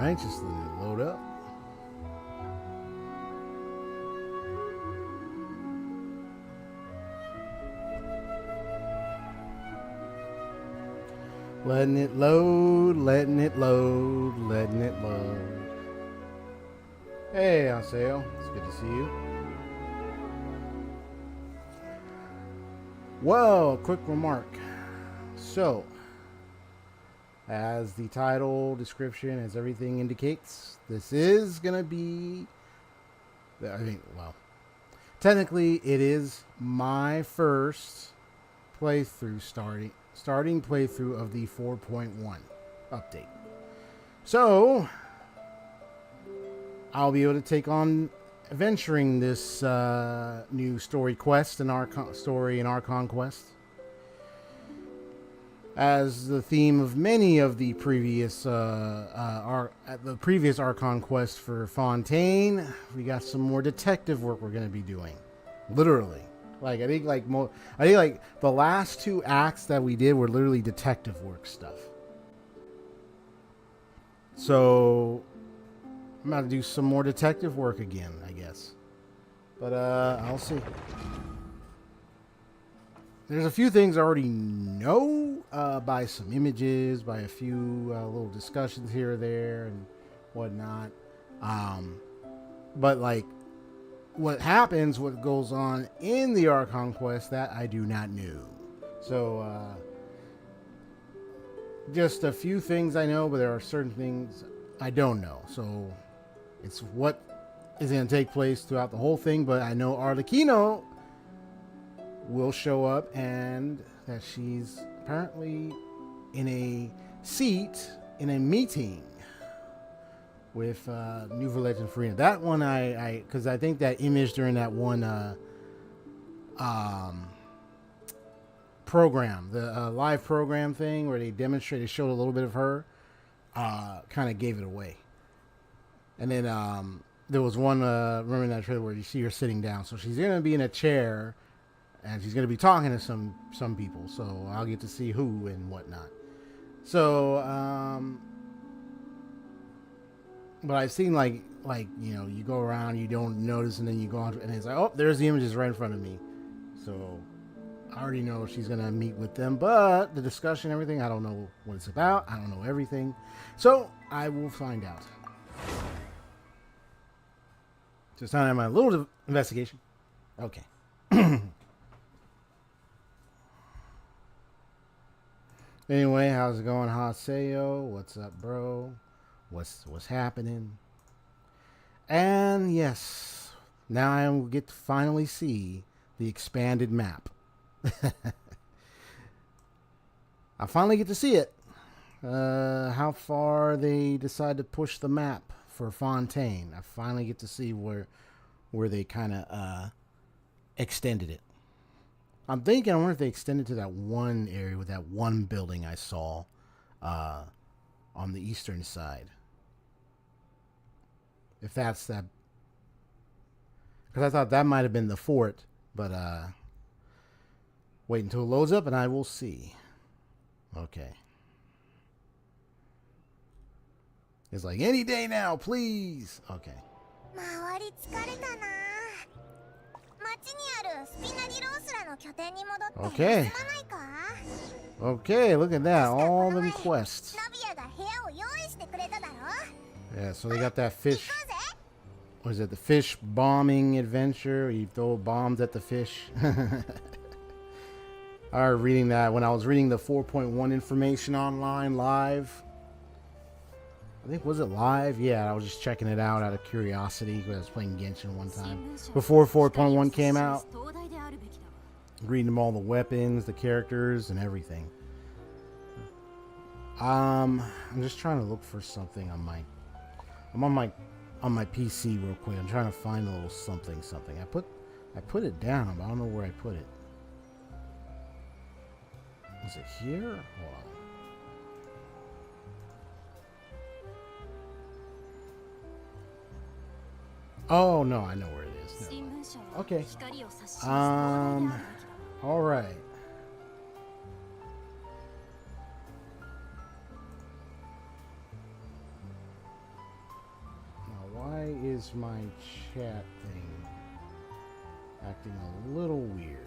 Alright, just let it load up. Letting it load, letting it load, letting it load. Hey, Anseo. It's good to see you. Well, quick remark. So, as the title, description, as everything indicates, this is going to be, technically it is my first playthrough, starting playthrough of the 4.1 update. So, I'll be able to take on adventuring this new story quest and story and Archon quest. As the theme of many of the previous Archon quest for Fontaine, we got some more detective work we're going to be doing. Literally, I think the last 2 acts that we did were literally detective work stuff. So I'm about to do some more detective work again, I guess. But I'll see. There's a few things I already know by some images, by a few little discussions here or there and whatnot. But like what happens, what goes on in the Archon quest, that I do not know. So just a few things I know, but there are certain things I don't know. So it's what is going to take place throughout the whole thing. But I know Arlecchino will show up and that she's apparently in a seat in a meeting with New Village and Farina. That one because I think that image during that one program, the live program thing where they showed a little bit of her, kind of gave it away. And then there was one, remember in that trailer where you see her sitting down. So she's going to be in a chair and she's going to be talking to some people. So I'll get to see who and whatnot. So, but I've seen like, you go around, you don't notice, and then you go on, and it's like, oh, there's the images right in front of me. So I already know she's going to meet with them, but the discussion, everything, I don't know what it's about. I don't know everything. So I will find out. So it's time to have my little investigation. Okay. Anyway, how's it going, Haseo? What's up, bro? What's happening? And yes, now I will get to finally see the expanded map. I finally get to see it. How far they decide to push the map for Fontaine. I finally get to see where they kind of extended it. I wonder if they extended to that one area with that one building I saw on the eastern side. If that's that. Because I thought that might have been the fort. But wait until it loads up and I will see. Okay. It's like, any day now, please. Okay. Okay. Okay, look at that. All them quests. Yeah, so they got that fish. What is it? The fish bombing adventure. You throw bombs at the fish. I was reading that when I was reading the 4.1 information online live. I think, was it live? Yeah, I was just checking it out of curiosity because I was playing Genshin one time before 4.1 came out. Reading them all the weapons, the characters, and everything. I'm just trying to look for something on my. I'm on my PC real quick. I'm trying to find a little something. I put it down, but I don't know where I put it. Is it here? Hold on. Oh, no, I know where it is. No. Okay. All right. Now, why is my chat thing acting a little weird?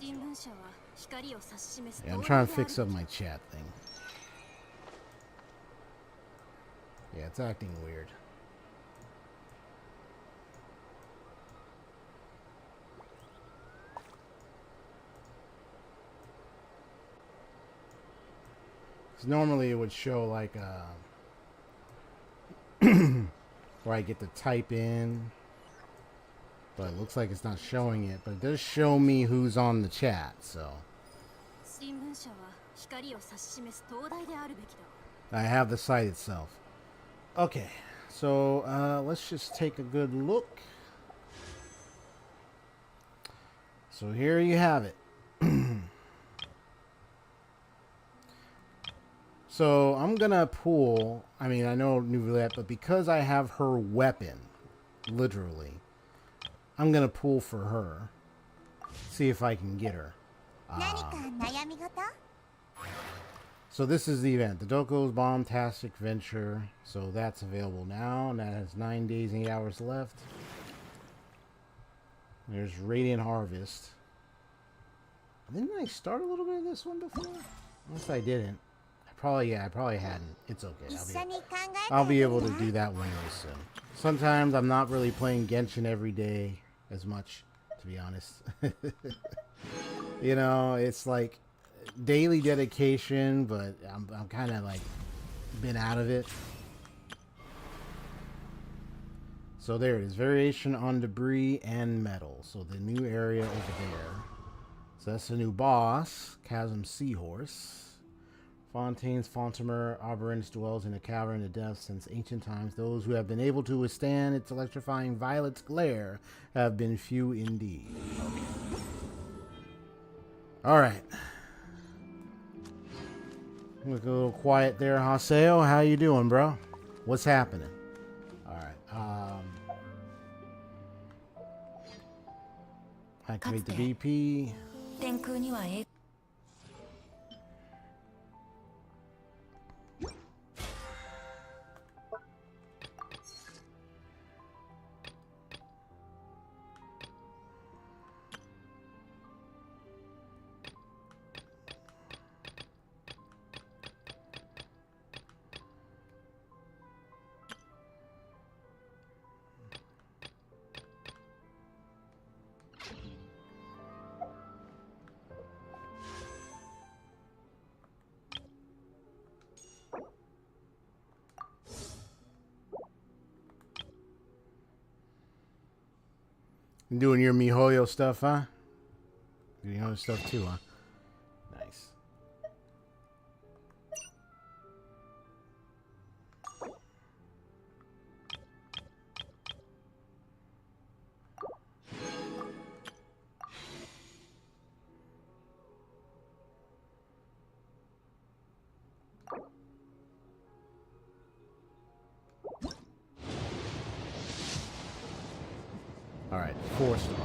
Yeah, I'm trying to fix up my chat thing. Yeah, it's acting weird. Because normally it would show like where I get to type in. But it looks like it's not showing it. But it does show me who's on the chat, so. I have the site itself. Okay, so let's just take a good look. So here you have it. So I'm gonna pull, I mean, I know Nouvellette, but because I have her weapon, literally, I'm gonna pull for her. See if I can get her. So this is the event, the Doko's Bombastic Venture. So that's available now, and that has 9 days and 8 hours left. There's Radiant Harvest. Didn't I start a little bit of this one before? Unless I didn't. I probably hadn't. It's okay. I'll be able to do that one really soon. Sometimes I'm not really playing Genshin every day as much, to be honest. You know, it's like daily dedication, but I'm kind of like been out of it. So there it is, variation on debris and metal. So the new area over there. So that's the new boss, Chasm Seahorse. Fontaine's Fontaine Arborens dwells in a cavern of death since ancient times. Those who have been able to withstand its electrifying violet glare have been few indeed. Okay. All right. Look a little quiet there, Haseo. How you doing, bro? What's happening? All right. Activate the BP. Doing your MiHoYo stuff, huh? Doing your other stuff too, huh? Nice. All right, 4-star.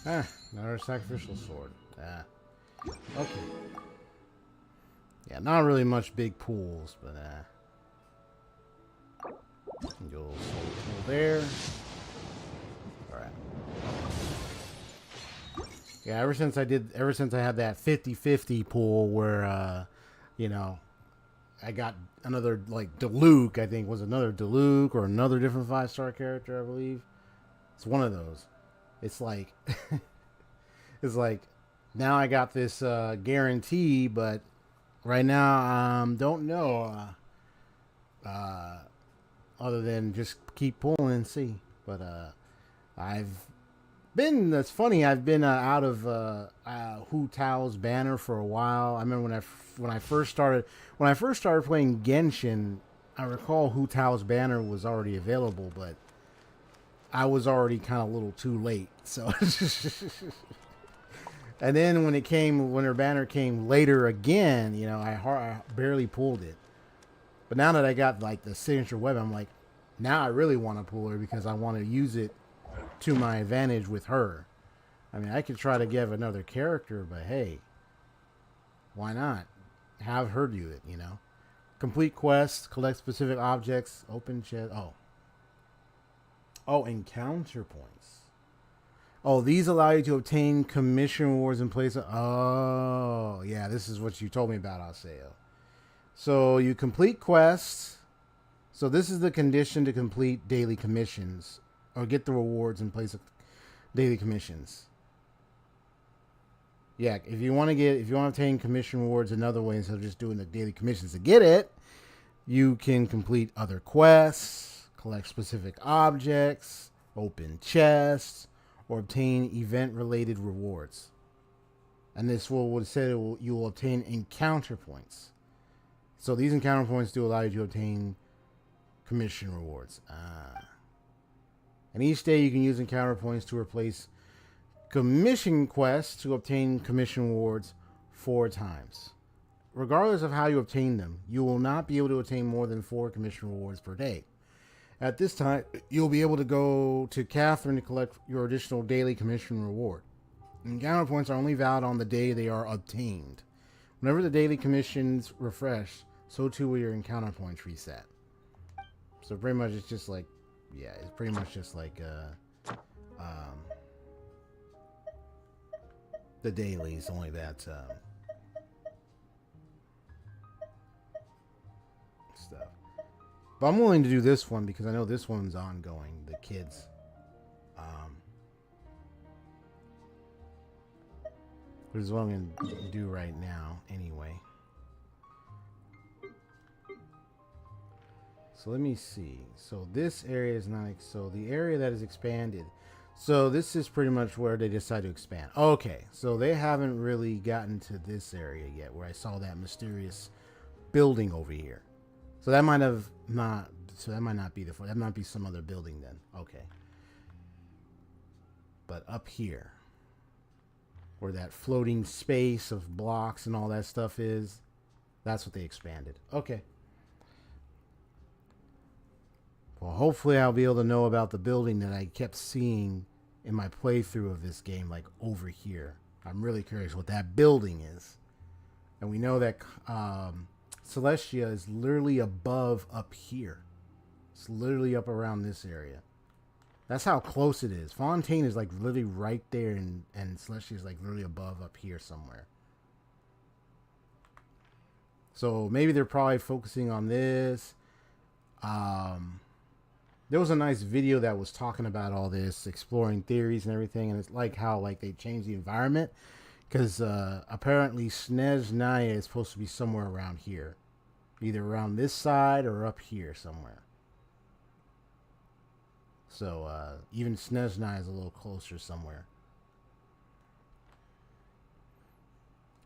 Ah, another sacrificial sword. Ah. Okay. Yeah, not really much big pools, but go soul pool there. Alright. Yeah, ever since I had that 50-50 pool where you know, I got another like Diluc, I think was another Diluc or another different 5-star character, I believe. It's one of those. It's like it's like now I got this guarantee, but right now don't know other than just keep pulling and see. But that's funny, I've been out of Hu Tao's banner for a while. I remember when I first started playing Genshin, I recall Hu Tao's banner was already available, but I was already kind of a little too late. So and then when her banner came later again, you know, I barely pulled it. But now that I got like the signature weapon, I'm like, now I really want to pull her because I want to use it to my advantage with her. I mean, I could try to give another character, but hey, why not? Have her do it, you know? Complete quests, collect specific objects, open chest. Oh, encounter points. Oh, these allow you to obtain commission rewards in place of... Oh, yeah, this is what you told me about, Aseo. So you complete quests. So this is the condition to complete daily commissions or get the rewards in place of daily commissions. Yeah, if you want to obtain commission rewards another way instead of just doing the daily commissions to get it, you can complete other quests, collect specific objects, open chests, or obtain event-related rewards. And this would say you will obtain encounter points. So these encounter points do allow you to obtain commission rewards. And each day you can use encounter points to replace commission quests to obtain commission rewards 4 times. Regardless of how you obtain them, you will not be able to obtain more than 4 commission rewards per day. At this time, you'll be able to go to Catherine to collect your additional daily commission reward. Encounter points are only valid on the day they are obtained. Whenever the daily commissions refresh, so too will your encounter points reset. So pretty much it's just like, yeah, it's pretty much just like the dailies, only that stuff. But I'm willing to do this one because I know this one's ongoing. The kids. Which is what I'm going to do right now anyway. So let me see. So this area is not... So the area that is expanded. So this is pretty much where they decide to expand. Okay. So they haven't really gotten to this area yet where I saw that mysterious building over here. So that might have not... So that might not be the... That might be some other building then. Okay. But up here, where that floating space of blocks and all that stuff is, that's what they expanded. Okay. Well, hopefully I'll be able to know about the building that I kept seeing in my playthrough of this game, like over here. I'm really curious what that building is. And we know that Celestia is literally above up here. It's literally up around this area. That's how close it is. Fontaine is like literally right there, and Celestia is like literally above up here somewhere. So maybe they're probably focusing on this. There was a nice video that was talking about all this, exploring theories and everything, and it's like how like they changed the environment because apparently Snezhnaya is supposed to be somewhere around here, either around this side or up here somewhere. So even Snezhnaya is a little closer somewhere.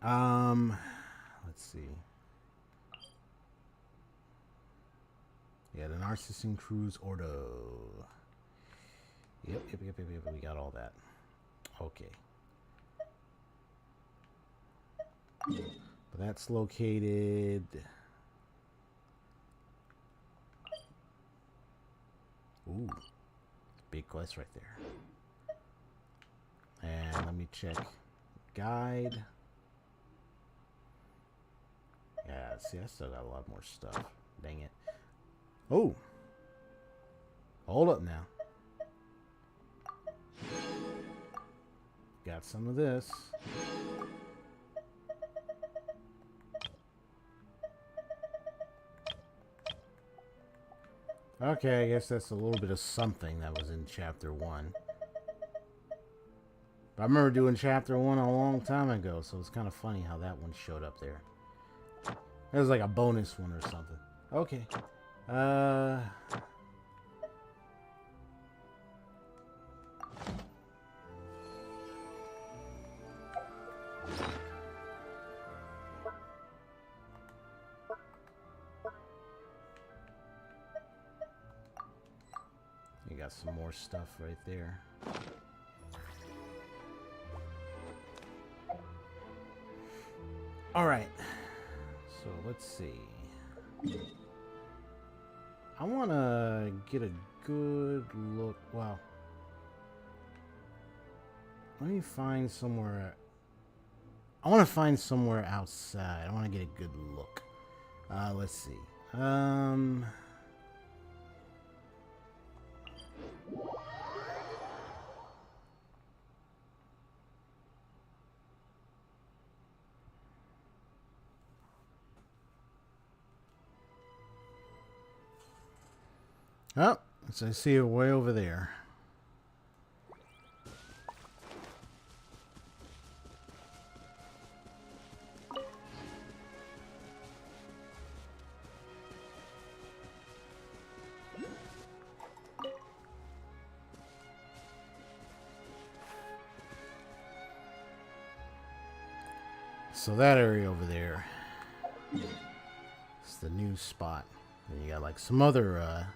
Let's see. Yeah, the Narcissan Cruise Ordo. Yep. We got all that. Okay. But that's located... Ooh. Big quest right there. And let me check. Guide. Yeah, see, I still got a lot more stuff. Dang it. Oh. Hold up now. Got some of this. Okay, I guess that's a little bit of something that was in Chapter 1. But I remember doing Chapter 1 a long time ago, so it's kind of funny how that one showed up there. It was like a bonus one or something. Okay. You got some more stuff right there. All right. So let's see. I want to get a good look. Wow. Let me find somewhere. I want to find somewhere outside. I want to get a good look. Let's see. Oh, so I see it way over there. So that area over there is the new spot. And you got like some other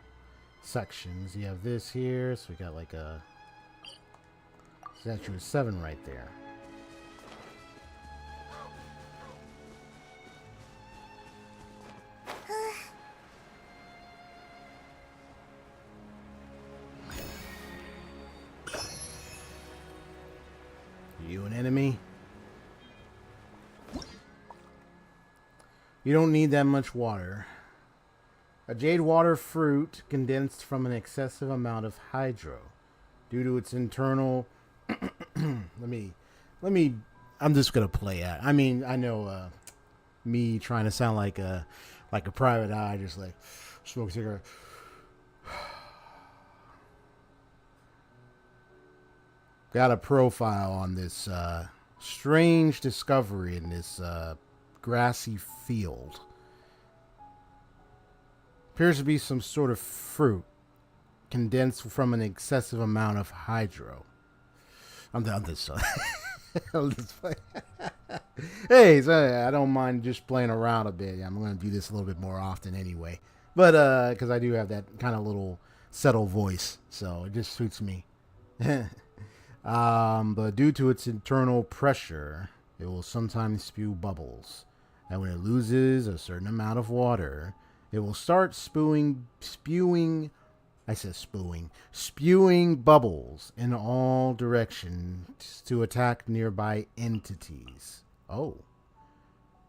sections. You have this here, so we got like a statue of 7 right there. You an enemy? You don't need that much water. A jade water fruit condensed from an excessive amount of hydro due to its internal let me I'm just gonna play it. I mean, I know me trying to sound like a private eye, just like smoke a cigarette. Got a profile on this strange discovery in this grassy field. Appears to be some sort of fruit condensed from an excessive amount of hydro. I'm just hey, so I don't mind just playing around a bit. I'm going to do this a little bit more often anyway. But because I do have that kind of little subtle voice, so it just suits me. But due to its internal pressure, it will sometimes spew bubbles. And when it loses a certain amount of water, it will start spewing bubbles in all directions to attack nearby entities. Oh.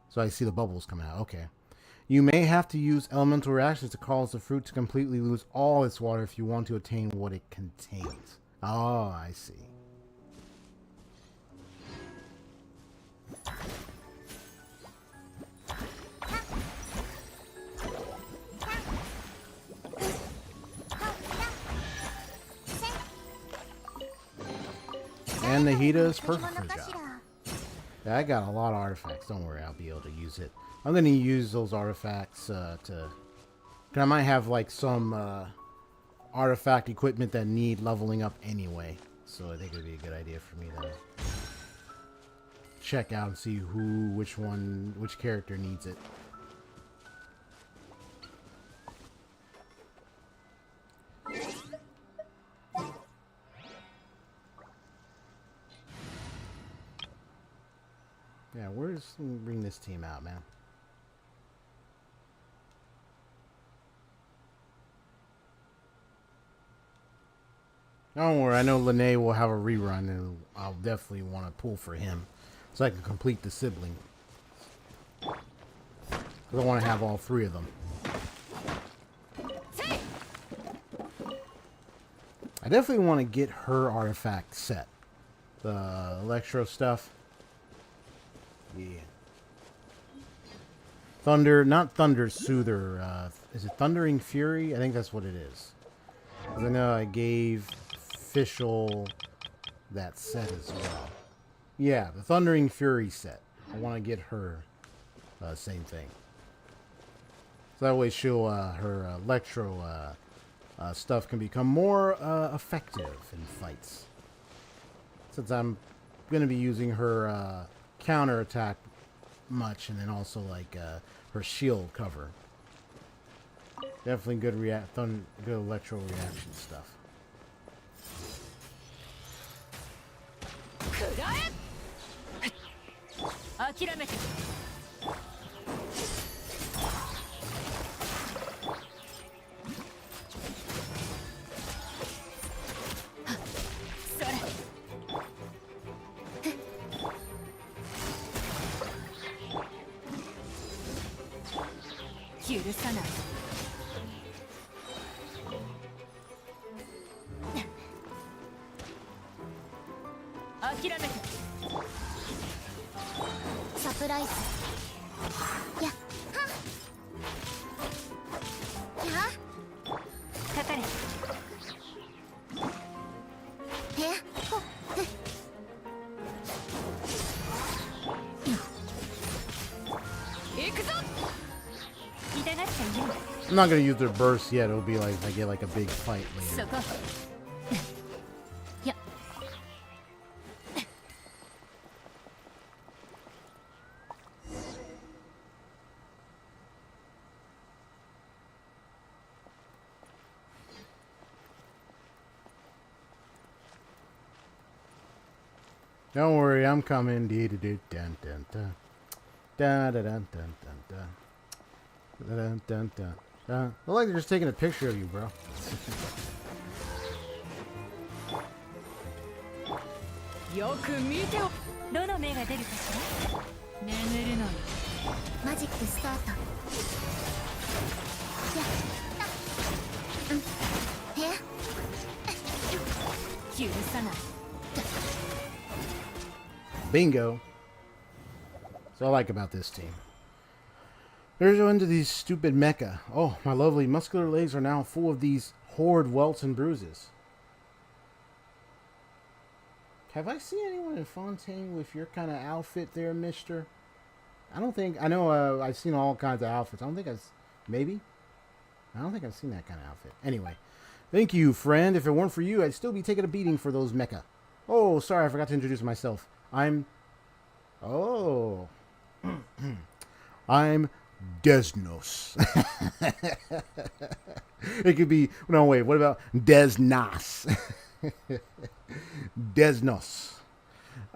So I see the bubbles coming out. Okay. You may have to use elemental reactions to cause the fruit to completely lose all its water if you want to attain what it contains. Oh, I see. And the Hita is perfect for the job. Yeah, I got a lot of artifacts. Don't worry, I'll be able to use it. I'm going to use those artifacts I might have like some artifact equipment that need leveling up anyway. So I think it would be a good idea for me to check out and see which character needs it. Yeah, let me bring this team out, man. Don't worry, I know Lene will have a rerun, and I'll definitely want to pull for him so I can complete the sibling. I don't want to have all 3 of them. I definitely want to get her artifact set. The Electro stuff. Yeah. Not Thunder Soother. Is it Thundering Fury? I think that's what it is. I know I gave Official that set as well. Yeah, the Thundering Fury set. I want to get her same thing. So that way she'll her Electro stuff can become more effective in fights. Since I'm going to be using her counter attack much, and then also like her shield cover. Definitely good good Electro reaction stuff. 許さない。諦めて。サプライズ。やっはっやっかかれ。ほっ行くぞ。痛がっちゃいない。 I'm not gonna use their burst yet. It'll be like I get like a big fight later. そこ。やっ。Don't worry, I'm coming. Dee dee dee dun dun dun. Da da dun dun dun dun. Da dun dun dun. Look like they're just taking a picture of you, bro. よく見てお。どの目が出るかしら。眠るのに。マジックスタート。やった。うん。許さない。 Bingo. That's what I like about this team. There's no end to these stupid mecha. Oh, my lovely muscular legs are now full of these horrid welts and bruises. Have I seen anyone in Fontaine with your kind of outfit there, mister? I don't think... I know I've seen all kinds of outfits. I don't think I've... Maybe? I don't think I've seen that kind of outfit. Anyway. Thank you, friend. If it weren't for you, I'd still be taking a beating for those mecha. Oh, sorry. I forgot to introduce myself. I'm... Oh. I'm Desnos. It could be... No, wait. What about Desnas? Desnos.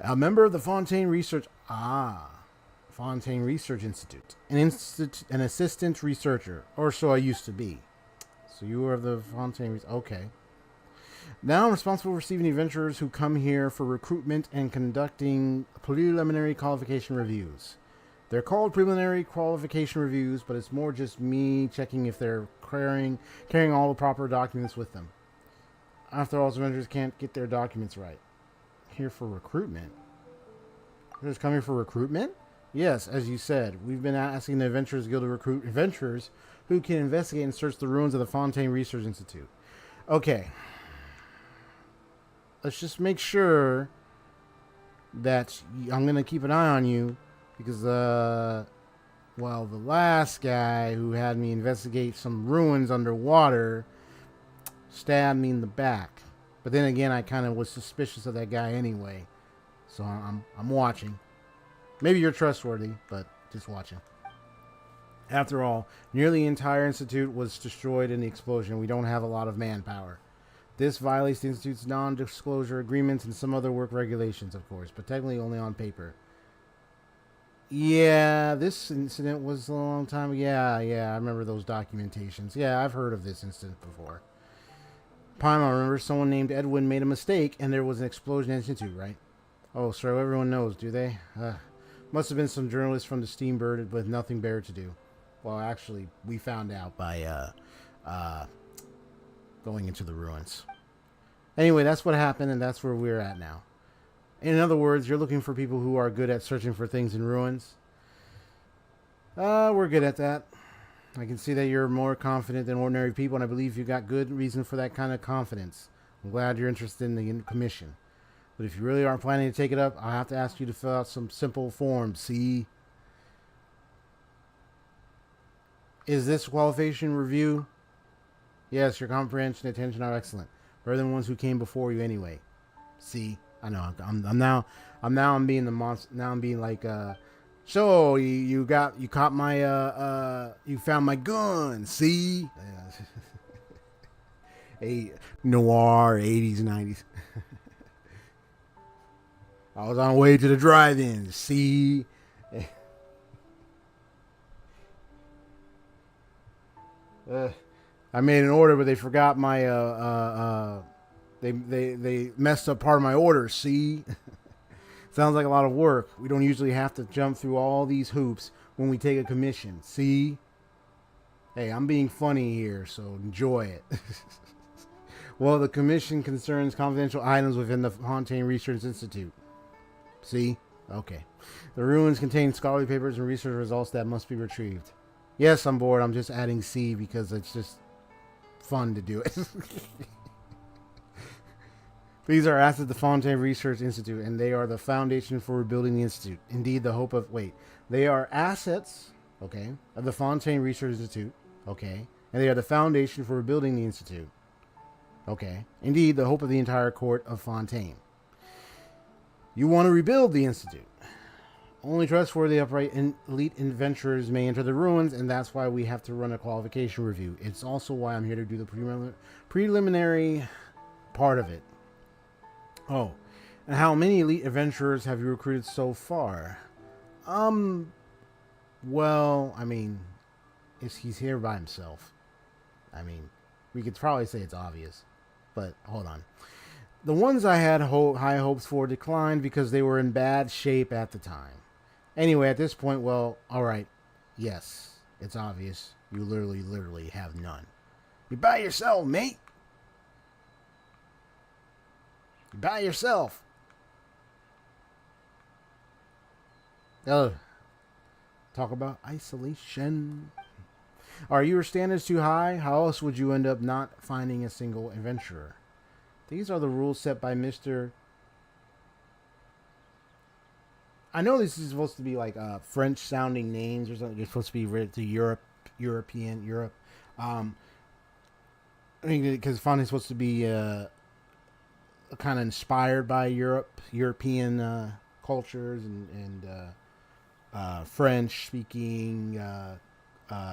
A member of the Fontaine Research... Fontaine Research Institute. An assistant researcher. Or so I used to be. So you are the Fontaine... Okay. Now I'm responsible for receiving adventurers who come here for recruitment and conducting preliminary qualification reviews. They're called preliminary qualification reviews, but it's more just me checking if they're carrying all the proper documents with them. After all, adventurers can't get their documents right. Here for recruitment? They're just coming for recruitment? Yes, as you said, we've been asking the Adventurers Guild to recruit adventurers who can investigate and search the ruins of the Fontaine Research Institute. Okay. Let's just make sure that I'm going to keep an eye on you because, well, the last guy who had me investigate some ruins underwater stabbed me in the back. But then again, I kind of was suspicious of that guy anyway. So I'm watching. Maybe you're trustworthy, but just watching. After all, nearly the entire institute was destroyed in the explosion. We don't have a lot of manpower. This violates the Institute's non-disclosure agreements and some other work regulations, of course, but technically only on paper. Yeah, this incident was a long time ago. Yeah, I remember those documentations. Yeah, I've heard of this incident before. Paimon, remember someone named Edwin made a mistake and there was an explosion at the Institute, right? Oh, so everyone knows, do they? Must have been some journalists from the Steambird with nothing better to do. Well, actually, we found out by going into the ruins. Anyway, that's what happened, and that's where we're at now. In other words, you're looking for people who are good at searching for things in ruins. We're good at that. I can see that you're more confident than ordinary people, and I believe you got good reason for that kind of confidence. I'm glad you're interested in the commission. But if you really aren't planning to take it up, I'll have to ask you to fill out some simple forms, see? Is this qualification review? Yes, your comprehension and attention are excellent. Better than ones who came before you anyway. See? I know, I'm being the monster. Now I'm being like, so you caught my, you found my gun, see? Hey, noir, 80s, 90s. I was on the way to the drive-in, see? I made an order, but they forgot my, they messed up part of my order, see? Sounds like a lot of work. We don't usually have to jump through all these hoops when we take a commission, see? Hey, I'm being funny here, so enjoy it. Well, the commission concerns confidential items within the Fontaine Research Institute. See? Okay. The ruins contain scholarly papers and research results that must be retrieved. Yes, I'm bored. I'm just adding C because it's just fun to do it. These are assets of the Fontaine Research Institute, and they are the foundation for rebuilding the institute. Indeed, the hope of... Wait. They are assets, okay, of the Fontaine Research Institute, okay, and they are the foundation for rebuilding the institute. Okay. Indeed, the hope of the entire court of Fontaine. You want to rebuild the institute. Only trustworthy, upright, and elite adventurers may enter the ruins, and that's why we have to run a qualification review. It's also why I'm here to do the preliminary part of it. Oh, and how many elite adventurers have you recruited so far? Well, I mean, he's here by himself. I mean, we could probably say it's obvious, but hold on. The ones I had high hopes for declined because they were in bad shape at the time. Anyway, at this point, well, alright. Yes, it's obvious. You literally have none. You're by yourself, mate. You're by yourself. Oh. Talk about isolation. Are your standards too high? How else would you end up not finding a single adventurer? These are the rules set by Mr. I know this is supposed to be like French sounding names or something. It's supposed to be related to Europe. I mean, because Fontaine's supposed to be kind of inspired by European cultures and French speaking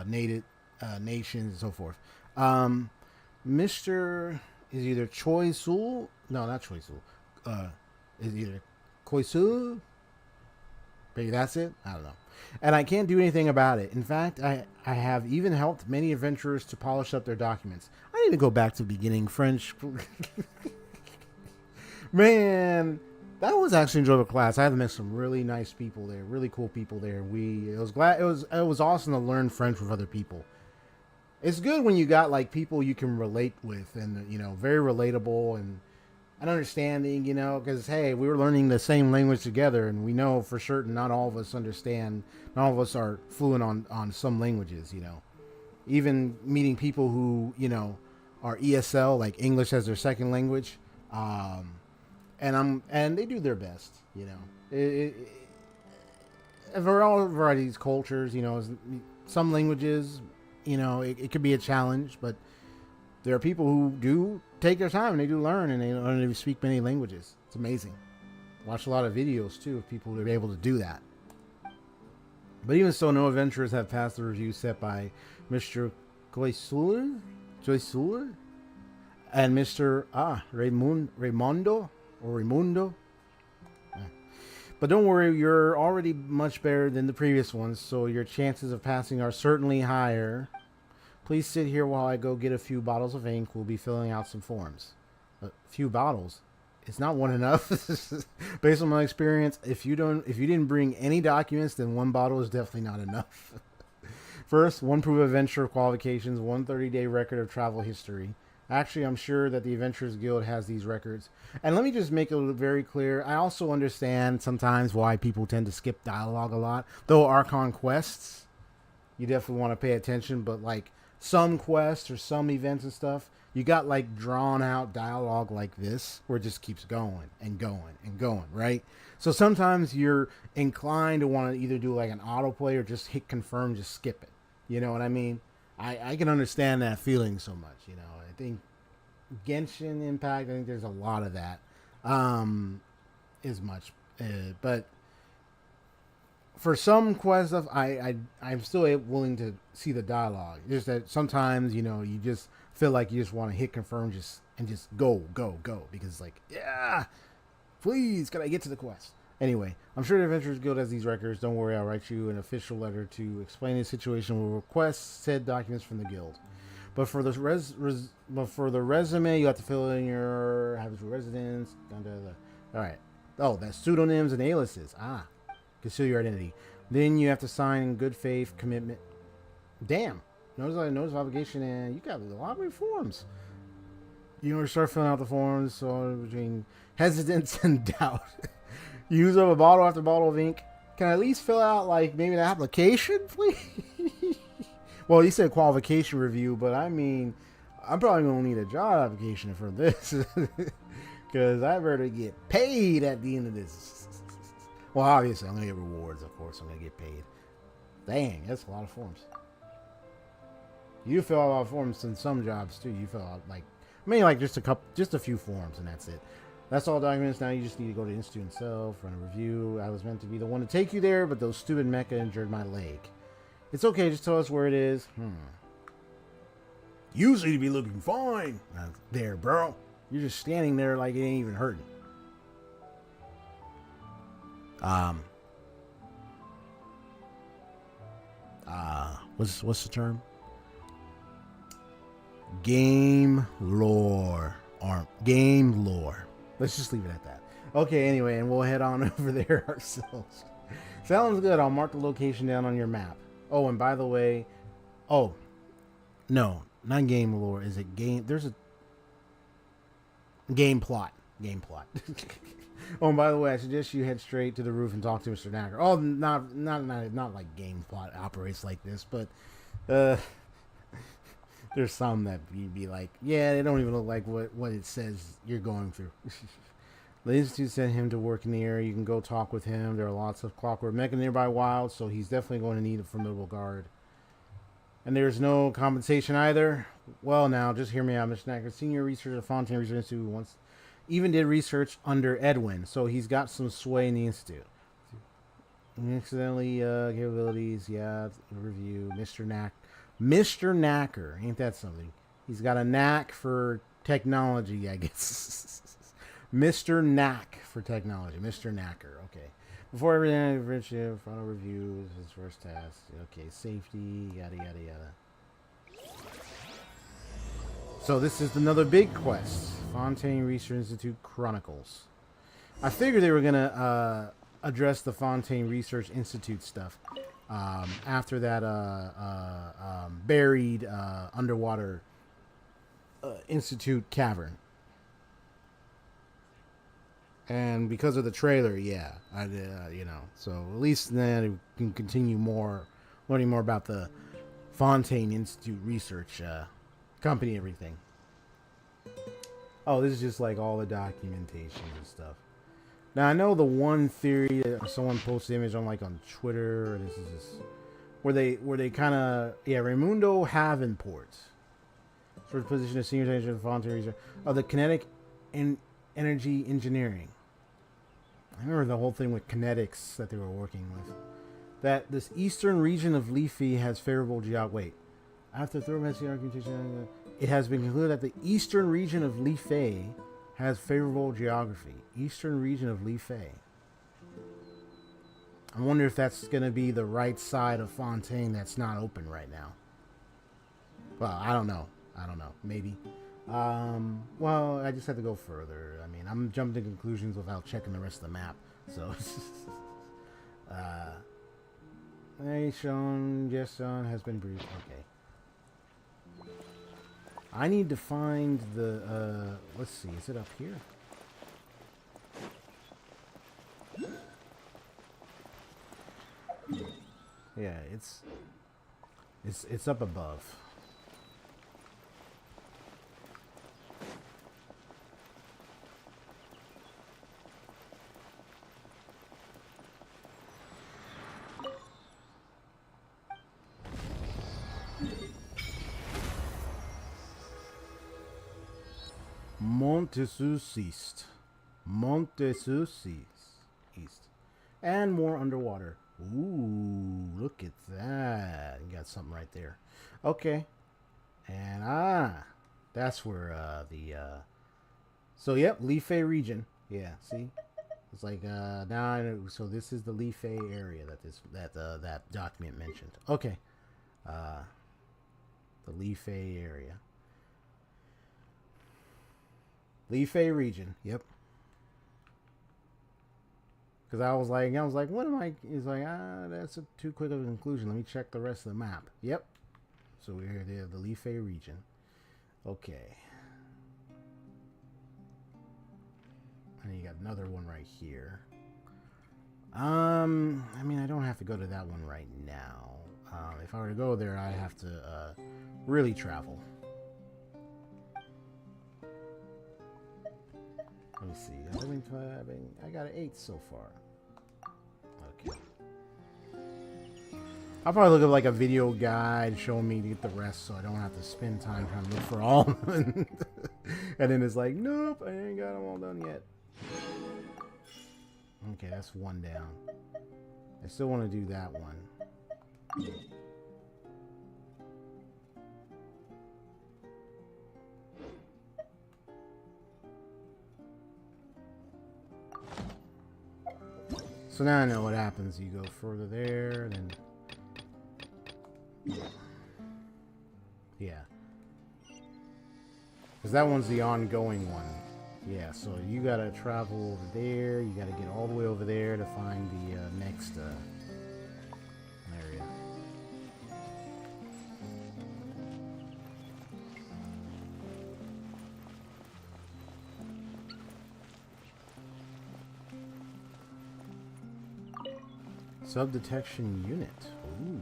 native nations and so forth. Mr. is either Choi Sul. No, not Choi Sul. Is either Koi Sul. Maybe that's it. I don't know. And I can't do anything about it. In fact, I have even helped many adventurers to polish up their documents. I need to go back to the beginning French. Man, that was actually an enjoyable class. I had to meet some really nice people there, really cool people there. It was awesome to learn French with other people. It's good when you got like people you can relate with, and very relatable and understanding, because hey, we were learning the same language together, and we know for certain not all of us understand. Not all of us are fluent on some languages. Even meeting people who are ESL, like English as their second language. And they do their best, for all varieties, cultures, some languages, it could be a challenge, but there are people who do take their time and they do learn, and they learn to speak many languages. It's amazing. Watch a lot of videos too of people who are able to do that. But even so, no adventurers have passed the review set by Mr. Joysuler and Mr. Raimundo. Or Raimundo. But don't worry, you're already much better than the previous ones, so your chances of passing are certainly higher. Please sit here while I go get a few bottles of ink. We'll be filling out some forms. A few bottles? It's not one enough. Based on my experience, if you didn't bring any documents, then one bottle is definitely not enough. First, one proof of adventure qualifications, one 30-day record of travel history. Actually, I'm sure that the Adventurers Guild has these records. And let me just make it very clear. I also understand sometimes why people tend to skip dialogue a lot. Though Archon quests, you definitely want to pay attention. But like some quests or some events and stuff, you got like drawn out dialogue like this, where it just keeps going and going and going, right? So sometimes you're inclined to want to either do like an autoplay or just hit confirm, just skip it. You know what I mean? I can understand that feeling so much, I think Genshin Impact, I think there's a lot of that. But for some quests stuff, I'm still willing to see the dialogue. Just that sometimes, you just feel like you just want to hit confirm and just go, because it's like, yeah, please, can I get to the quest? Anyway, I'm sure the Adventurers Guild has these records. Don't worry, I'll write you an official letter to explain the situation. We'll request said documents from the guild. But for the resume, you have to fill in your habitual residence. All right. Oh, that's pseudonyms and aliases. Conceal your identity. Then you have to sign in good faith commitment. Damn. notice obligation, and you got a lot of reforms. You know, start filling out the forms, so between hesitance and doubt. Use up a bottle after bottle of ink. Can I at least fill out, like, maybe the application, please? Well, you said qualification review, but I mean, I'm probably going to need a job application for this. Because I better get paid at the end of this. Well, obviously, I'm going to get rewards, of course. I'm going to get paid. Dang, that's a lot of forms. You fill out a lot of forms in some jobs, too. You fill out, like, just a few forms, and that's it. That's all documents. Now you just need to go to the Institute itself, run a review. I was meant to be the one to take you there, but those stupid mecha injured my leg. It's okay, just tell us where it is. You seem to be looking fine. There, bro. You're just standing there like it ain't even hurting. What's the term? Game lore. Game lore. Let's just leave it at that. Okay, anyway, and we'll head on over there ourselves. Sounds good. I'll mark the location down on your map. Oh, and by the way, no, not game lore. Is it game? There's a game plot. Game plot. Oh, and by the way, I suggest you head straight to the roof and talk to Mr. Knacker. Oh, not like game plot operates like this, but there's some that you'd be like, yeah, they don't even look like what it says you're going through. The Institute sent him to work in the area. You can go talk with him. There are lots of clockwork mecha nearby wild, so he's definitely going to need a formidable guard. And there's no compensation either. Well, now, just hear me out, Mr. Knacker. Senior researcher at Fontaine Research Institute once even did research under Edwin, so he's got some sway in the Institute. Incidentally, capabilities, yeah, review, Mr. Knacker, ain't that something? He's got a knack for technology, I guess. Mr. Knack for technology. Mr. Knacker. Okay. Before everything, friendship, final review is his first task. Okay, safety, yada, yada, yada. So this is another big quest. Fontaine Research Institute Chronicles. I figured they were going to address the Fontaine Research Institute stuff after that buried underwater Institute cavern. And because of the trailer, yeah, I so at least then we can continue learning more about the Fontaine Institute Research company and everything. Oh, this is just like all the documentation and stuff. Now I know the one theory that someone posted an image on Twitter, or this is just where they kind of Raimundo Havenport, sort of position of senior technician of Fontaine Research of the kinetic and energy engineering. I remember the whole thing with kinetics that they were working with. That this eastern region of Leafy has favorable geography. After thorough argumentation, it has been concluded that the eastern region of Leafy has favorable geography. Eastern region of Leafy. I wonder if that's going to be the right side of Fontaine that's not open right now. Well, I don't know. Maybe. Well, I just have to go further. I mean, I'm jumping to conclusions without checking the rest of the map. So, Gestion has been briefed. Okay. I need to find the, let's see, is it up here? Yeah, it's up above. Montesus East. East. And more underwater. Ooh, look at that. You got something right there. Okay. And that's where so yep, Leafay region. Yeah, see? It's like now I know, so this is the Leafay area that document mentioned. Okay. The Leafay area. Leafay region. Yep. Because I was like, what am I? He's like, that's too quick of a conclusion. Let me check the rest of the map. Yep. So we're here at the Life region. Okay. And you got another one right here. I mean, I don't have to go to that one right now. If I were to go there, I have to really travel. Let me see. I got an 8 so far. Okay. I'll probably look up like a video guide showing me to get the rest so I don't have to spend time trying to look for all of them. And then it's like, nope, I ain't got them all done yet. Okay, that's one down. I still want to do that one. So now I know what happens. You go further there, then... Yeah. Because that one's the ongoing one. Yeah, so you gotta travel over there. You gotta get all the way over there to find the next area. Sub-detection unit. Ooh.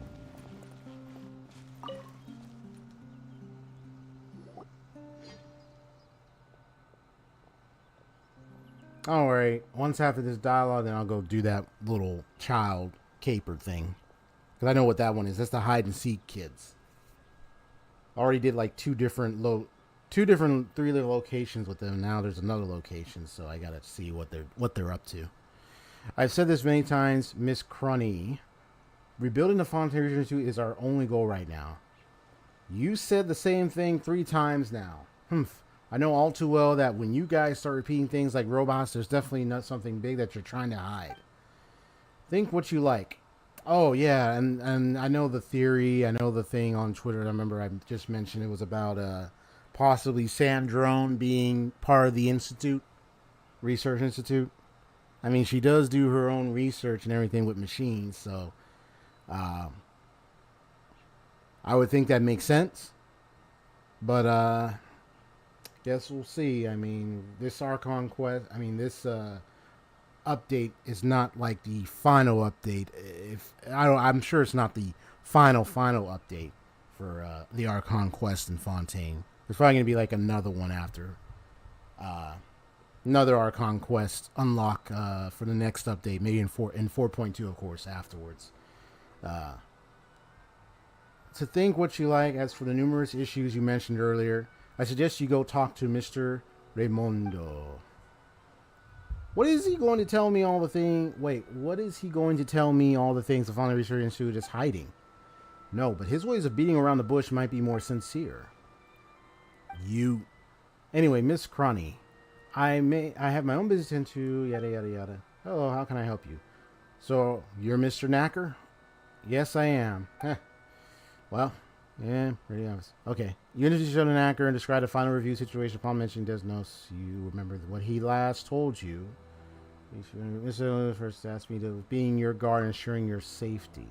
Alright, once after this dialogue, then I'll go do that little child caper thing. Because I know what that one is. That's the hide and seek kids. I already did like three different locations with them. Now there's another location, so I gotta see what they're up to. I've said this many times, Miss Crunny. Rebuilding the Fontaine Region 2 is our only goal right now. You said the same thing 3 times now. Humph. I know all too well that when you guys start repeating things like robots, there's definitely not something big that you're trying to hide. Think what you like. Oh, yeah, and I know the theory. I know the thing on Twitter. I remember I just mentioned it was about possibly Sandrone being part of the institute, research institute. I mean, she does do her own research and everything with machines, so I would think that makes sense. But, guess we'll see. I mean, this Archon quest, this update is not like the final update. I'm sure it's not the final update for the Archon quest in Fontaine. There's probably going to be like another one after. Another Archon quest unlock for the next update, maybe in 4.2, of course, afterwards. To think what you like. As for the numerous issues you mentioned earlier, I suggest you go talk to Mr. Raimondo. What is he going to tell me all the things? Wait, what is he going to tell me all the things the Fontaine Research Institute is hiding? No, but his ways of beating around the bush might be more sincere. Anyway, Miss Crunny, I have my own business to tend to, yada yada yada. Hello, how can I help you? So you're Mr. Knacker? Yes, I am. Well. Yeah, pretty obvious. Okay. You introduced yourself to Knacker and described the final review situation upon mentioning Desnos. You remember what he last told you. Mr. first asked me to being your guard and ensuring your safety.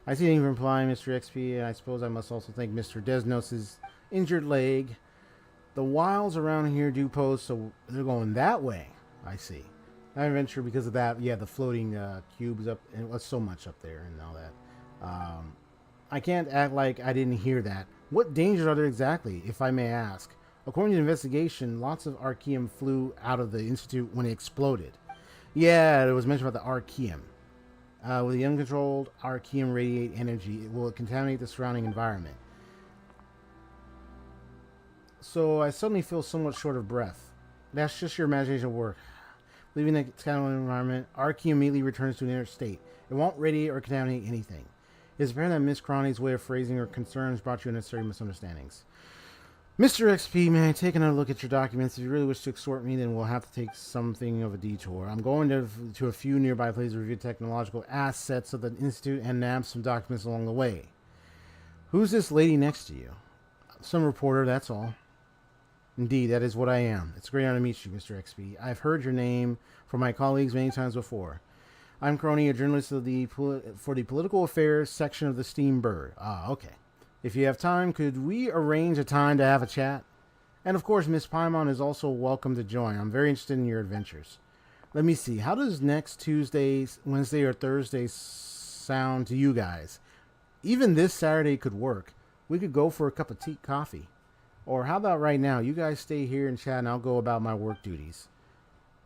I see anything from implying Mr. XP, and I suppose I must also thank Mr. Desnos' injured leg. The wilds around here do pose, so they're going that way. I see. I venture because of that. Yeah, the floating cubes up, and it was so much up there and all that. I can't act like I didn't hear that. What dangers are there exactly, if I may ask? According to the investigation, lots of Archaeum flew out of the Institute when it exploded. Yeah, it was mentioned about the Archaeum. With the uncontrolled Archaeum radiate energy, it will contaminate the surrounding environment. So I suddenly feel somewhat short of breath. That's just your imagination at work. Leaving the contaminated environment, Archaeum immediately returns to an inert state. It won't radiate or contaminate anything. It's apparent that Miss Croni's way of phrasing her concerns brought you unnecessary misunderstandings. Mr. XP, may I take another look at your documents? If you really wish to extort me, then we'll have to take something of a detour. I'm going to a few nearby places to review technological assets of the Institute and nab some documents along the way. Who's this lady next to you? Some reporter, that's all. Indeed, that is what I am. It's a great honor to meet you, Mr. XP. I've heard your name from my colleagues many times before. I'm Crony, a journalist for the political affairs section of the Steam Bird. Ah, okay. If you have time, could we arrange a time to have a chat? And of course, Miss Paimon is also welcome to join. I'm very interested in your adventures. Let me see. How does next Tuesday, Wednesday, or Thursday sound to you guys? Even this Saturday could work. We could go for a cup of tea, coffee. Or how about right now? You guys stay here and chat, and I'll go about my work duties.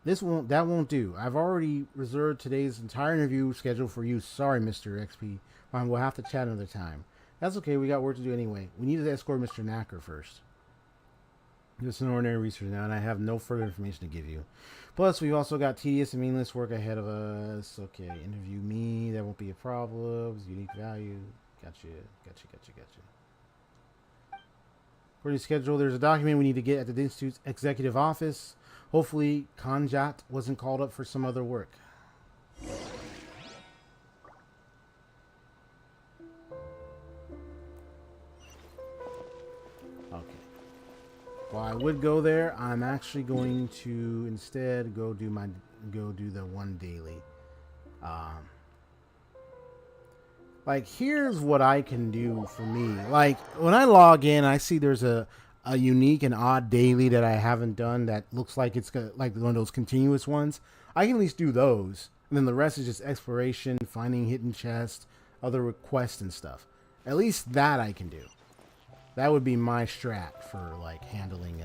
That won't do. I've already reserved today's entire interview schedule for you. Sorry, Mr. XP. We'll have to chat another time. That's okay. We got work to do anyway. We need to escort Mr. Knacker first. Just an ordinary research now, and I have no further information to give you. Plus, we've also got tedious and meaningless work ahead of us. Okay, interview me. That won't be a problem. Unique value. Gotcha. According to schedule, there's a document we need to get at the Institute's executive office. Hopefully, Kanjat wasn't called up for some other work. Okay. While I would go there, I'm actually going to instead go do the one daily. Like, here's what I can do for me. Like, when I log in, I see there's a unique and odd daily that I haven't done that looks like it's gonna, like one of those continuous ones. I can at least do those. And then the rest is just exploration, finding hidden chests, other requests and stuff. At least that I can do. That would be my strat for, like, handling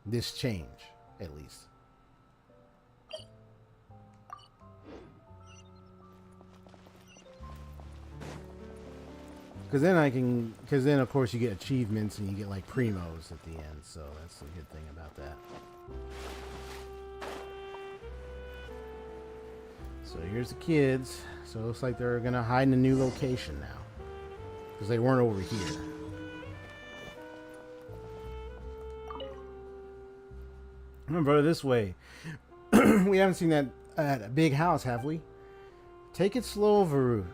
this change, at least. Because then of course you get achievements and you get like primos at the end, so that's the good thing about that. So here's the kids. So it looks like they're gonna hide in a new location now, because they weren't over here. Come on, brother, this way. We haven't seen that big house, have we? Take it slow, Varu.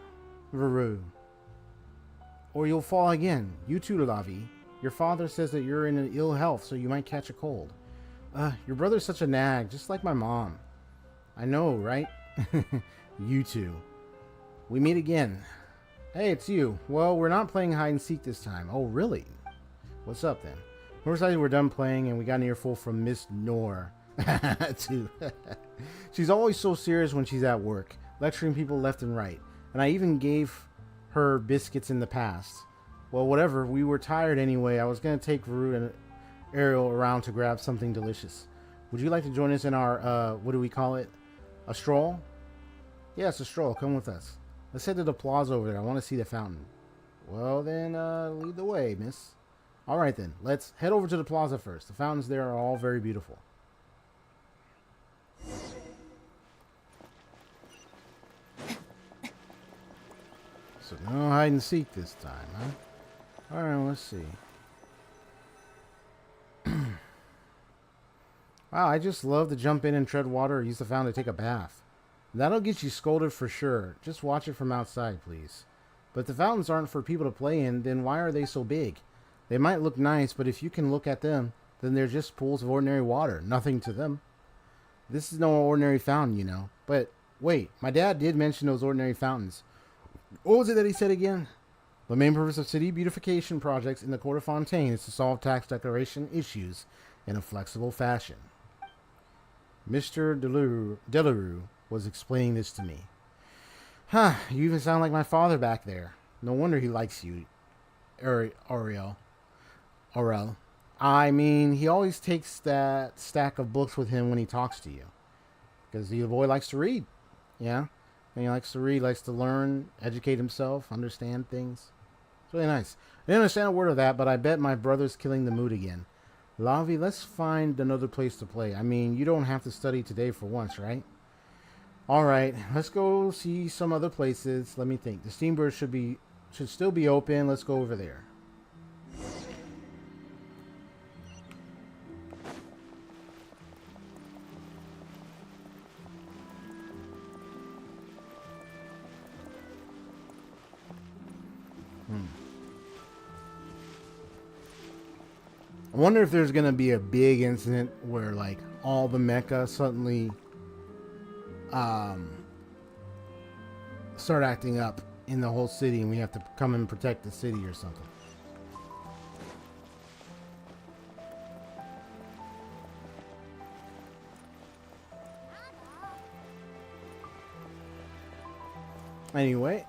Or you'll fall again. You too, Lavi. Your father says that you're in an ill health, so you might catch a cold. Your brother's such a nag, just like my mom. I know, right? You two. We meet again. Hey, it's you. Well, we're not playing hide and seek this time. Oh, really? What's up, then? Most likely we're done playing, and we got an earful from Miss Nor, too. She's always so serious when she's at work, lecturing people left and right. And I even gave her biscuits in the past. Well, whatever. We were tired anyway. I was going to take Varut and Ariel around to grab something delicious. Would you like to join us in our, what do we call it? A stroll? Yes, a stroll. Come with us. Let's head to the plaza over there. I want to see the fountain. Well, then, lead the way, miss. All right, then. Let's head over to the plaza first. The fountains there are all very beautiful. So no hide and seek this time, huh? Alright, let's see. Wow, I just love to jump in and tread water or use the fountain to take a bath. That'll get you scolded for sure. Just watch it from outside, please. But if the fountains aren't for people to play in, then why are they so big? They might look nice, but if you can look at them, then they're just pools of ordinary water. Nothing to them. This is no ordinary fountain, you know. But wait, my dad did mention those ordinary fountains. What was it that he said again? The main purpose of city beautification projects in the Court of Fontaine is to solve tax declaration issues in a flexible fashion. Mr. Delarue was explaining this to me. Huh, you even sound like my father back there. No wonder he likes you, Aurel. I mean, he always takes that stack of books with him when he talks to you. Because the boy likes to read. Yeah? And he likes to read, likes to learn, educate himself, understand things. It's really nice. I didn't understand a word of that, but I bet my brother's killing the mood again. Lavi, let's find another place to play. I mean, you don't have to study today for once, right? Alright, let's go see some other places. Let me think. The Steambird should still be open. Let's go over there. I wonder if there's going to be a big incident where, like, all the mecha suddenly start acting up in the whole city, and we have to come and protect the city or something. Anyway.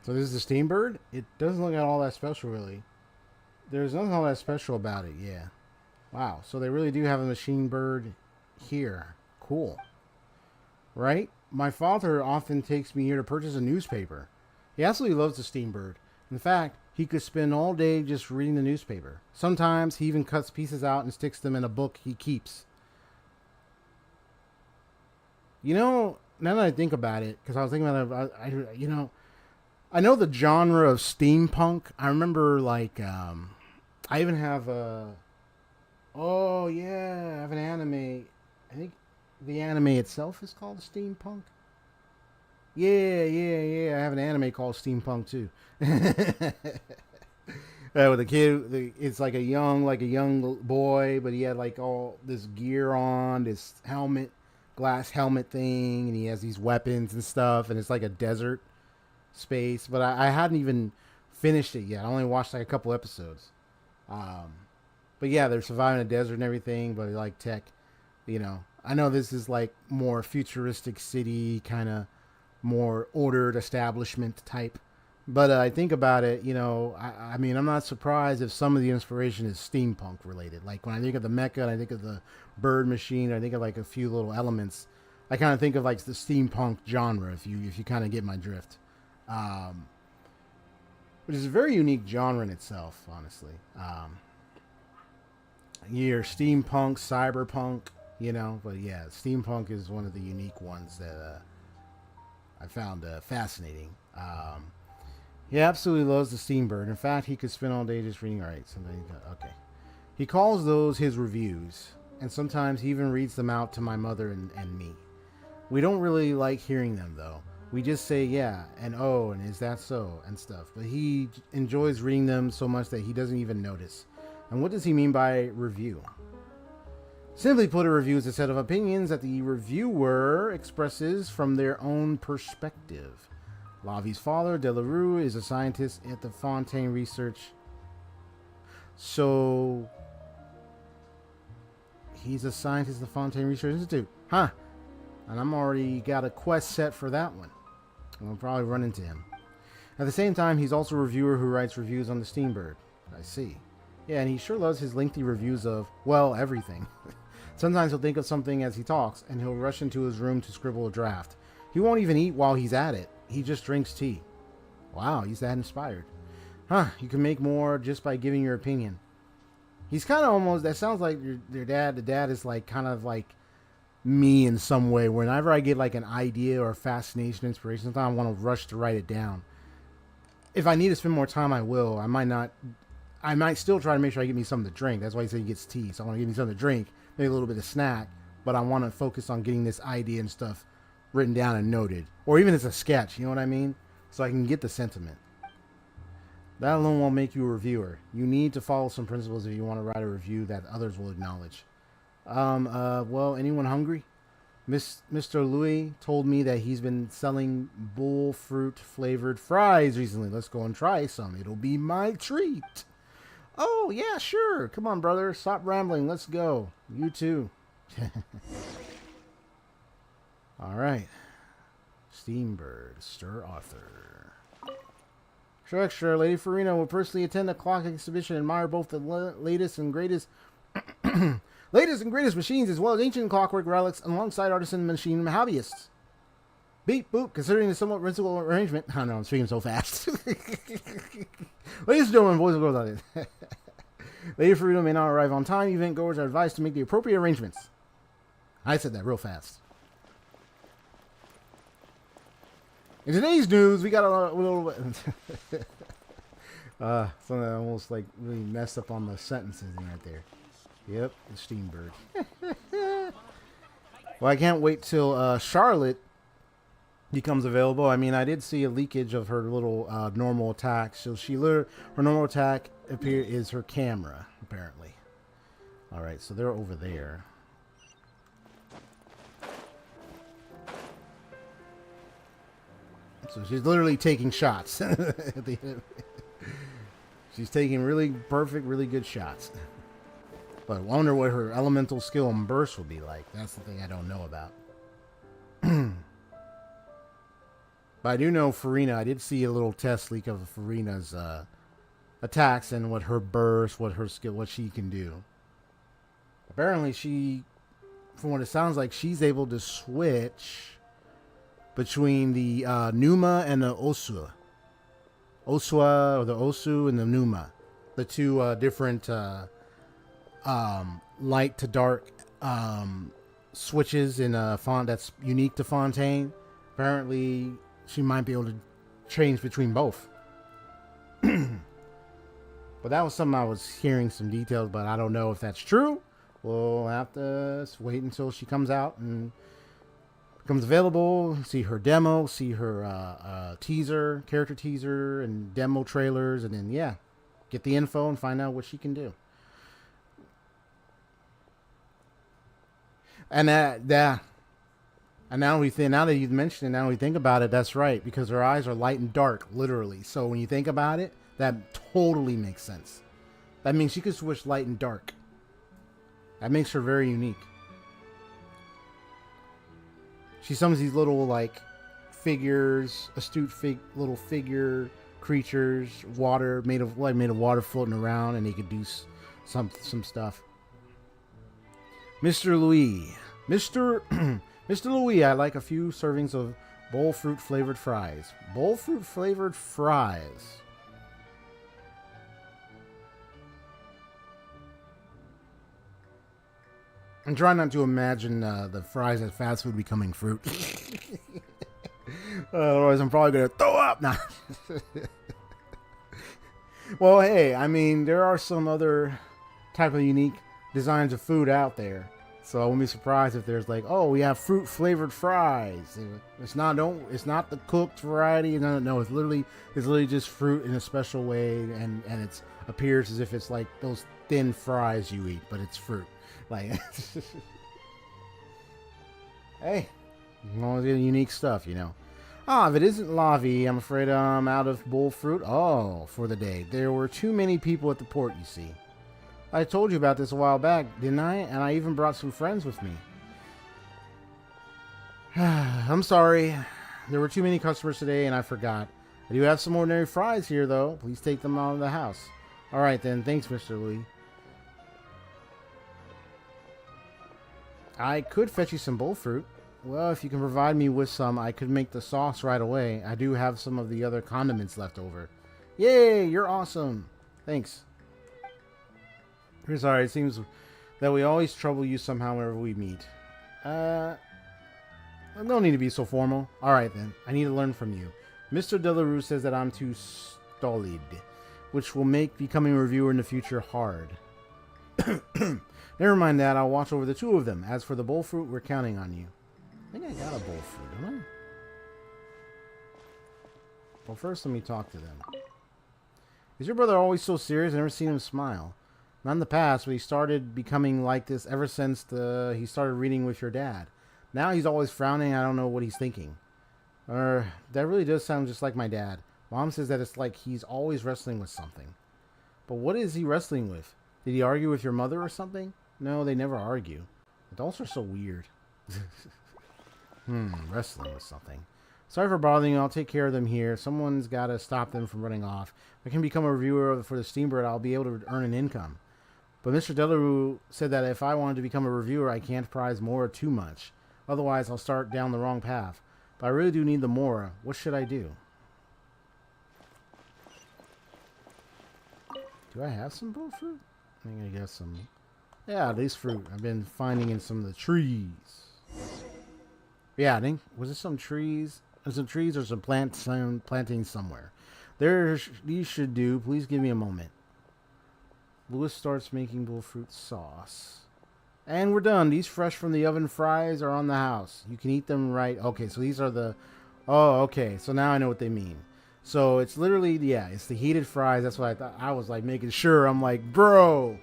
So this is the Steam Bird? It doesn't look all that special, really. There's nothing all that special about it, yeah. Wow, so they really do have a machine bird here. Cool. Right? My father often takes me here to purchase a newspaper. He absolutely loves the Steam Bird. In fact, he could spend all day just reading the newspaper. Sometimes he even cuts pieces out and sticks them in a book he keeps. You know, now that I think about it, because I was thinking about it, you know, I know the genre of steampunk. I remember, like, I even have a... Oh, yeah, I have an anime. I think the anime itself is called steampunk. Yeah. I have an anime called Steampunk, too. With a kid, it's like a young boy, but he had, like, all this gear on, this helmet, glass helmet thing, and he has these weapons and stuff, and it's like a desert space, but I hadn't even finished it yet. I only watched like a couple episodes. But yeah, they're surviving a desert and everything, but like tech, you know. I know this is like more futuristic city, kind of more ordered establishment type. But I think about it, you know, I mean, I'm not surprised if some of the inspiration is steampunk related. Like when I think of the mecha and I think of the bird machine, I think of like a few little elements. I kind of think of like the steampunk genre, if you kind of get my drift. Which is a very unique genre in itself, honestly. You're steampunk, cyberpunk, you know, but yeah, steampunk is one of the unique ones that I found fascinating. He absolutely loves the Steam Bird. In fact, he could spend all day just reading. All right, okay. He calls those his reviews, and sometimes he even reads them out to my mother and me. We don't really like hearing them, though. We just say, yeah, and oh, and is that so, and stuff. But he enjoys reading them so much that he doesn't even notice. And what does he mean by review? Simply put, a review is a set of opinions that the reviewer expresses from their own perspective. Lavi's father, Delarue, is a scientist at the Fontaine Research. So, he's a scientist at the Fontaine Research Institute. Huh. And I'm already got a quest set for that one. I'll probably run into him. At the same time, he's also a reviewer who writes reviews on the Steam Bird. I see. Yeah, and he sure loves his lengthy reviews of, well, everything. Sometimes he'll think of something as he talks, and he'll rush into his room to scribble a draft. He won't even eat while he's at it. He just drinks tea. Wow, he's that inspired. Huh, you can make more just by giving your opinion. He's kind of almost, that sounds like your dad. The dad is like kind of like me in some way. Whenever I get like an idea or fascination, inspiration, sometimes I want to rush to write it down. If I need to spend more time, I will. I might still try to make sure I get me something to drink. That's why he said he gets tea. So I want to get me something to drink, maybe a little bit of snack, but I want to focus on getting this idea and stuff written down and noted. Or even as a sketch, you know what I mean? So I can get the sentiment. That alone won't make you a reviewer. You need to follow some principles if you want to write a review that others will acknowledge. Well, anyone hungry? Mr. Louis told me that he's been selling bull fruit flavored fries recently. Let's go and try some. It'll be my treat. Oh, yeah, sure. Come on, brother. Stop rambling. Let's go. You too. All right. Steambird, Sir Arthur. Extra, Lady Farina will personally attend the clock exhibition and admire both the latest and greatest machines as well as ancient clockwork relics alongside artisan machine hobbyists. Beep boop, considering the somewhat whimsical arrangement. I don't know, I'm speaking so fast. Ladies and gentlemen, boys and girls out there. Lady Farina may not arrive on time. Event goers are advised to make the appropriate arrangements. I said that real fast. In today's news, we got a little something that almost like really messed up on the sentences right there. Yep, the Steambird. Well, I can't wait till Charlotte becomes available. I mean, I did see a leakage of her little normal attack. So her normal attack is her camera, apparently. All right, so they're over there. So she's literally taking shots. She's taking really perfect, really good shots. But I wonder what her elemental skill and burst will be like. That's the thing I don't know about. But I do know Farina. I did see a little test leak of Farina's attacks and what her burst, what her skill, what she can do. Apparently, from what it sounds like, she's able to switch between the Numa and the Osua. Osua, or the Osu, and the Numa. The two different light to dark switches in a font that's unique to Fontaine. Apparently, she might be able to change between both. But that was something I was hearing some details, but I don't know if that's true. We'll have to wait until she comes out and becomes available, see her demo, see her teaser, character teaser, and demo trailers, and then, yeah, get the info and find out what she can do. And and now now that you've mentioned it, now we think about it, that's right, because her eyes are light and dark, literally. So when you think about it, that totally makes sense. That means she could switch light and dark. That makes her very unique. She summons these little, like, figures, astute little figure creatures, water, made of water floating around, and they could do some stuff. Mr. Louis. Mr. Louis, I like a few servings of bowl fruit flavored fries. Bowl fruit flavored fries. I'm trying not to imagine the fries at fast food becoming fruit. Otherwise, I'm probably going to throw up. Nah. Well, hey, I mean, there are some other type of unique designs of food out there. So I wouldn't be surprised if there's like, oh, we have fruit flavored fries. It's not the cooked variety. No, it's literally just fruit in a special way, and it appears as if it's like those thin fries you eat, but it's fruit. Like, hey, as long as you get unique stuff, you know. If it isn't Lavi, I'm afraid I'm out of bull fruit. Oh, for the day. There were too many people at the port, you see. I told you about this a while back, didn't I? And I even brought some friends with me. I'm sorry. There were too many customers today, and I forgot. I do have some ordinary fries here, though. Please take them out of the house. All right, then. Thanks, Mr. Lee. I could fetch you some bull fruit. Well, if you can provide me with some, I could make the sauce right away. I do have some of the other condiments left over. Yay, you're awesome. Thanks. We're sorry, it seems that we always trouble you somehow whenever we meet. No need to be so formal. Alright then, I need to learn from you. Mr. Delarue says that I'm too stolid, which will make becoming a reviewer in the future hard. Never mind that, I'll watch over the two of them. As for the bowl fruit, we're counting on you. I think I got a bowl fruit, don't I? Well, first let me talk to them. Is your brother always so serious? I've never seen him smile. Not in the past, but he started becoming like this ever since he started reading with your dad. Now he's always frowning. I don't know what he's thinking. That really does sound just like my dad. Mom says that it's like he's always wrestling with something. But what is he wrestling with? Did he argue with your mother or something? No, they never argue. Adults are so weird. Wrestling with something. Sorry for bothering you. I'll take care of them here. Someone's got to stop them from running off. If I can become a reviewer for the Steambird, I'll be able to earn an income. But Mr. Delarue said that if I wanted to become a reviewer, I can't prize Mora too much. Otherwise, I'll start down the wrong path. But I really do need the Mora. What should I do? Do I have some bull fruit? I think I got some. Yeah, these fruit I've been finding in some of the trees. Yeah, I think, was it some trees There's some trees or some planting somewhere. These should do. Please give me a moment. Louis starts making bullfruit sauce. And we're done. These fresh from the oven fries are on the house. You can eat them right. Okay, so these are the... Oh, okay. So now I know what they mean. So it's literally, yeah, it's the heated fries. That's what I thought. I was like making sure. I'm like, bro,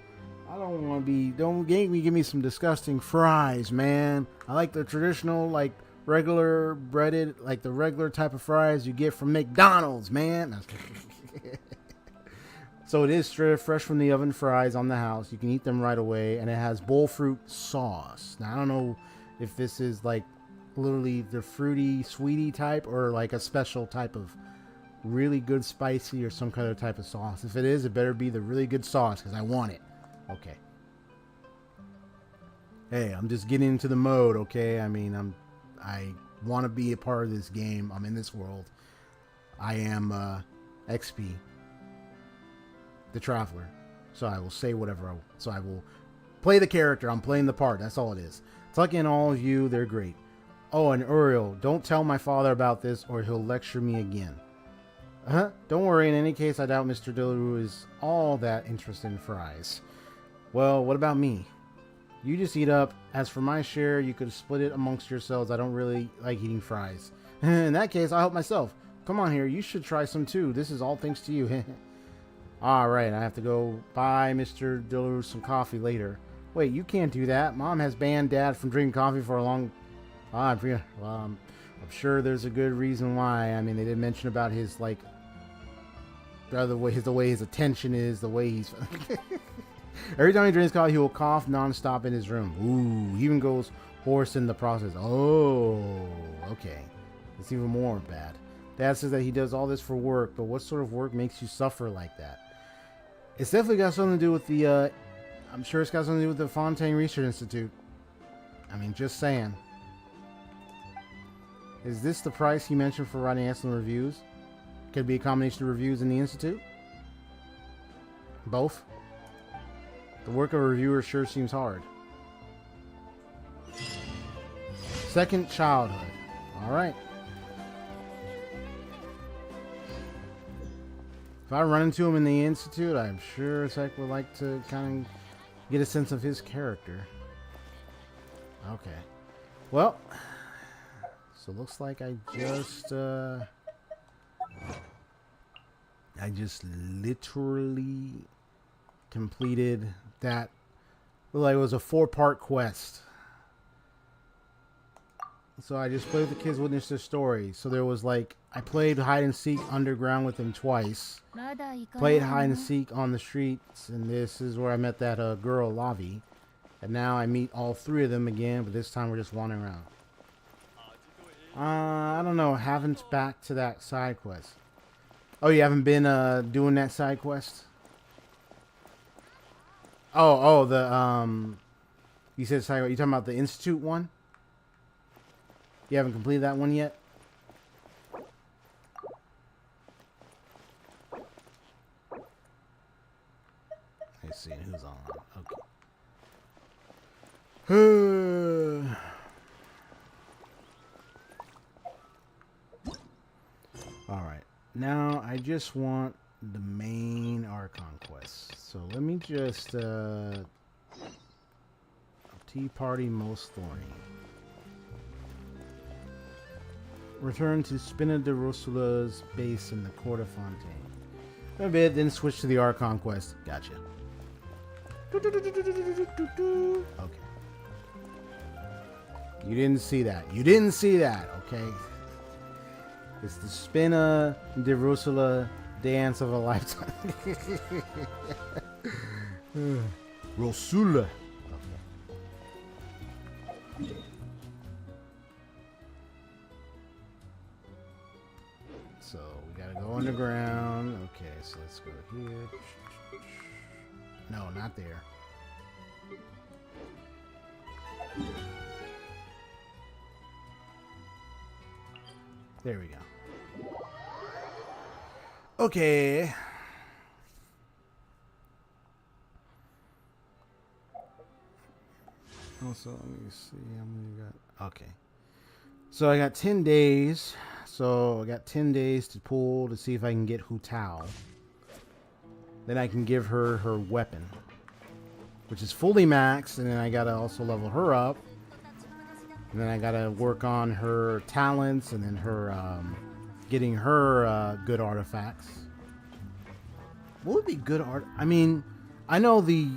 I don't want to be... Don't give me some disgusting fries, man. I like the traditional, like, regular breaded, like the regular type of fries you get from McDonald's, man. So it is straight fresh from the oven fries on the house. You can eat them right away, and it has bullfruit sauce. Now I don't know if this is like literally the fruity, sweetie type, or like a special type of really good spicy or some kind of type of sauce. If it is, it better be the really good sauce because I want it. Okay. Hey, I'm just getting into the mode. Okay, I mean I want to be a part of this game. I'm in this world. I am XP. The Traveler. So I will say whatever. So I will play the character. I'm playing the part. That's all it is. Tuck in all of you. They're great. Oh, and Uriel, don't tell my father about this or he'll lecture me again. Don't worry. In any case, I doubt Mr. Dillaroo is all that interested in fries. Well, what about me? You just eat up. As for my share, you could split it amongst yourselves. I don't really like eating fries. In that case, I'll help myself. Come on here. You should try some too. This is all thanks to you. Alright, I have to go buy Mr. Dillaroo some coffee later. Wait, you can't do that. Mom has banned Dad from drinking coffee for a long... I'm sure there's a good reason why. I mean, they did mention about his, like... the way his attention is, the way he's... Every time he drinks coffee, he will cough nonstop in his room. Ooh, he even goes hoarse in the process. Oh, okay. It's even more bad. Dad says that he does all this for work, but what sort of work makes you suffer like that? It's definitely got something to do with the, I'm sure it's got something to do with the Fontaine Research Institute. I mean, just saying. Is this the price he mentioned for writing excellent reviews? Could it be a combination of reviews in the Institute? Both? The work of a reviewer sure seems hard. Second childhood. Alright. If I run into him in the Institute, I'm sure Sek would like to kind of get a sense of his character. Okay. Well, so looks like I just literally completed that. Looked like it was a 4-part quest. So I just played with the kids, witnessed their story. So there was like, I played hide and seek underground with them twice. Played hide and seek on the streets, and this is where I met that girl, Lavi. And now I meet all 3 of them again, but this time we're just wandering around. I don't know, haven't back to that side quest. Oh, you haven't been doing that side quest? Oh, you said side. You talking about the Institute one? You haven't completed that one yet? Let's see who's on. Okay. Alright. Now I just want the main Archon quest. So let me just Tea Party Most Thorny. Return to Spina de Rosula's base in the Court of Fontaine. A bit, then switch to the Archon quest. Gotcha. Okay. You didn't see that. You didn't see that, okay? It's the Spina de Rosula dance of a lifetime. Rosula. Okay. So we gotta go underground. Okay, so let's go here. No, not there. There we go. Okay. Also, let me see how many we got. Okay. So I got 10 days. So I got 10 days to pull to see if I can get Hu Tao. Then I can give her her weapon, which is fully maxed, and then I gotta also level her up. And then I gotta work on her talents, and then her getting her good artifacts. What would be good art? I mean, I know the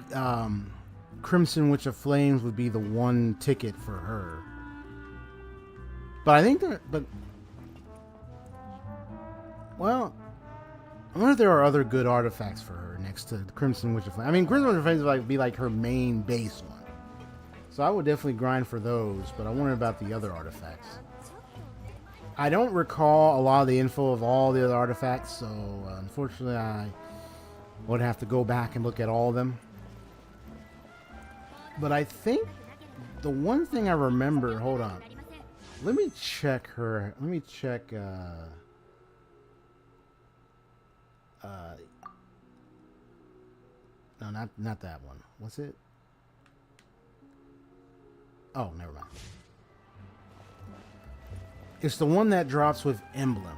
Crimson Witch of Flames would be the one ticket for her, but I think well, I wonder if there are other good artifacts for her next to the Crimson Witch of Flames. I mean, Crimson Witch of Flames would be like her main base one. So I would definitely grind for those, but I wonder about the other artifacts. I don't recall a lot of the info of all the other artifacts, so unfortunately I would have to go back and look at all of them. But I think the one thing I remember, hold on. Let me check her. Let me check no, not that one. What's it? Oh, never mind. It's the one that drops with emblem.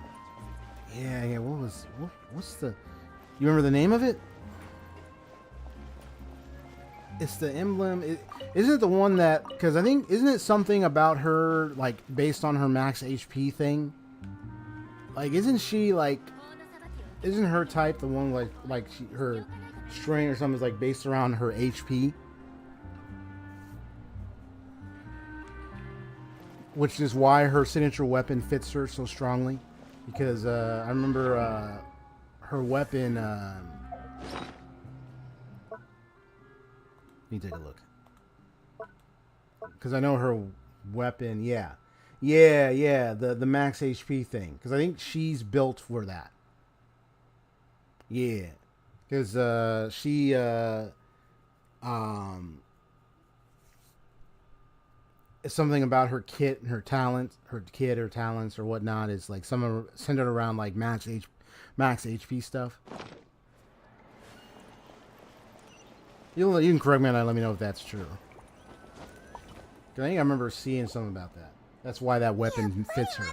Yeah. What's the? You remember the name of it? It's the emblem. Isn't it the one that? Because I think isn't it something about her like based on her max HP thing? Like, isn't she like? Isn't her type the one her strength or something is like based around her HP? Which is why her signature weapon fits her so strongly. Because I remember her weapon... let me take a look. Because I know her weapon, yeah. The max HP thing. Because I think she's built for that. Yeah. Because she... something about her kit and her talents, her talents or whatnot is like some are centered around like max HP stuff. You can correct me and let me know if that's true. I think I remember seeing something about that. That's why that weapon fits her.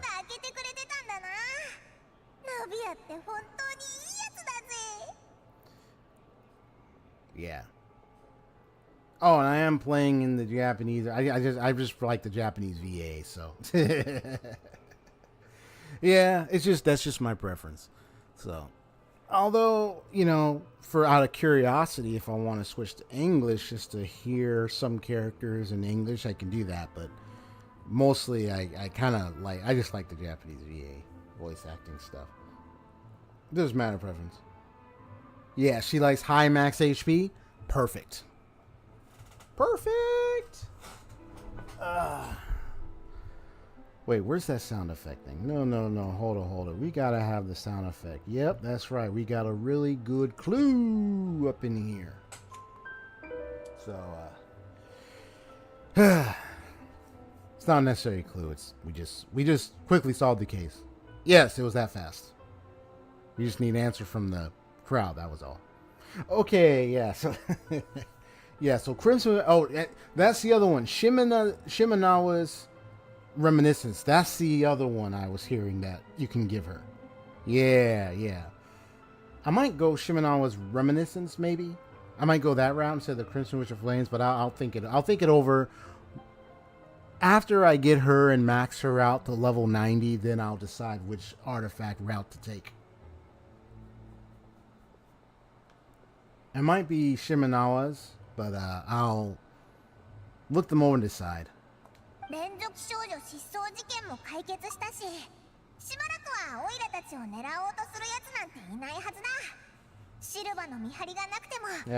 Yeah. Oh, and I am playing in the Japanese. I just like the Japanese VA, so yeah, that's just my preference. So, although for out of curiosity, if I want to switch to English just to hear some characters in English, I can do that. But mostly, I kind of I just like the Japanese VA voice acting stuff. It doesn't matter preference. Yeah, she likes high max HP. Perfect. Wait, where's that sound effect thing? No. Hold it. We gotta have the sound effect. Yep, that's right. We got a really good clue up in here. So, it's not necessarily a clue. We just quickly solved the case. Yes, it was that fast. We just need an answer from the crowd. That was all. Okay, yeah. So. Yeah, so Crimson... Oh, that's the other one. Shimenawa's Reminiscence. That's the other one I was hearing that you can give her. Yeah. I might go Shimenawa's Reminiscence, maybe. I might go that route instead of the Crimson Witch of Flames, but I'll think it over. After I get her and max her out to level 90, then I'll decide which artifact route to take. It might be Shimenawa's. But I'll look them over and decide. Yeah,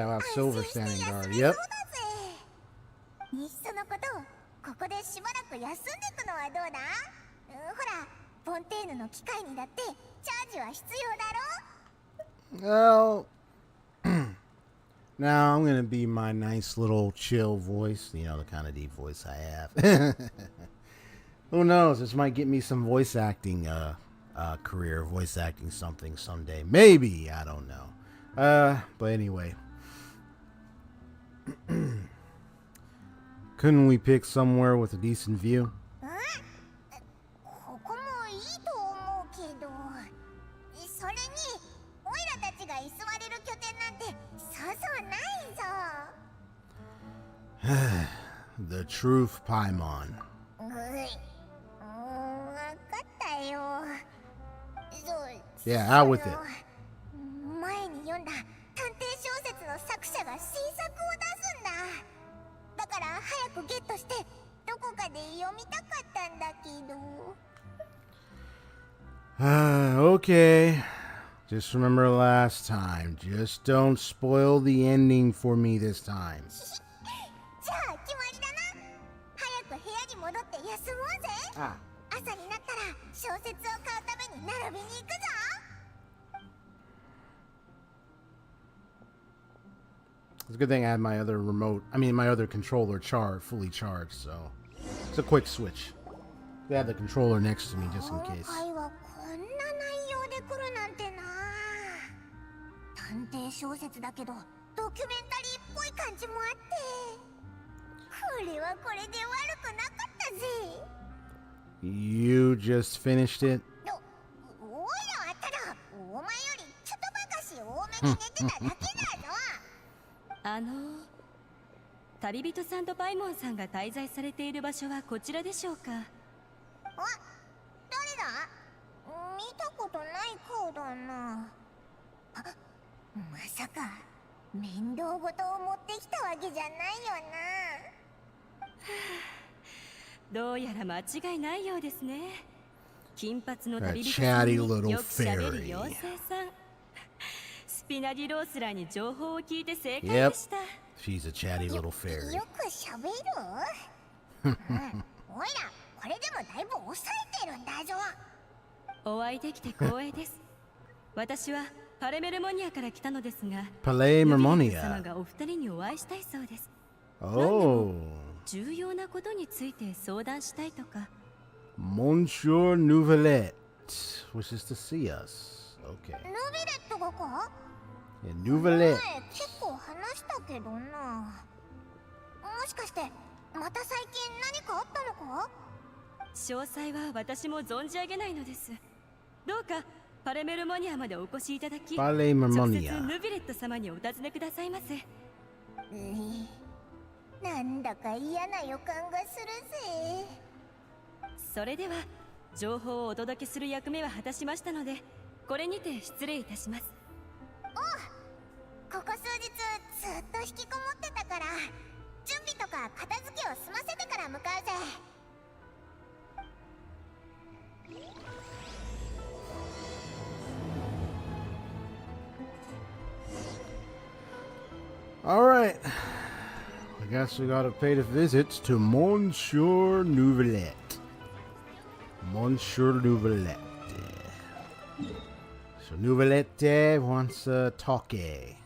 about Silver Standing Guard. Yep. Well... Now I'm going to be my nice little chill voice, the kind of deep voice I have. Who knows? This might get me some voice acting career, voice acting something someday. Maybe, I don't know. But anyway. Couldn't we pick somewhere with a decent view? にオイラたちが居座れる拠点なんてそうそうないぞ。 The truth, Paimon. わかったよ。Yeah, out with it. 前に読んだ探偵小説の作者が新作を出すんだ。だから早くゲットしてどこかで読みたかったんだけど。Okay. Just remember last time. Just don't spoil the ending for me this time. じゃあ決まりだな。早く部屋に戻って休もうぜ。朝になったら小説を買うために並びに行くぞ。It's a good thing I had my other my other controller fully charged, so it's a quick switch. They had the controller next to me just in case. 今回はこんな内容で来るなんてな。探偵小説だけどドキュメンタリーっぽい感じもあって、これはこれで悪くなかったぜ。 You just finished it? おいらはただお前よりちょっとばかし多めに寝てただけだぞ。旅人さんとパイモンさんが滞在されている場所はこちらでしょうか？誰だ？見たことない顔だな。まさか面倒ごとを持ってきたわけじゃないよな。どうやら間違いないようですね。金髪の旅人 That さん chatty に little よくしゃべる fairy. 妖精さん。スピナディロースラーに情報を聞いて正解 Yep. でした。She's a chatty little fairy. よくしゃべる？おいらこれでもだいぶ抑えてるんだぞ。お会いできて光栄です。私はパレメルモニアから来たのですが、パレメルモニア。ヌビレット様がお二人にお会いしたいそうです。Oh. 重要なことについて相談したいとか。Monsieur Nouvelet wishes to see us. Okay. ヌビレットがかYeah, Nouvelet. 前結構話したけどな。もしかしてまた最近何かあったのか？詳細は私も存じ上げないのです。どうかパレメルモニアまでお越しいただき、パレメルモ直接ニア。ヌビレット様にお尋ねくださいませ。なんだか嫌な予感がするぜ。それでは情報をお届けする役目は果たしましたので、これにて失礼いたします。ここ数日ずっと引きこもってたから、準備とか片付けを済ませてから向かうぜ。Alright. I guess we gotta pay the visits to Monsieur Nouvelet. Monsieur Nouvelet. So Nouvelet wants a talkie.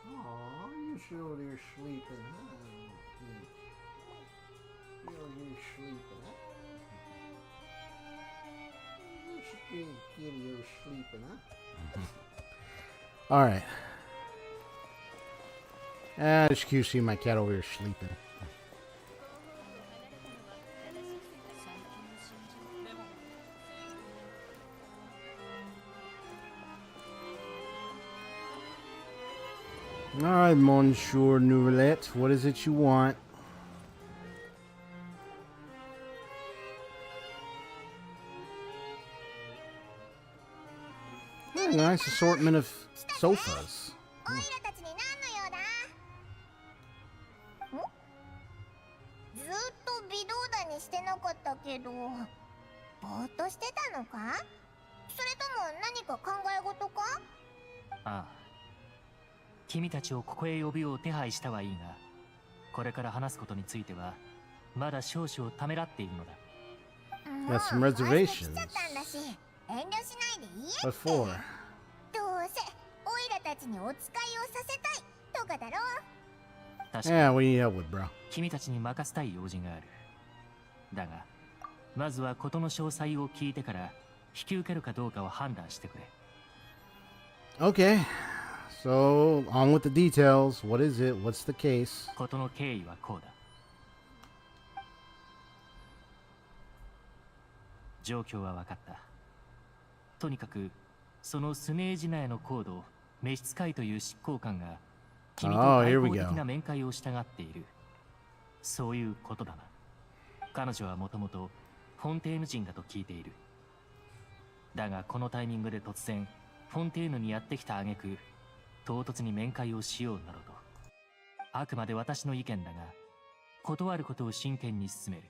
Oh, you sure they're sleeping, huh? Sure you're sleeping, huh? You scared kitty, you're sleeping, huh? Alright. Just cute see my cat over here sleeping. Alright, Monsieur Nouvelet, what is it you want? A nice assortment of sofas. オイラたちに何の用だ？ずっと微動だにしてなかったけど、ぼーっとしてたのか？それとも何何か考え事か？ああ、君たちをここへ呼ぶよう手配したはいいが、これから話すことについてはまだ少々ためらっているのだ。もう Got some こうして来 reservations. ちゃったんだし、遠慮しないで言えって。 What for? どうせオイラたちにお使いをさせたいとかだろ。確 Yeah, か what に do you need help with, bro? 君たちに任せたい用事がある。だがまずは事の詳細を聞いてから引き受けるかどうかを判断してくれ。 Okay, so on with the details. What is it? What's the case? 事の経緯はこうだ。状況は分かった。とにかくそのスネージナへのコード、召使いという執行官が君と Oh, 外 here we 交 go. 的な面会をしたがっている。そういうことだな。彼女はもともとフォンテーヌ人だと聞いている。だがこのタイミングで突然フォンテーヌにやってきた挙句、唐突に面会をしようなどと。あくまで私の意見だが、断ることを真剣に進める。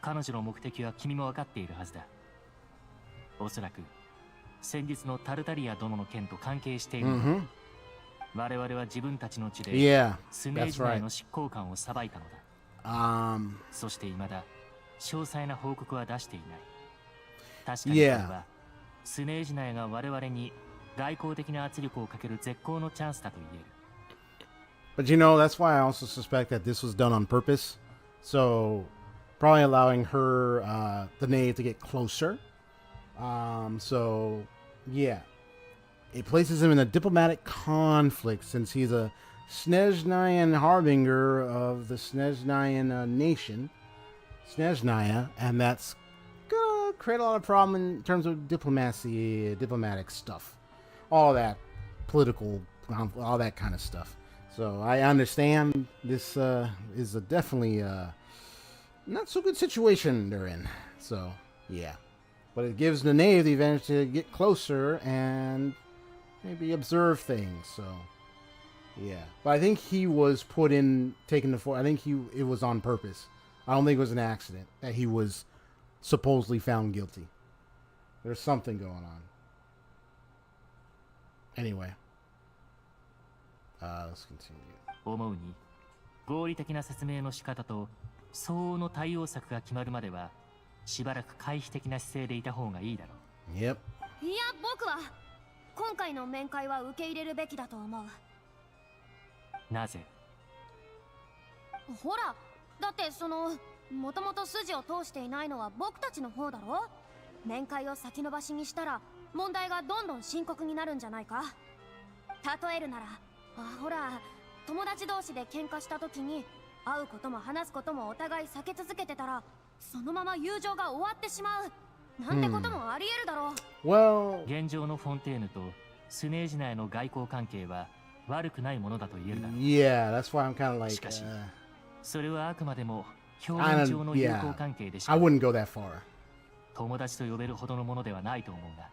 彼女の目的は君も分かっているはずだ。おそらく先日のタルタリア殿の件と関係している。 Mm-hmm. 我々は自分たちの地で Yeah, スネー that's ジ内 right. の執行官を裁いたのだ。 そして未だ詳細な報告は出していない。確かにこれ Yeah. はスネージ内が我々に外交的な圧力をかける絶好のチャンスだと言える。 But you know, that's why I also suspect that this was done on purpose. So, probably allowing her, the knave, to get closer. So, yeah. It places him in a diplomatic conflict since he's a Snezhnayan harbinger of the Snezhnayan nation. Snezhnaya, and that's gonna create a lot of problem in terms of diplomacy, diplomatic stuff. All that political, all that kind of stuff. So I understand this is a definitely not so good situation they're in. So yeah, but it gives the knave the advantage to get closer and maybe observe things. So yeah, but I think he was taken to fort. I think it was on purpose. I don't think it was an accident that he was supposedly found guilty. There's something going on. Anyway. Let's continue. 思うに合理的な説明の仕方と相応の対応策が決まるまではしばらく回避的な姿勢でいた方がいいだろう。 Yep. いや僕は今回の面会は受け入れるべきだと思う。なぜ？ほらだってもともと筋を通していないのは僕たちの方だろ。面会を先延ばしにしたら問題がどんどん深刻になるんじゃないか。例えるならほら友達同士で喧嘩した時に会うことも話すこともお互い避け続けてたらそのまま友情が終わってしまうなんてこともあり得るだろう。Well, 現状のフォンテーヌとスネージ内の外交関係は悪くないものだと言えるだろう。 yeah, that's why I'm kind of like. しかしそれはあくまでも I 表面上の友好関係でしか wouldn't go that far. 友達と呼べるほどのものではないと思うが。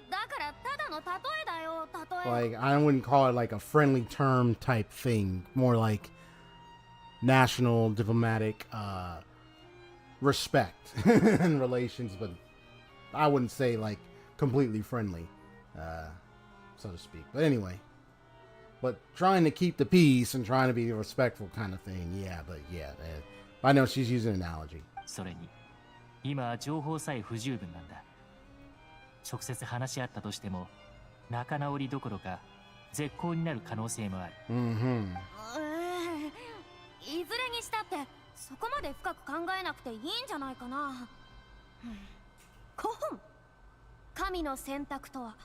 だからただの例えだよ。例え Like, I wouldn't call it like a friendly term type thing. More like national diplomatic respect and relations, but I wouldn't say like completely friendly, so to speak. But anyway, but trying to keep the peace and trying to be a respectful kind of thing. Yeah, but yeah, I know she's using an analogy. それに今は情報さえ不十分なんだ。直接話し合ったとしても仲直りどころか絶好になる可能性もある。Mm-hmm. いずれにしたってそこまで深く考えなくていいんじゃないかな。古本神の選択とは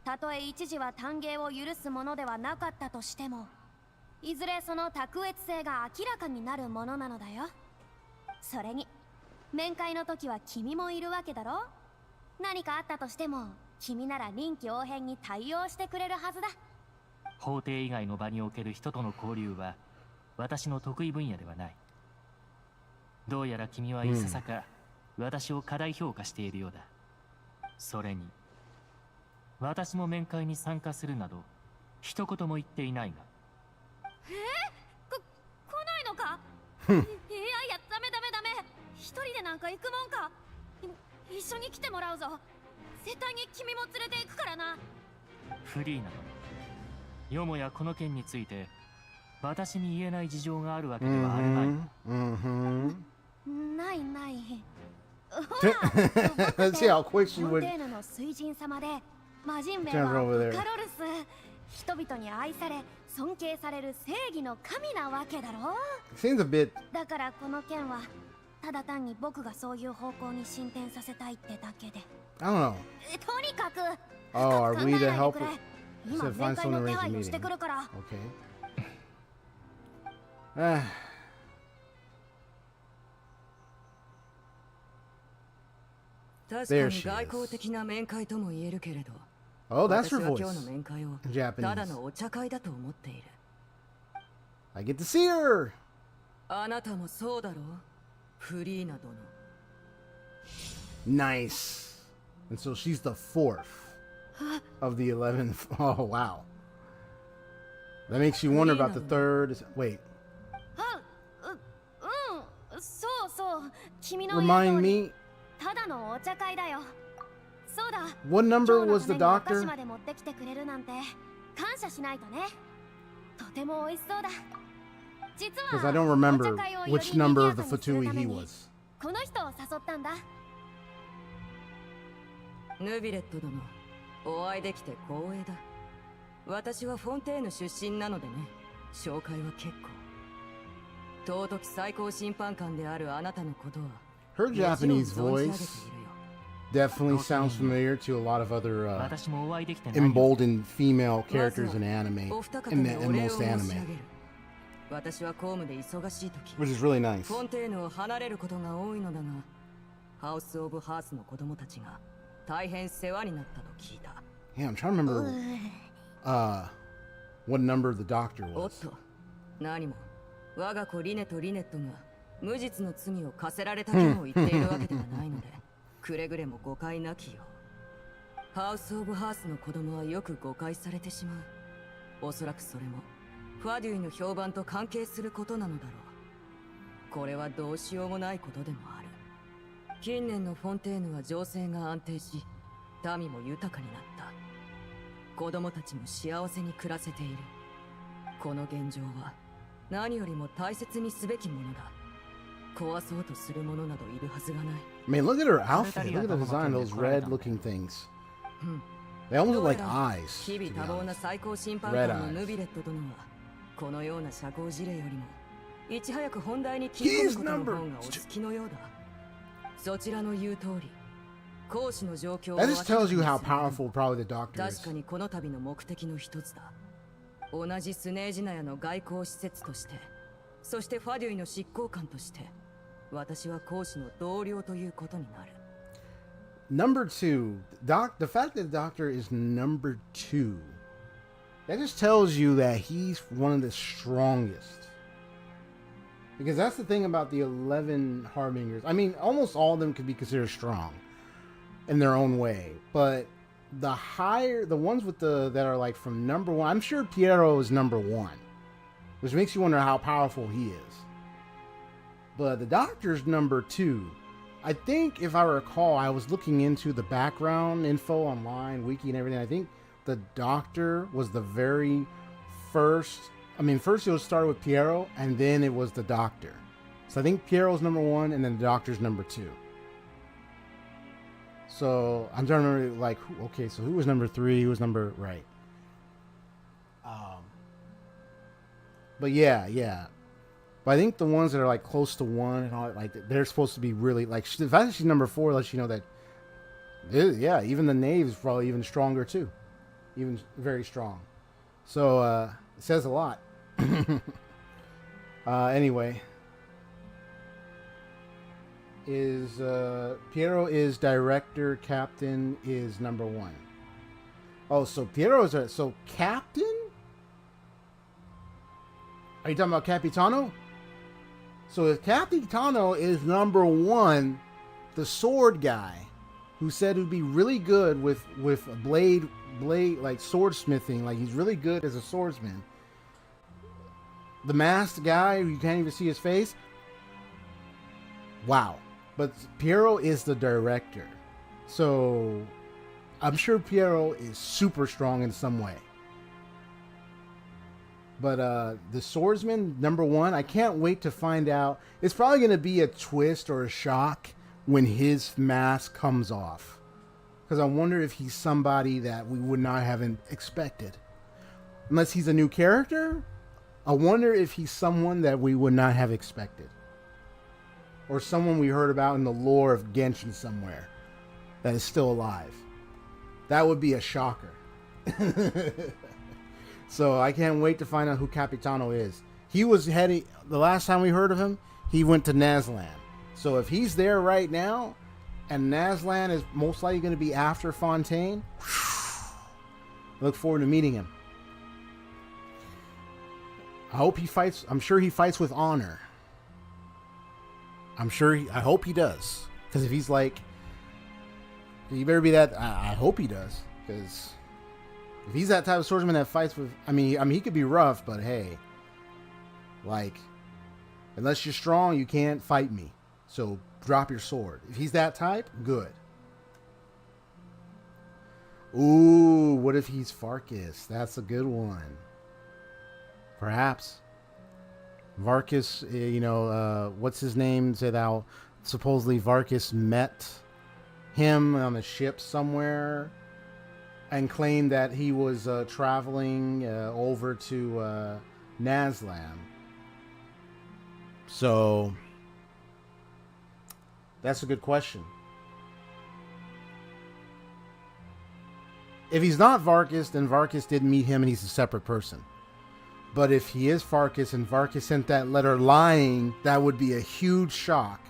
たとえ一時は歓迎を許すものではなかったとしてもいずれその卓越性が明らかになるものなのだよ。それに面会の時は君もいるわけだろ。何かあったとしても君なら臨機応変に対応してくれるはずだ。法廷以外の場における人との交流は私の得意分野ではない。どうやら君はいささか私を過大評価しているようだ。それに私も面会に参加するなど一言も言っていないが。来ないのかいやダメ。なんか行くもんか。一緒に来てもらうぞ。絶対に君も連れて行くからな。フリーなの。よもやこの件について私に言えない事情があるわけではあるまい。ないない。 Let's see how quick she フォン would テーヌの水神様で、魔人名 turn は over イ there. カロルス。人々に愛され尊敬される正義の神なわけだろ。 Seems a bit. だからこの件はただ単に僕がそういう方向に進展させたいってだけで。 I don't know. とにかく Oh, are 考え we ない to で help? くれ。 With... 今 said 面 find 会 someone の to 手 arrange a 配をして meeting. くるから。 Okay. 確かに外交的な面会とも言えるけれど、 Oh, that's 私 her は今日の voice. 面会を In ただ Japanese. のお茶会だと思っている。 I get to see her. あなたもそうだろう、フリーナ殿。 Nice. And so she's the fourth of the 11. Oh, wow. That makes you wonder about the third. Wait. そうそう、君の言う Remind 通り me. ただのお茶会だよ。そうだ。 What number was the 今日のためにお菓子 doctor? まで持ってきてくれるなんて感謝しないとね。とても美味しそうだ。実は Because I don't remember お茶会をより which number of the 賑やかにする Fatui ため he に was. この人を誘ったんだ。ヌビレット殿、お会いできて光栄だ。私はフォンテーヌ出身なのでね、紹介は結構。尊き最高審判官であるあなたのことは Her もちろん Japanese 存じ上げてい voice るよ。 definitely sounds familiar to a lot of other 私もお会いできてないよ。 emboldened female characters in anime, お二方 in, に the, お in 礼を most 申し上げ anime, る。私は公務で忙しい時、 which is really nice. フォンテーヌを離れることが多いのだが、ハウス・オブ・ハースの子供たちが大変世話になったと聞いた。 Yeah, I'm trying to remember what number the doctor おっ was. と、何も我が子リネとリネットが無実の罪を課せられた件を言っているわけではないので、くれぐれも誤解なきよう。ハウス・オブ・ハースの子供はよく誤解されてしまう。おそらくそれもファデュイの評判と関係することなのだろう。これはどうしようもないことでもある。近年のフォンテーヌは情勢が安定し、民も豊かになった。子供たちも幸せに暮らせている。この現状は何よりも大切にすべきものだ。壊そうとする者などいるはずがない。 Man, look at her outfit. Look at the design, those red-looking things. They almost look like eyes. 日 To 々 be 多忙な honest. 最高審判 Red 官の eyes. ヌビレット殿は、このような社交辞令よりもいち早く本題に切り込むことの方がお好きのようだ。そちらの言う通り、講師の状況を That just tells you how 明らかにする powerful probably the doctor 確 is. かにこの度の目的の一つだ。同じスネージナヤの外交施設として、そしてファデュイの執行官として、私は講師の同僚ということになる。Number 2, the fact that the doctor is number 2, that just tells you that he's one of the strongest. Because that's the thing about the 11 harbingers. I mean, almost all of them could be considered strong in their own way, but the ones with that are like from number 1, I'm sure Piero is number 1, which makes you wonder how powerful he is. But the doctor's number 2. I think, if I recall, I was looking into the background info online, wiki and everything. I think the doctor was the very first. I mean, first it was started with Piero, and then it was the doctor. So I think Piero's number 1, and then the doctor's number 2. So I'm trying to remember, like, okay, so who was number 3? Who was number right? But yeah. But I think the ones that are like close to 1 and all, like they're supposed to be really like. The fact that she's number 4 lets you know that, yeah, even the knave is probably even stronger too, even very strong. So it says a lot. Anyway, is Piero is director, captain is number 1. Oh, so Piero is so captain. Are you talking about Capitano? So if Capitano is number 1, the sword guy, who said he'd be really good with blade like swordsmithing, like he's really good as a swordsman. The masked guy, you can't even see his face. Wow. But Piero is the director. So I'm sure Piero is super strong in some way. But the swordsman, number one, I can't wait to find out. It's probably going to be a twist or a shock when his mask comes off. Because I wonder if he's somebody that we would not have expected. Unless he's a new character, I wonder if he's someone that we would not have expected. Or someone we heard about in the lore of Genshin somewhere that is still alive. That would be a shocker. So I can't wait to find out who Capitano is. He was heading, the last time we heard of him, he went to Nazlan. So if he's there right now, and Nazlan is most likely going to be after Fontaine, look forward to meeting him. I hope he fights, I'm sure he fights with honor. I hope he does. Because if he's like, you better be that, I hope he does. Because if he's that type of swordsman that fights with, I mean, he could be rough, but hey, like, unless you're strong, you can't fight me. So drop your sword. If he's that type, good. Ooh, what if he's Farkas? That's a good one. Perhaps. Varkas, what's his name? Said how supposedly Varkas met him on a ship somewhere and claimed that he was traveling over to Nazlan. So that's a good question. If he's not Varkas, then Varkas didn't meet him and he's a separate person. But if he is Farkas and Varkas sent that letter lying, that would be a huge shock.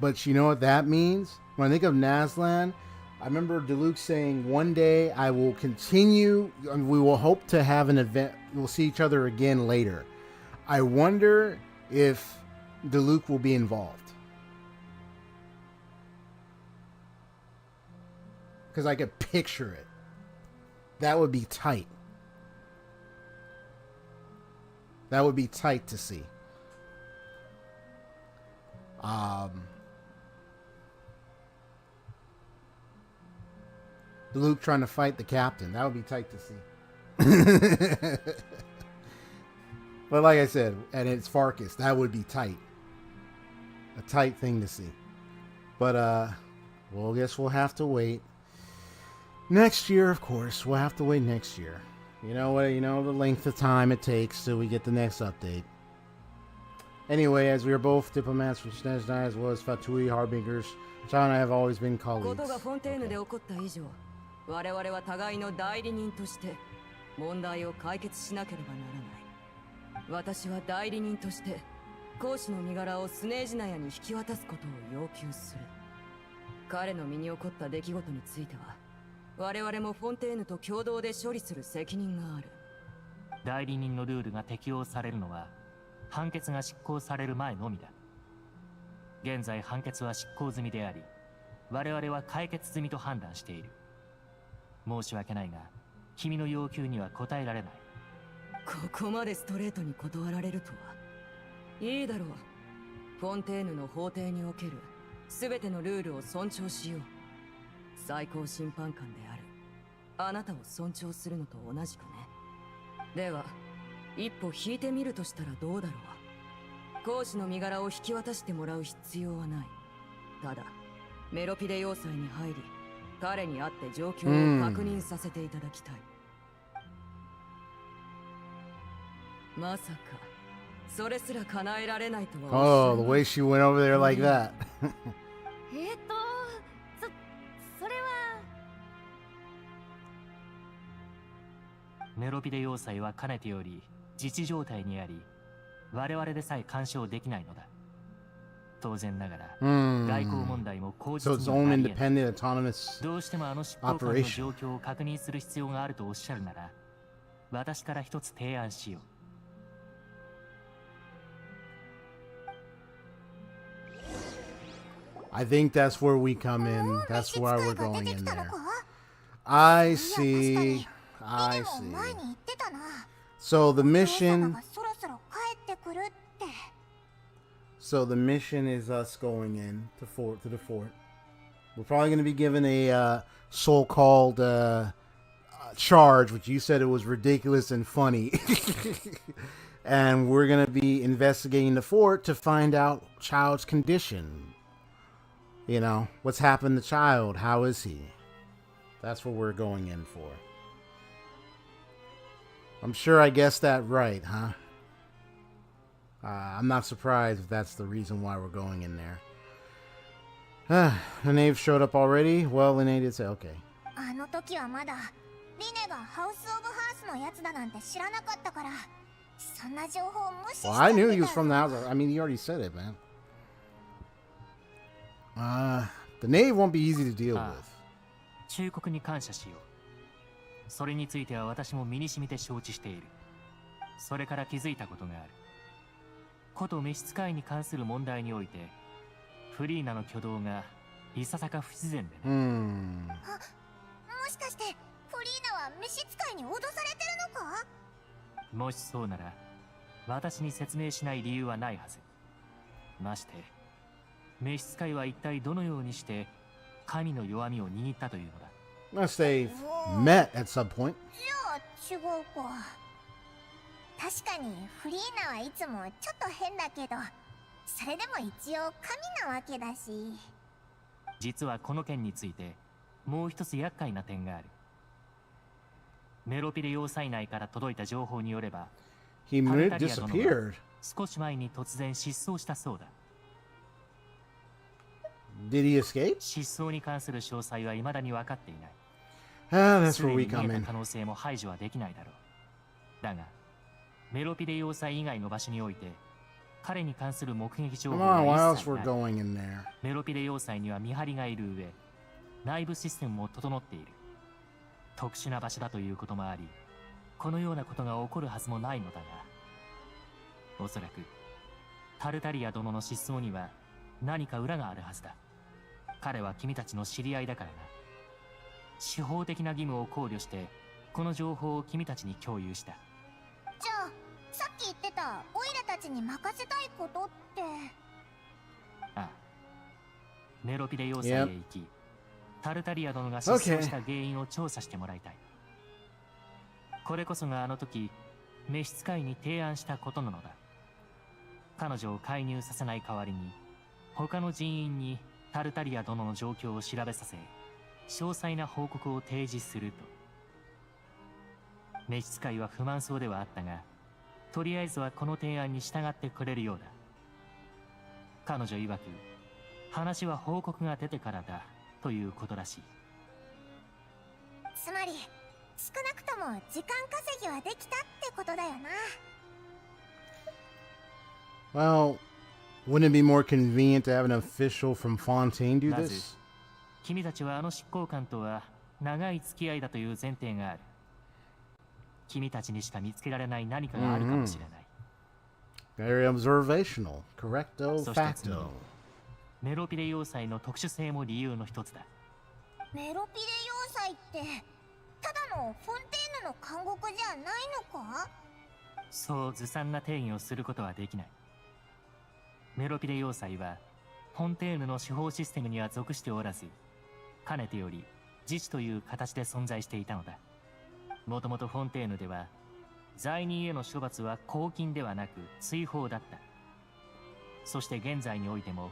But you know what that means? When I think of Nazlan, I remember Diluc saying, one day I will continue, we will hope to have an event, we'll see each other again later. I wonder if Diluc will be involved. Because I could picture it. That would be tight. That would be tight to see. Luke trying to fight the captain. That would be tight to see. But like I said, and it's Farkas. That would be tight. A tight thing to see. But, well, I guess we'll have to wait. Next year, of course. We'll have to wait next year. You know what? You know the length of time it takes till we get the next update. Anyway, as we are both diplomats from Snezhnaya as well as Fatui harbingers, John and I have always been colleagues. Okay. 我々は互いの代理人として問題を解決しなければならない。私は代理人として公使の身柄をスネージナヤに引き渡すことを要求する。彼の身に起こった出来事については我々もフォンテーヌと共同で処理する責任がある。代理人のルールが適用されるのは判決が執行される前のみだ。現在判決は執行済みであり、我々は解決済みと判断している。申し訳ないが、君の要求には応えられない。ここまでストレートに断られるとは。いいだろう。フォンテーヌの法廷における全てのルールを尊重しよう。最高審判官であるあなたを尊重するのと同じくね。では一歩引いてみるとしたらどうだろう。公使の身柄を引き渡してもらう必要はない。ただメロピデ要塞に入り彼に会って状況を確認させていただきたい。まさかそれすら叶えられないとは。Oh, the way she went over there like that. それはメロピデ要塞はかねてより自治状態にあり、我々でさえ干渉できないのだ。当然ながら、外交問題も口実にはありえない。どうしてもあの執行官の状況を確認する必要があるとおっしゃるなら、私から一つ提案しよう。I think that's where we come in. That's why we're going in there. I see. I see. So the mission. So the mission is us going in to the fort. We're probably going to be given a so-called charge, which you said it was ridiculous and funny. And we're going to be investigating the fort to find out child's condition. You know, what's happened to child? How is he? That's what we're going in for. I'm sure I guessed that right, huh? I'm not surprised if that's the reason why we're going in there. Linnea showed up already? Well, Linnea did say, okay. あの時はまだリネがハウス・オブ・ハースのやつだなんて知らなかったから、そんな情報を無視しちゃ Well, ってた。 I knew he was from the house. I mean, he already said it, man. The knave won't be easy to deal with. 忠告に感謝しよう。それについては私も身に染みて承知している。それから気づいたことがある。こと召使いに関する問題において、フリーナの挙動がいささか不自然でね。もしかしてフリーナは召使いに脅されてるのか？もしそうなら、私に説明しない理由はないはず。まして、召使いは一体どのようにして神の弱みを握ったというのだ。Unless they met at some point. じゃあ違うか。確かにフリーナはいつもちょっと変だけど、それでも一応神なわけだし。実はこの件についてもう一つ厄介な点がある。メロピデ要塞内から届いた情報によれば、 He タルタリア殿は disappeared. 少し前に突然失踪したそうだ。 Did he escape? 失踪に関する詳細は未だに分かっていない。 Ah, that's すで where に we 見 come えた in. 可能性も排除はできないだろう。だが、メロピデ要塞以外の場所において、彼に関する目撃情 Come 報 on, why は else 一切 we're ない。 going in there? メロピデ要塞には見張りがいる上、内部システムも整っている。特殊な場所だということもあり、このようなことが起こるはずもないのだが、おそらくタルタリア殿の失踪には何か裏があるはずだ。彼は君たちの知り合いだからな。司法的な義務を考慮してこの情報を君たちに共有した。じゃあさっき言ってたオイラたちに任せたいことって。ああ、メロピデ要塞へ行き、タルタリア殿が失踪した原因を調査してもらいたい。これこそがあの時召使いに提案したことなのだ。彼女を介入させない代わりに他の人員にタルタリア殿の状況を調べさせ、詳細な報告を提示すると。召使いは不満そうではあったが、とりあえずはこの提案に従ってくれるようだ。彼女曰く、話は報告が出てからだということらしい。つまり少なくとも時間稼ぎはできたってことだよな。 Well, wouldn't it be more convenient to have an official from Fontaine do this? 君たちはあの執行官とは長い付き合いだという前提がある。君たちにしか見つけられない何かがあるかもしれない。Very observational. Correcto そして次に facto. メロピデ要塞の特殊性も理由の一つだ。メロピデ要塞ってただのフォンテーヌの監獄じゃないのか？そうずさんな定義をすることはできない。メロピデ要塞はフォンテーヌの司法システムには属しておらず、かねてより自治という形で存在していたのだ。もともとフォンテーヌでは罪人への処罰は公金ではなく追放だった。そして現在においても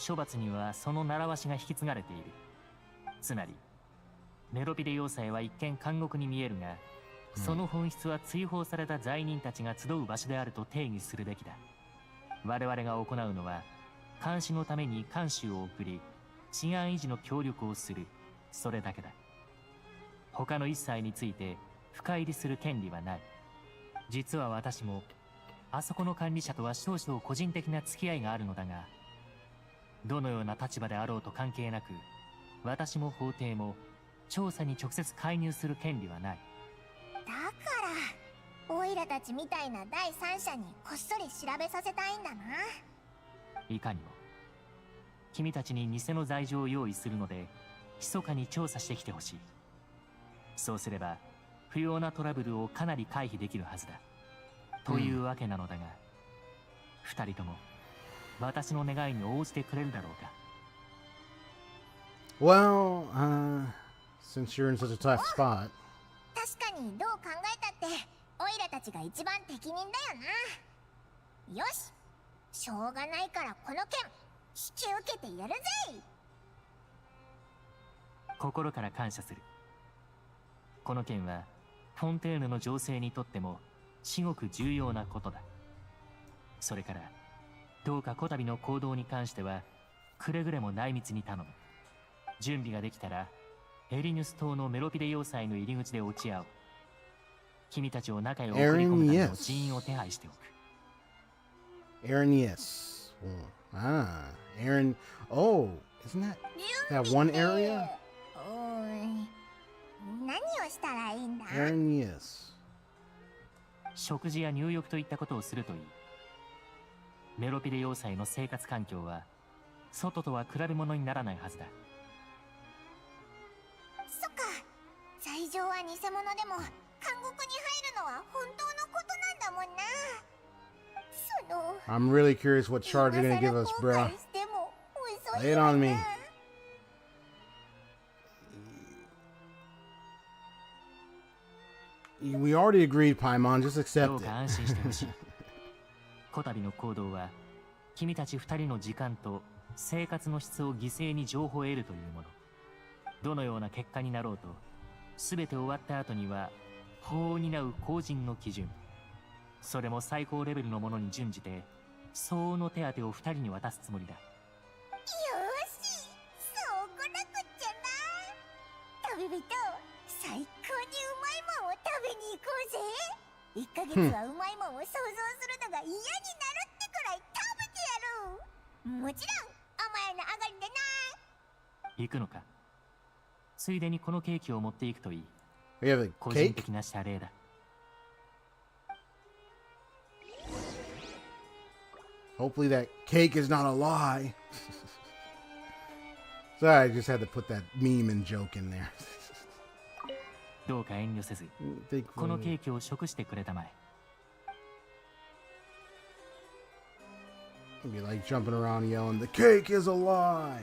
処罰にはその習わしが引き継がれている。つまりメロピデ要塞は一見監獄に見えるが、その本質は追放された罪人たちが集う場所であると定義するべきだ。我々が行うのは監視のために監修を送り、治安維持の協力をする、それだけだ。他の一切について深入りする権利はない。実は私もあそこの管理者とは少々個人的な付き合いがあるのだが、どのような立場であろうと関係なく、私も法廷も調査に直接介入する権利はない。だからオイラたちみたいな第三者にこっそり調べさせたいんだな。いかにも君たちに偽の罪状を用意するので、密かに調査してきてほしい。そうすれば不要なトラブルをかなり回避できるはずだ。というわけなのだが、二人とも私の願いに応じてくれるだろうか。 Well, since you're in such a tough spot. 確かにどう考えたってオイラたちが一番適任だよな。よし、しょうがないからこの件引き受けてやるぜ。心から感謝する。この件はフォンテーヌの情勢にとっても至極重要なことだ。それからどうかこたびの行動に関してはくれぐれも内密に頼む。準備ができたらエリヌス島のメロピデ要塞の入り口で落ち合う。君たちを中へ送り込むための人員を手配しておく。Aaron, yes. Aaron. Oh, isn't that one area? 何をしたらいいんだ。 Aaron, yes. 食事や入浴といったことをするといい。メロピデ要塞の生活環境は外とは比べ物にならないはずだ。そっか、罪状は偽物でも監獄に入るのは本当のことなんだもんな。その I'm really curious what charge you're gonna give us, bruh. しても遅 Lay い it よ on な。 me. We already agreed, Paimon. Just ど accept うか it. 安心してほしい。こたびの行動は君たち二人の時間と生活の質を犠牲に情報を得るというもの。どのような結果になろうと全て終わった後には法を担う公人の基準、それも最高レベルのものに準じて相応の手当を二人に渡すつもりだ。よーし、そうこなくっちゃな。旅人、最高にうまいもんを食べに行こうぜ。1ヶ月はうまいもんを想像するのが嫌になるってくらい食べてやる。もちろん甘えの上がりでな。行くのか。ついでにこのケーキを持っていくといい。 We have a 個人 cake. 的な謝礼だ。Hopefully that cake is not a lie. Sorry, I just had to put that meme and joke in there. どうか遠慮せず、 Think このケーキを食してくれたまえ。 be like jumping around yelling, "The cake is a lie."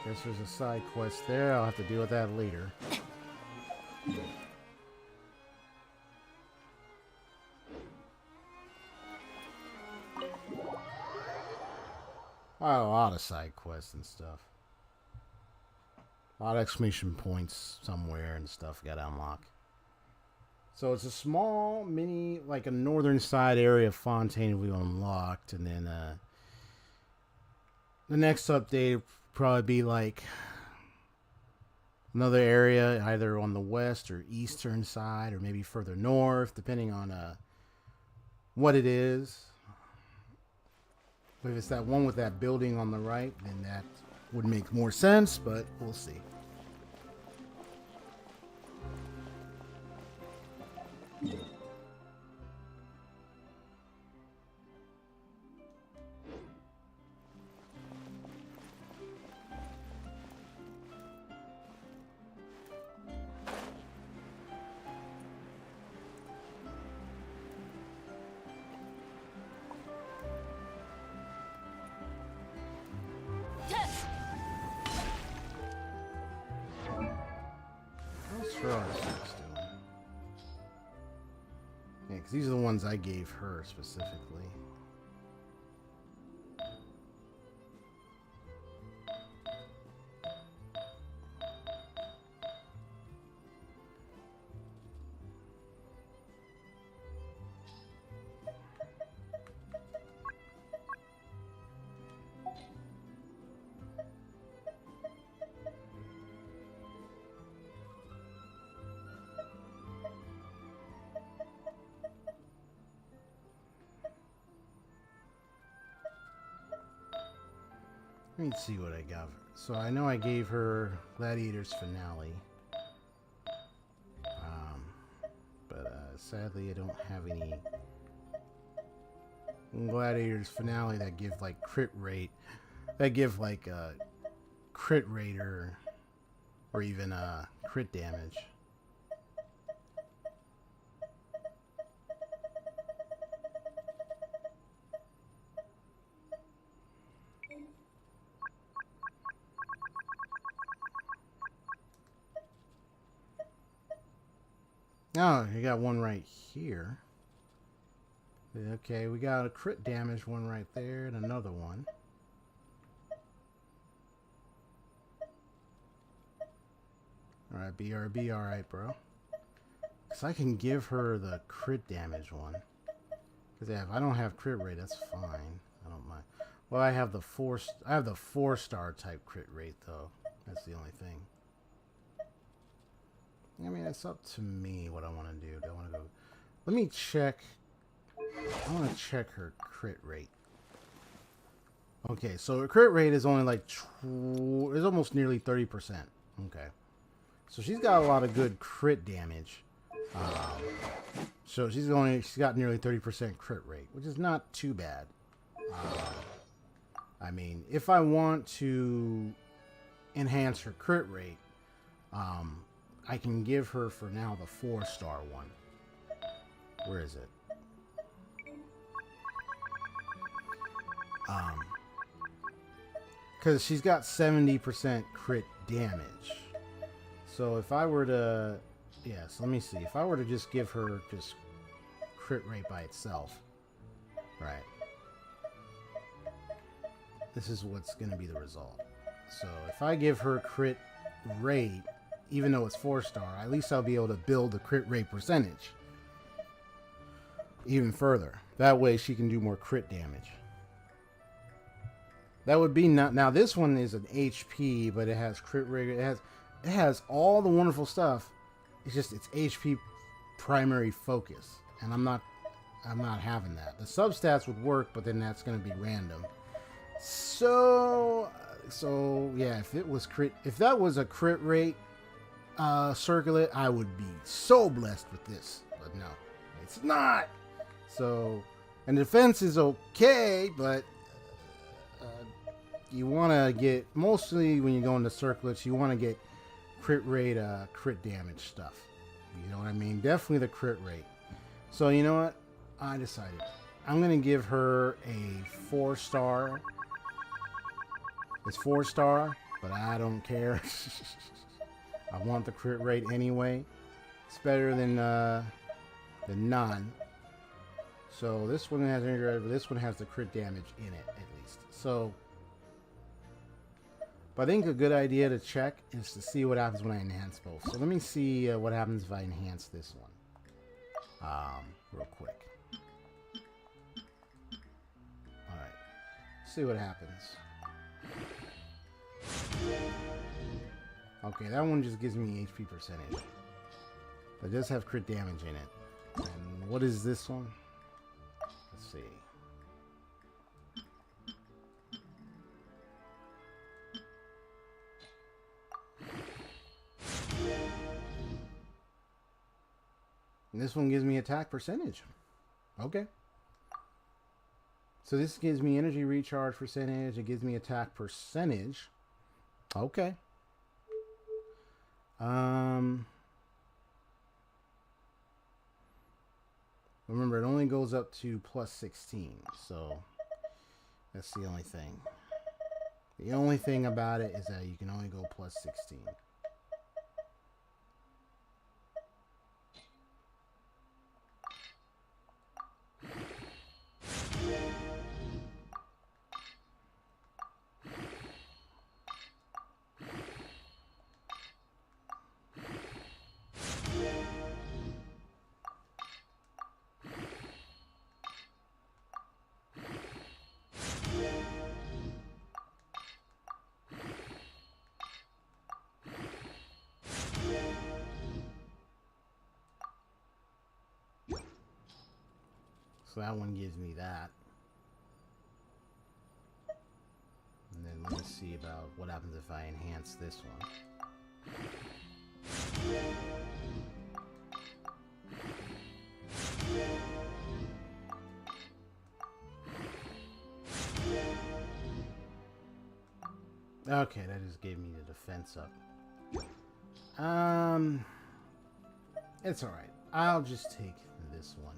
Guess there's a side quest there. I'll have to deal with that later. A lot of side quests and stuff. A lot of exclamation points somewhere and stuff gotta unlock. So it's a small mini, like a northern side area of Fontaine we unlocked, and then the next update will probably be like another area either on the west or eastern side, or maybe further north, depending on what it is. If it's that one with that building on the right, then that would make more sense, but we'll see. What's her artifact doing? Yeah, because these are the ones I gave her specifically. Let me see what I got. So I know I gave her Gladiator's Finale. But sadly I don't have any Gladiator's Finale that give like crit rate. that give like a crit rate or even crit damage. Oh, you got one right here. Okay, we got a crit damage one right there and another one. Alright, BRB, alright, bro. Because I can give her the crit damage one. Because yeah, if I don't have crit rate, that's fine. I don't mind. Well, I have the 4-star type crit rate, though. That's the only thing. I mean, it's up to me what I want to do. Do I want to go... Let me check... I want to check her crit rate. Okay, so her crit rate is only like... It's almost nearly 30%. Okay. So she's got a lot of good crit damage. So she's got nearly 30% crit rate, which is not too bad. I mean, if I want to enhance her crit rate, I can give her for now the 4-star one. Where is it? Because she's got 70% crit damage. So if I were to, yes, let me see. If I were to just give her just crit rate by itself, right? This is what's going to be the result. So if I give her crit rate, even though it's 4-star, at least I'll be able to build the crit rate percentage even further. That way she can do more crit damage. That would be not, now this one is an HP, but it has crit rate, it has all the wonderful stuff. It's just it's HP primary focus, and I'm not having that. The substats would work, but then that's going to be random. So yeah, if that was a crit rate circlet, I would be so blessed with this, but no, it's not. So, and defense is okay, but you want to get, mostly when you go into circlets, you want to get crit rate, crit damage stuff. You know what I mean? Definitely the crit rate. So you know what? I decided I'm gonna give her a 4-star. It's 4-star, but I don't care. I want the crit rate anyway. It's better than none. So this one has energy, but this one has the crit damage in it at least. So, but I think a good idea to check is to see what happens when I enhance both. So let me see what happens if I enhance this one, real quick. All right, see what happens. Okay, that one just gives me HP percentage. But it does have crit damage in it. And what is this one? Let's see. And this one gives me attack percentage. Okay. So this gives me energy recharge percentage. It gives me attack percentage. Okay. Remember, it only goes up to plus 16. So that's the only thing. The only thing about it is that you can only go plus 16. So that one gives me that. And then let me see about what happens if I enhance this one. Okay, that just gave me the defense up. It's alright. I'll just take this one.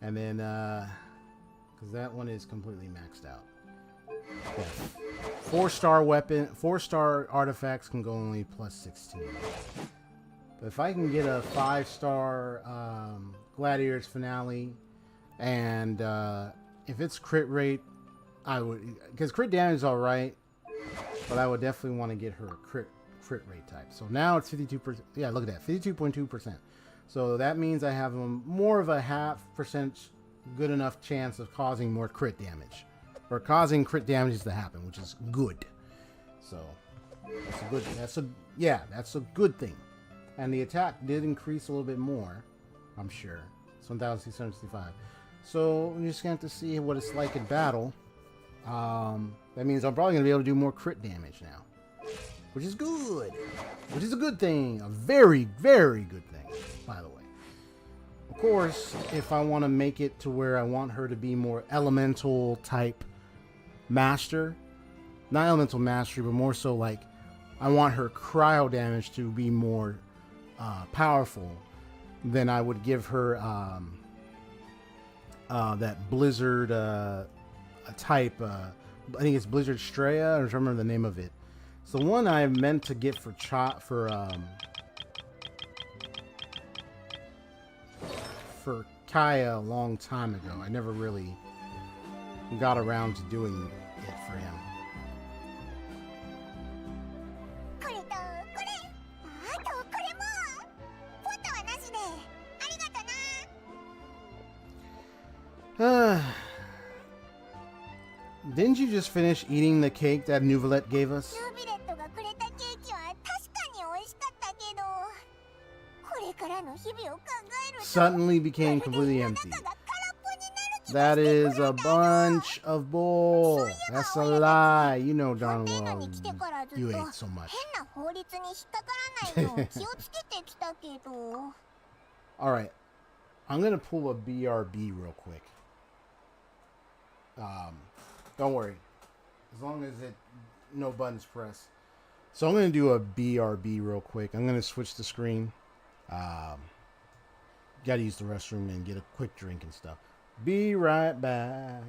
And then, because that one is completely maxed out. Yeah. 4-star weapon, 4-star artifacts can go only plus 16. But if I can get a 5-star Gladiator's Finale, and if it's crit rate, I would, because crit damage is alright, but I would definitely want to get her a crit rate type. So now it's 52%. Yeah, look at that, 52.2%. So that means I have more of a 0.5% good enough chance of causing more crit damage, or causing crit damages to happen, which is good. So that's a good. That's a good thing. And the attack did increase a little bit more, I'm sure. It's 1,665. So we're just going to have to see what it's like in battle. That means I'm probably going to be able to do more crit damage now, which is good. Which is a good thing. A very, very good thing, by the way. Of course, if I want to make it to where I want her to be more elemental type master, not elemental mastery, but more so like I want her cryo damage to be more powerful, then I would give her that blizzard type. I think it's Blizzard Straya. I don't remember the name of it. It's the one I meant to get for Kaya a long time ago. I never really got around to doing it for him. Didn't you just finish eating the cake that Nouvellette gave us? Suddenly became completely empty. That is a bunch of bull. That's a lie. You know darn well you ate so much. Alright. I'm going to pull a BRB real quick. Don't worry. As long as no buttons pressed. So I'm going to do a BRB real quick. I'm going to switch the screen. Got to use the restroom and get a quick drink and stuff. Be right back.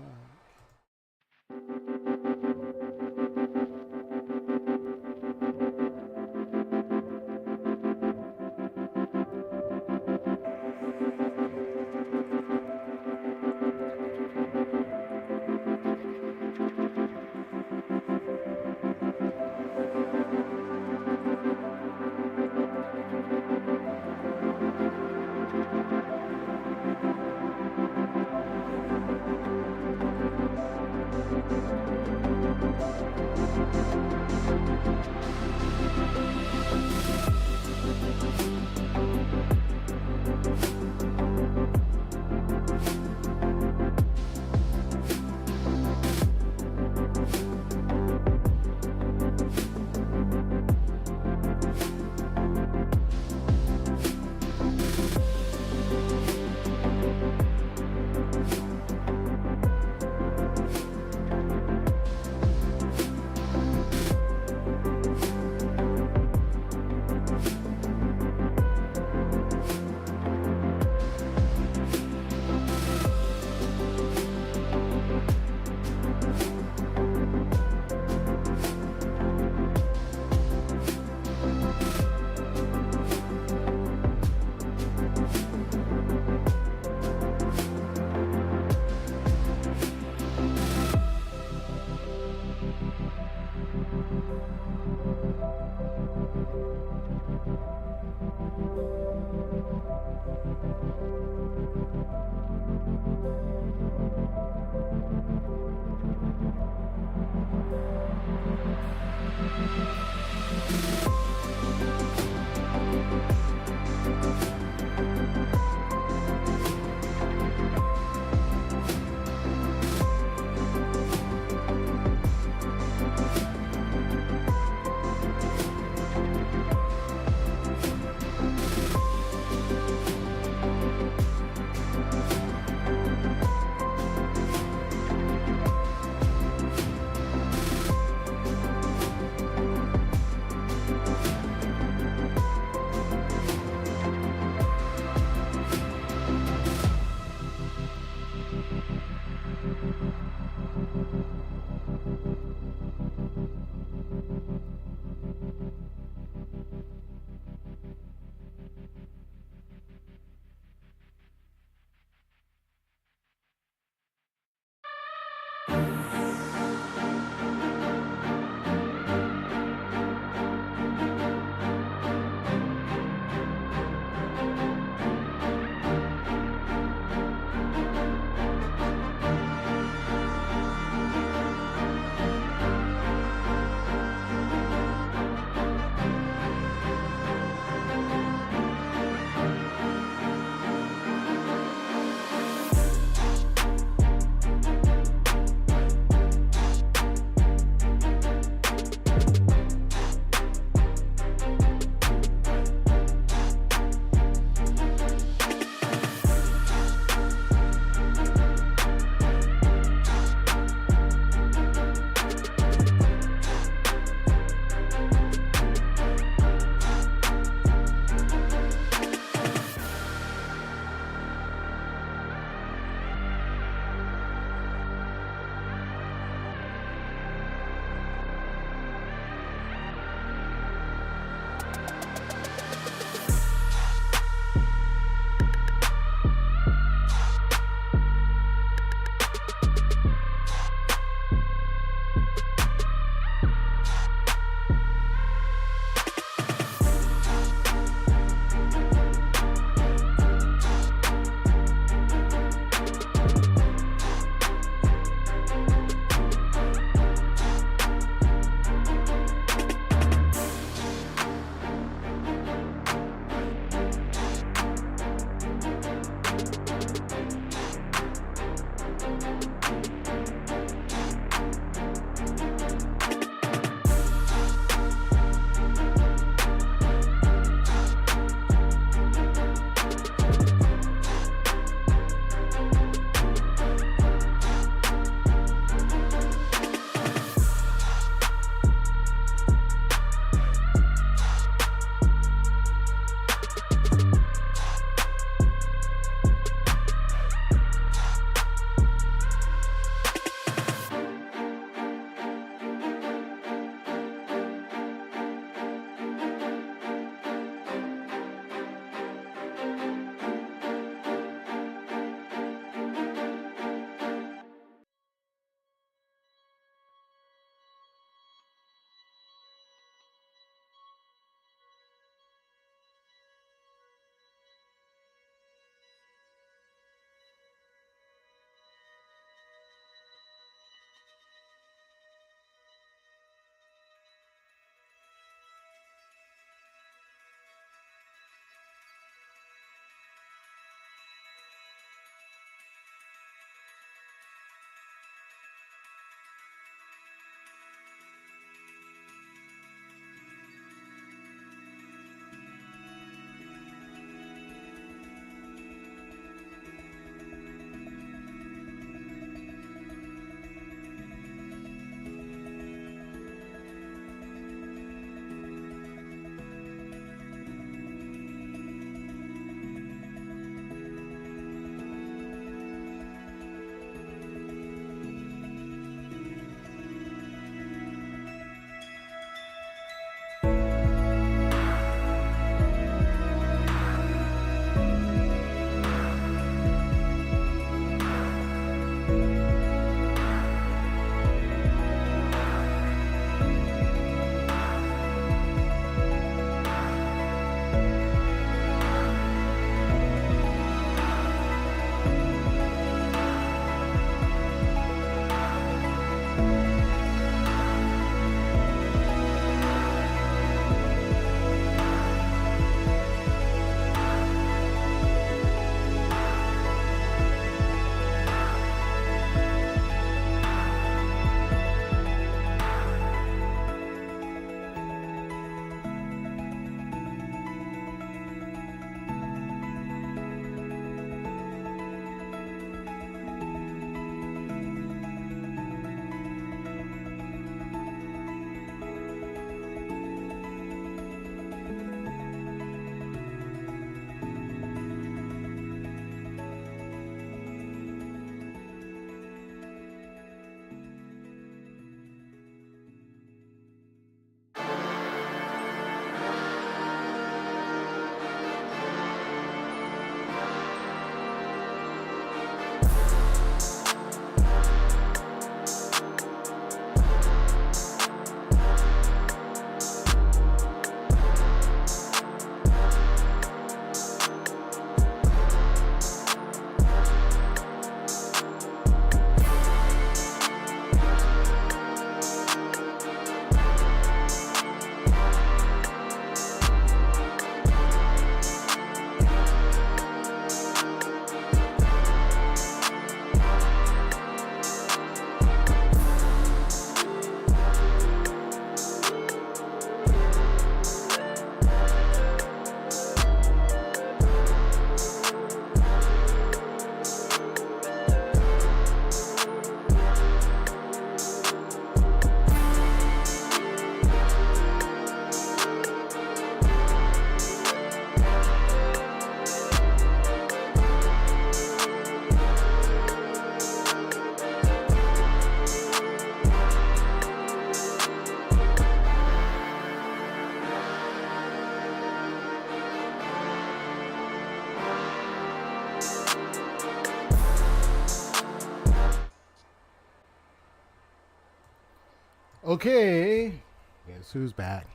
Okay. Guess who's back?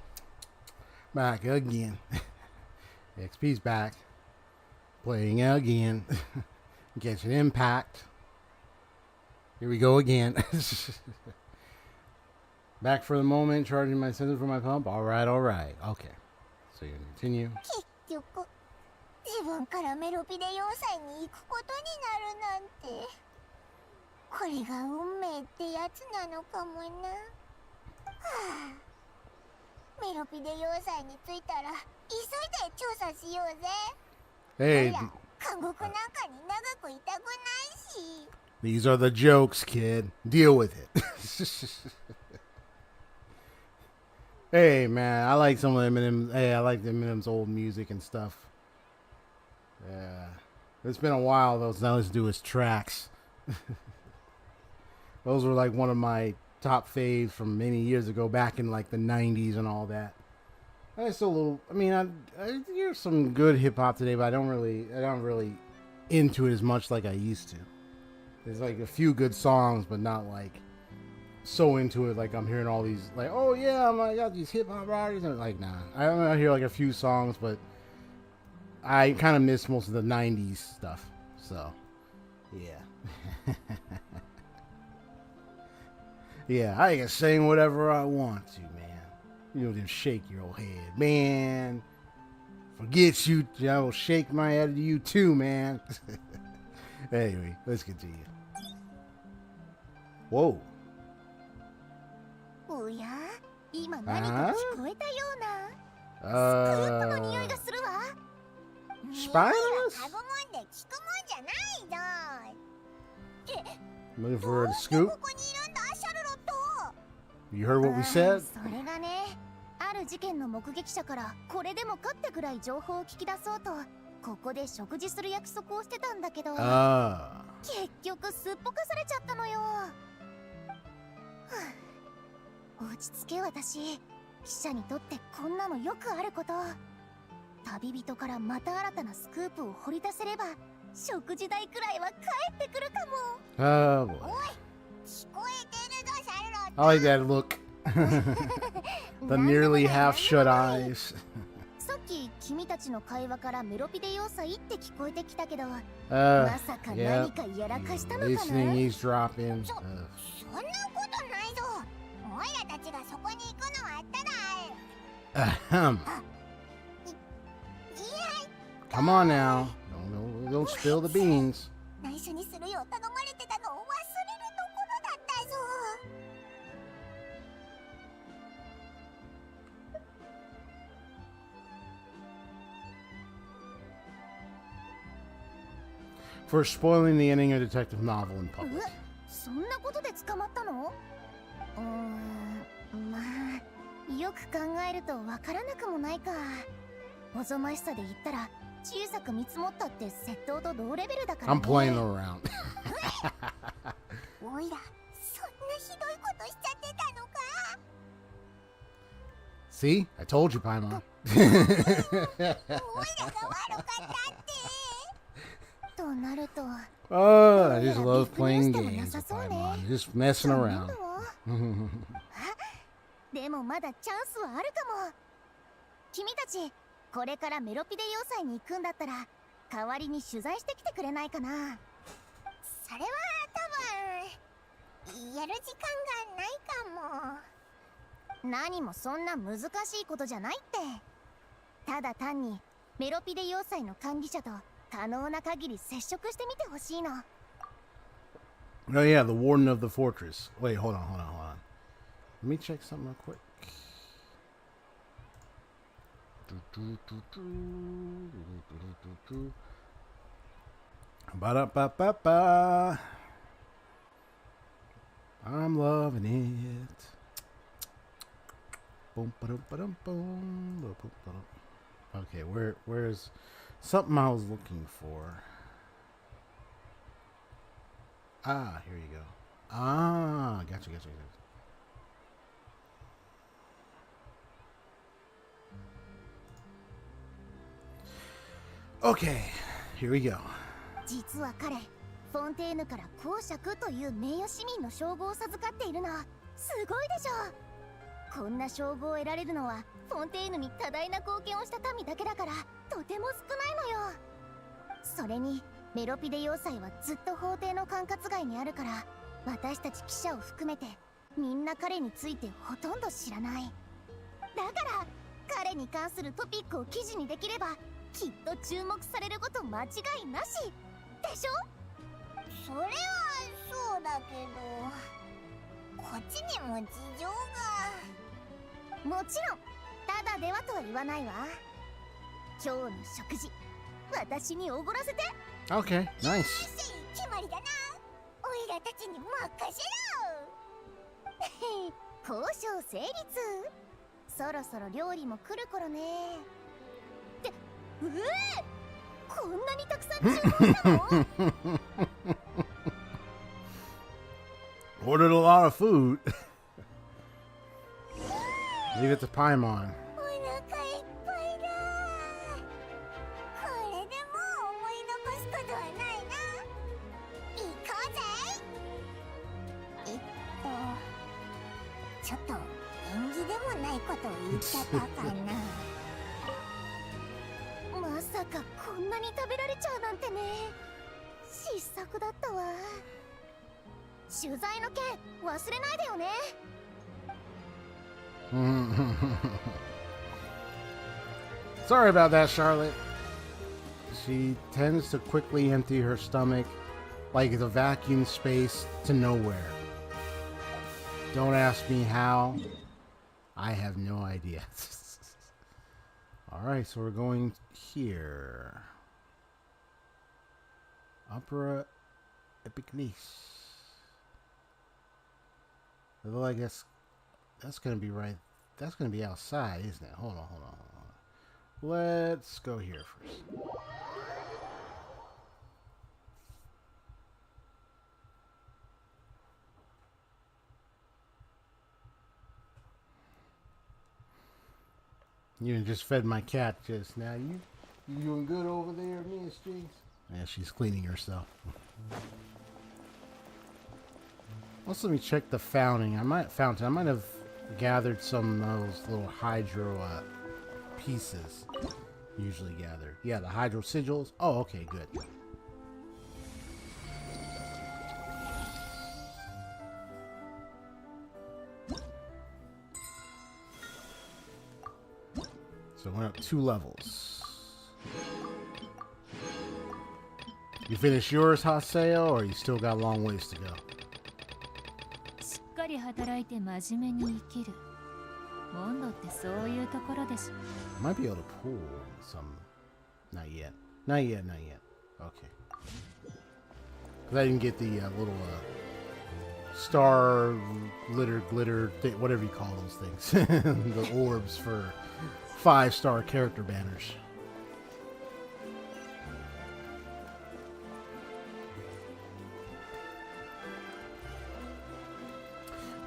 Back again. XP's back. Playing again. Genshin Impact. Here we go again. Back for the moment, charging my sensor for my pump. Alright, alright. Okay. So you continue. 結局自分からメロピデ要塞に行くことになるなんて、これが運命ってやつなのかもな。はあ、メロピデ要塞に着いたら急いで調査しようぜ。 Hey, ほら、監獄なんかに長くいたくないし。 these are the jokes, kid. Deal with it. Hey, man, I like some of Eminem's. Hey, I like Eminem's old music and stuff. Yeah, it's been a while though. So now let's do his tracks. Those were like one of my top faves from many years ago, back in like the '90s and all that. I still a little. I mean, I hear some good hip hop today, but I'm not really into it as much like I used to. There's like a few good songs, but not like so into it like I'm hearing all these like, oh yeah, I got these hip hop artists, and like, nah, I hear like a few songs, but I kind of miss most of the 90s stuff. So yeah. Yeah, I can sing whatever I want to, man. You don't just shake your old head, man. Forget you, I will shake my head at you too, man. Anyway, let's continue. Whoa. おや、今何か聞こえたような。スクープの匂いがするわ。 Spy on 匂い us? は嗅ぐもんで聞くもんじゃないぞ。って、 Looking ど for う a して scoop? ここにいるんだ、シャルロット。 You heard what we said? それがね、ある事件の目撃者からこれでもかってくらい情報を聞き出そうとここで食事する約束をしてたんだけど、結局すっぽかされちゃったのよ。落ち着け私、記者にとってこんなのよくあること。旅人からまた新たなスクープを掘り出せれば食事代くらいは返ってくるかも。Oh boy. おい、聞こえてるぞ、シャルロッ I like that look. The nearly half shut eyes. さっき君たちの会話からメロピデ要塞って聞こえてきたけど、ま Uh, さか yeah. 何かやらかしたのか Listening, な。 eavesdropping. そんなことないぞ。おいらたちがそこに行くのはあっただ。 Ahem. いや、 Come on now. Don't spill the beans. 内緒にするよう頼まれてたのを忘れるところだったぞ。 For spoiling the ending of a detective novel in public. そんなことで捕まったの？まあよく考えるとわからなくもないか。おぞましさで言ったら小さく見積もったって窃盗と同レベルだから、ね。 I'm playing around. おいら、そんなひどいことしちゃってたのか。 See? I told you, Paimon. おいらが悪かったって。となると。 Oh, I just love playing games with Paimon. Just messing around. でもまだチャンスはあるかも。君たちこれからメロピデ要塞に行くんだったら代わりに取材してきてくれないかな。それは多分やる時間がないかも。何もそんな難しいことじゃないって。ただ単にメロピデ要塞の管理者と可能な限り接触してみてほしいの。 Oh yeah, the warden of the fortress. Wait, hold on. Let me check something real quick. Ba-da-ba-ba-ba. I'm loving it. Boom, ba-dum, ba-dum, boom, ba-dum, ba-dum. Okay, where's something I was looking for? Ah, here you go. Ah, gotcha. Okay, here we go. 実は彼、フォンテーヌから公爵という名誉市民の称号を授かっているの。すごいでしょ。こんな称号を得られるのはフォンテーヌに多大な貢献をした民だけだからとても少ないのよ。それにメロピデ要塞はずっと法廷の管轄外にあるから、私たち記者を含めてみんな彼についてほとんど知らない。だから彼に関するトピックを記事にできればきっと注目されること間違いなしでしょ。それはそうだけど、こっちにも事情が。もちろんただではとは言わないわ。今日の食事私におごらせて。 Okay, nice. 決まりだな。おいらたちに任せろ。交渉成立。そろそろ料理も来る頃ね。ってこんなにたくさん注文したの？ Ordered a lot of food. Leave it to Paimon. お腹いっぱいだ。これでもう思い残すことはないな。行こうぜ。ちょっと縁起でもないことを言っちゃったかな。まさかこんなに食べられちゃうなんてね。失策だったわ。取材の件忘れないでよね。Sorry about that, Charlotte. She tends to quickly empty her stomach like the vacuum space to nowhere. Don't ask me how. I have no idea. Alright, so we're going here. Opera Epicnice. Although I guess that's going to be right. That's going to be outside, isn't it? Hold on. Let's go here first. You just fed my cat just now. You doing good over there, Miss Jinx? Yeah, she's cleaning herself. Also, let me check the fountain. I might have gathered some of those little hydro pieces. Usually gathered. Yeah, the hydro sigils. Oh, okay, good. So I went up 2 levels. You finished yours, Haseo, or you still got a long ways to go? しっかり働いて真面目に生きる。モンドってそういうところでしょ。 Might be able to pull some. Not yet. Not yet. Okay. Because I didn't get the little star glitter, whatever you call those things. The orbs for 5-star character banners.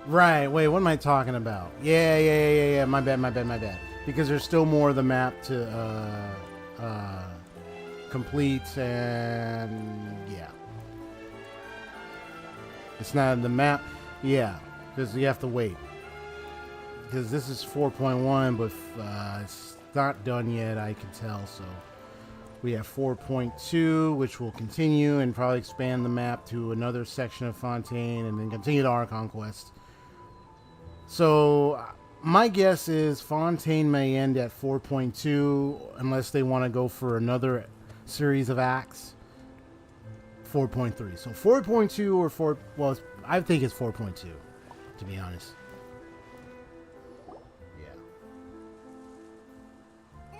Right, wait, what am I talking about? Yeah, my bad. Because there's still more of the map to complete, and yeah. It's not in the map, yeah, because you have to wait. Because this is 4.1, but it's not done yet, I can tell, so. We have 4.2, which will continue and probably expand the map to another section of Fontaine, and then continue to our conquest. So, my guess is Fontaine may end at 4.2 unless they want to go for another series of acts. 4.3. So 4.2 or 4. Well, I think it's 4.2, to be honest.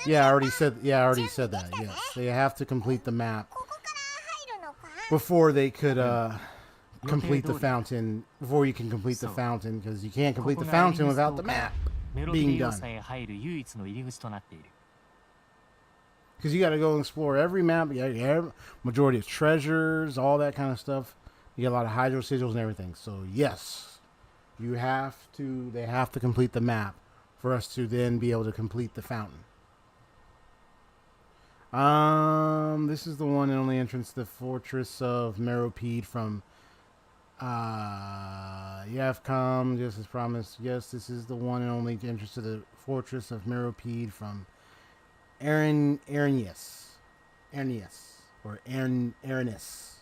Yeah, I already said that. Yes, they have to complete the map before they could complete the fountain. Before you can complete the fountain, because you can't complete the fountain without the map being done. Because you got to go explore every map. You got majority of treasures, all that kind of stuff. You get a lot of hydro sigils and everything. So yes, you have to. They have to complete the map for us to then be able to complete the fountain. This is the one and only entrance to the Fortress of Meropide from You have come just as promised. Yes, this is the one and only entrance to the fortress of Meropide from Arrhenius, or Arrhenius.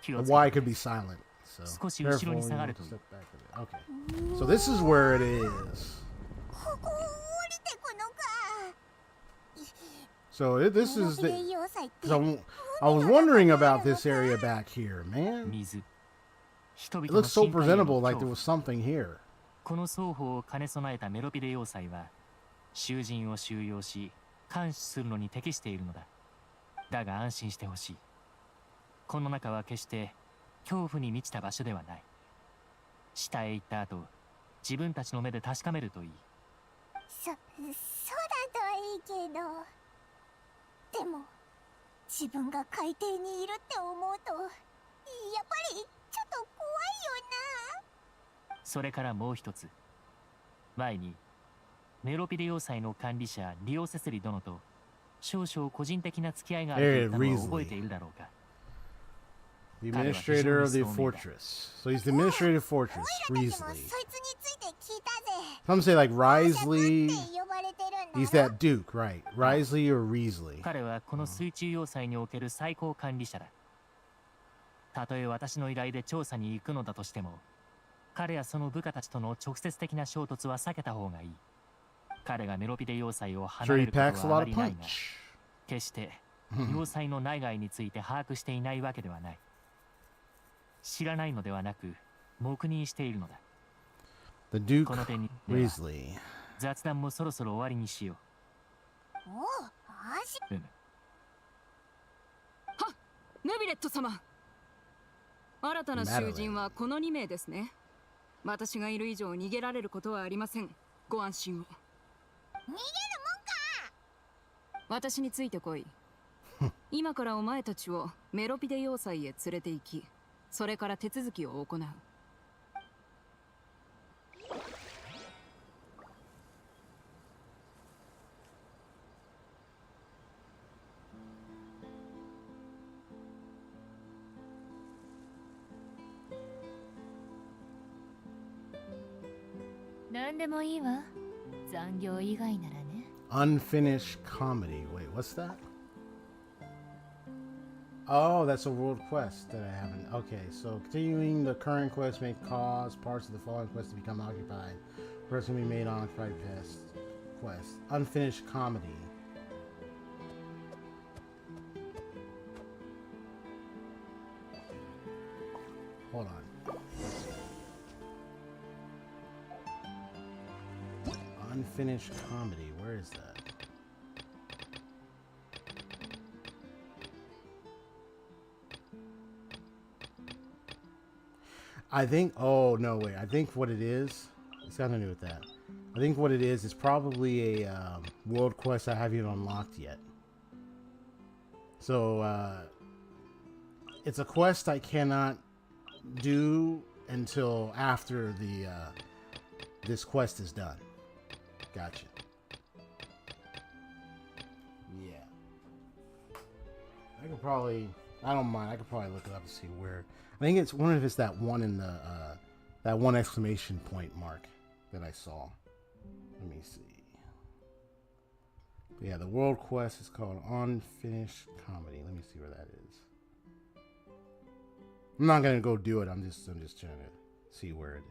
The Y could be silent. So 少し後ろに下がるといい。 step back a bit. Okay. So this is where it is. ここを降りてくのか。 So this is メロ the. ピデ要塞って So I was wondering about this area back here, man. 水。人 It 々の looks so 身体への presentable, like 恐 there 怖 was something here. この双方を兼ね備えたメロピデ要塞は囚人を収容し監視するのに適しているのだ。だが安心してほしい。この中は決して恐怖に満ちた場所ではない。下へ行った後、自分たちの目で確かめるといい。そうだとはいいけど、でも自分が海底にいるって思うとやっぱりちょっと怖いよな。それからもう一つ。前にメロピデ要塞の管理者リオセセリ殿と少々個人的な付き合いがあると言ったのを覚えているだろうか。 The administrator of the fortress. So he's the administrator of the fortress, オイラたち Risley. もそいつについて聞いたぜ。 Some say like 王爵 Risley. って呼ばれてるん He's だろ。 that Duke, right? Risley or Risley. 彼はこの水中要塞における最高管理者だ。たとえ私の依頼で調査に行くのだとしても、彼やその部下たちとの直接的な衝突は避けた方がいい。彼がメロピデ要塞を離 Sure, れ he ること packs a はあ lot ま of りないが、 punch. 決して要塞の内外について把握していないわけではない。知らないのではなく、黙認しているのだ。 The Duke この点にでは Risley. 雑談もそろそろ終わりにしよおう、足。う。うむ。ネビレット様。新たな囚人はこの2名ですね。私がいる以上逃げられることはありません。ご安心を。逃げるもんか。私についてこい。今からお前たちをメロピデ要塞へ連れて行き、それから手続きを行う。何でもいいわ。残業以外ならね。 Unfinished comedy. Wait, what's that? Oh, that's a world quest that I haven't. Okay, so continuing the current quest may cause parts of the following quest to become occupied. First can be made on occupied quest. Unfinished comedy. Hold on. Unfinished comedy. Where is that? I think. Oh no, wait. I think what it is. It's got nothing to do with that. I think what it is probably a world quest I haven't unlocked yet. So it's a quest I cannot do until after the this quest is done. Gotcha. Yeah. I could probably. I don't mind. I could probably look it up and see where. I think it's one of it's that one in the that one exclamation point mark that I saw. Let me see. Yeah, the world quest is called Unfinished Comedy. Let me see where that is. I'm not gonna go do it. I'm just trying to see where it is.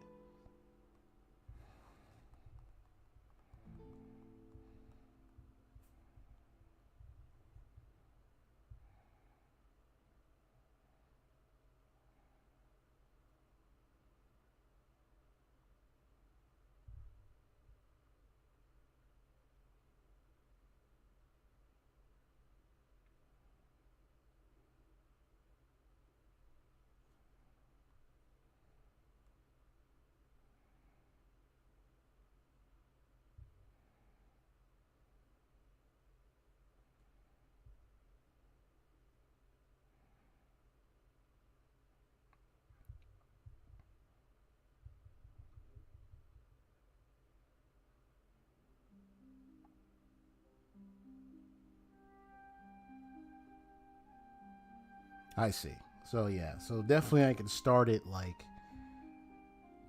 I see. So yeah, so definitely I can start it like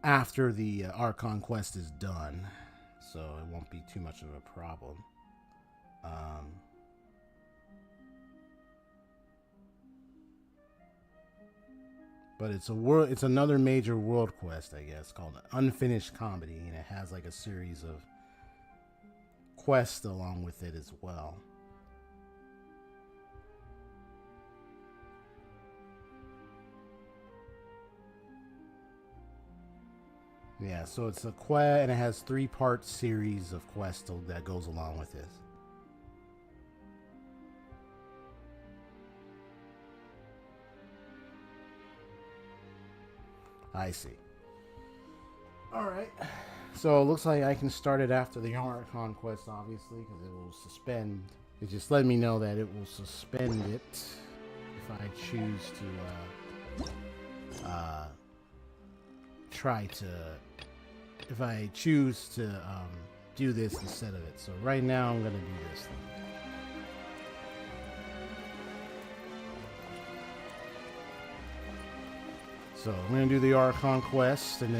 after the Archon quest is done, so it won't be too much of a problem. But it's another major world quest, I guess, called Unfinished Comedy, and it has like a series of quests along with it as well. Yeah, so it's a quest, and it has 3-part series of quests that goes along with this. I see. Alright. So it looks like I can start it after the Archon quest, obviously, because it will suspend. It just let me know that it will suspend it if I choose to if I choose to do this instead of it. So right now I'm going to do this thing. So I'm going to do the Archon quest, and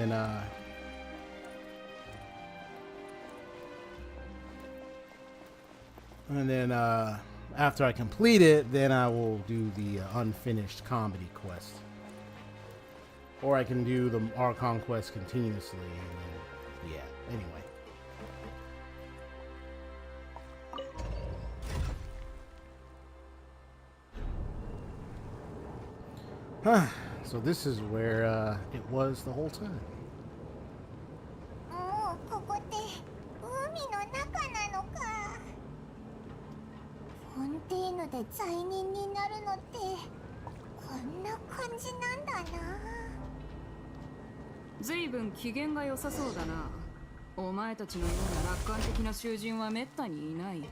then after I complete it, then I will do the unfinished comedy quest. Or I can do the Archon quest continuously, and then, yeah, anyway. So this is where it was the whole time. もうここって海の中なのか。フォンテーヌで罪人になるのってこんな感じなんだな。ずいぶん機嫌が良さそうだな。お前たちのような楽観的な囚人はめったにいない。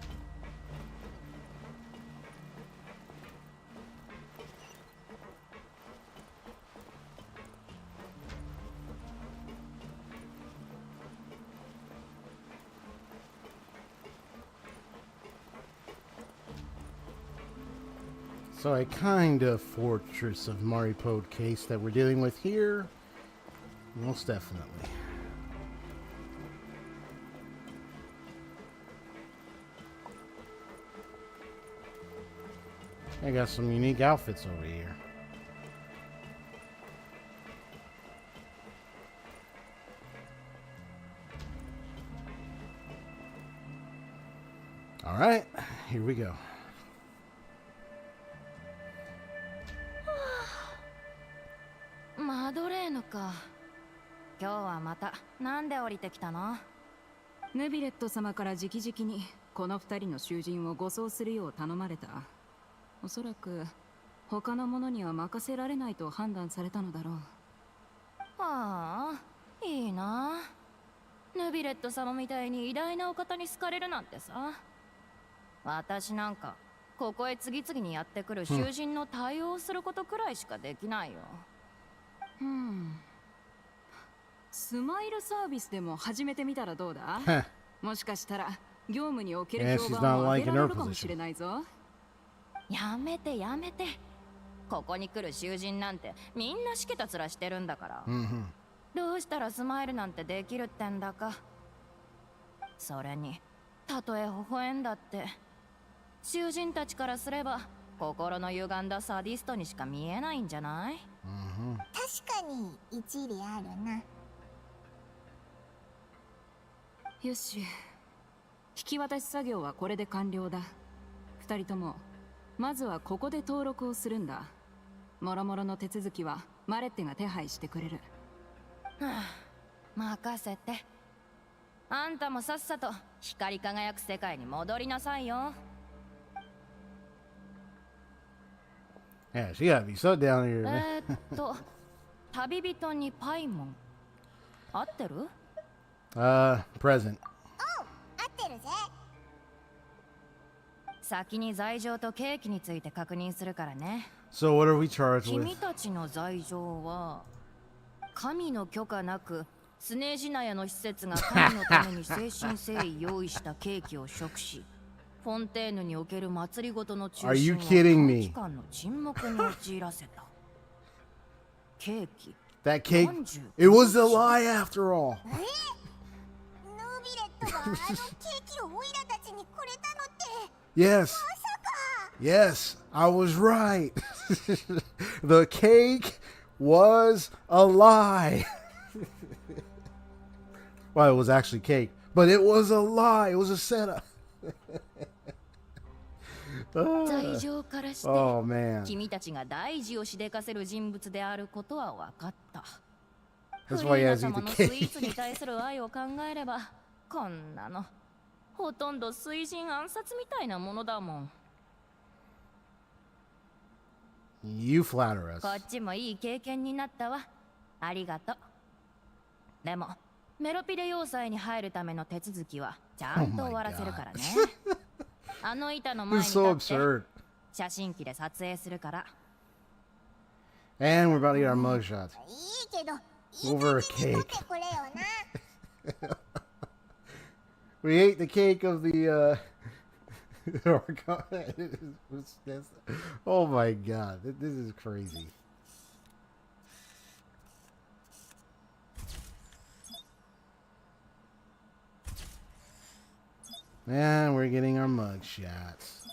So a kind of Fortress of Meropide case that we're dealing with here. Most definitely. I got some unique outfits over here. All right, here we go. マドレーヌか。今日はまたなんで降りてきたの？ヌビレット様から直々にこの2人の囚人を護送するよう頼まれた。おそらく他の者には任せられないと判断されたのだろう。ああ、いいな。ヌビレット様みたいに偉大なお方に好かれるなんてさ。私なんかここへ次々にやってくる囚人の対応をすることくらいしかできないよ。スマイルサービスでも始めてみたらどうだ？もしかしたら業務における評判を上げられるかもしれないぞ。やめてやめて。ここに来る囚人なんてみんなしけた面してるんだから。どうしたらスマイルなんてできるってんだか。それにたとえ微笑んだって囚人たちからすれば心の歪んだサディストにしか見えないんじゃない？確かに一理あるな。よし、引き渡し作業はこれで完了だ。2人ともまずはここで登録をするんだ。もろもろの手続きはマレッテが手配してくれる。任せて。あんたもさっさと光り輝く世界に戻りなさいよ。Yeah, she gotta be so down here. 旅人にパイモン。合ってる？ Present. おう、合ってるぜ。先に罪状と刑期について確認するからね。So what are we charged 君 with? たちの罪状は神の許可なくスネージナヤの施設が神のために誠心誠意用意したケーキを食し、フォンテーヌにおける祭りごとの中心を短期間の沈黙に陥らせた。ケーキ That cake, it was a lie after all. ヌービレットがあのケーキをオイラたちにくれたのって Yes. まさか Yes, I was right. The cake was a lie. Well, it was actually cake, but it was a lie. It was a setup. 罪状からして、 Oh man. 君たちが大事をしでかせる人物であることは分かった。 That's フ why リ he ーナ has to eat 様 the のスイー cake. ツに対する愛を考えれば、こんなのほとんど水人暗殺みたいなものだもん。 You flatter us. こっちもいい経験になったわ。ありがとう。でも、メロピデ要塞に入るための手続きはちゃんと終わらせるからね。あの板の前 This に is so 立って absurd. 写真機で撮影するから。 And we're about to get our mugshots. いいけどいい Over a 感じに撮 cake. ってくれよな We ate the cake of the oh my god, this is crazy. And we're getting our mug shots.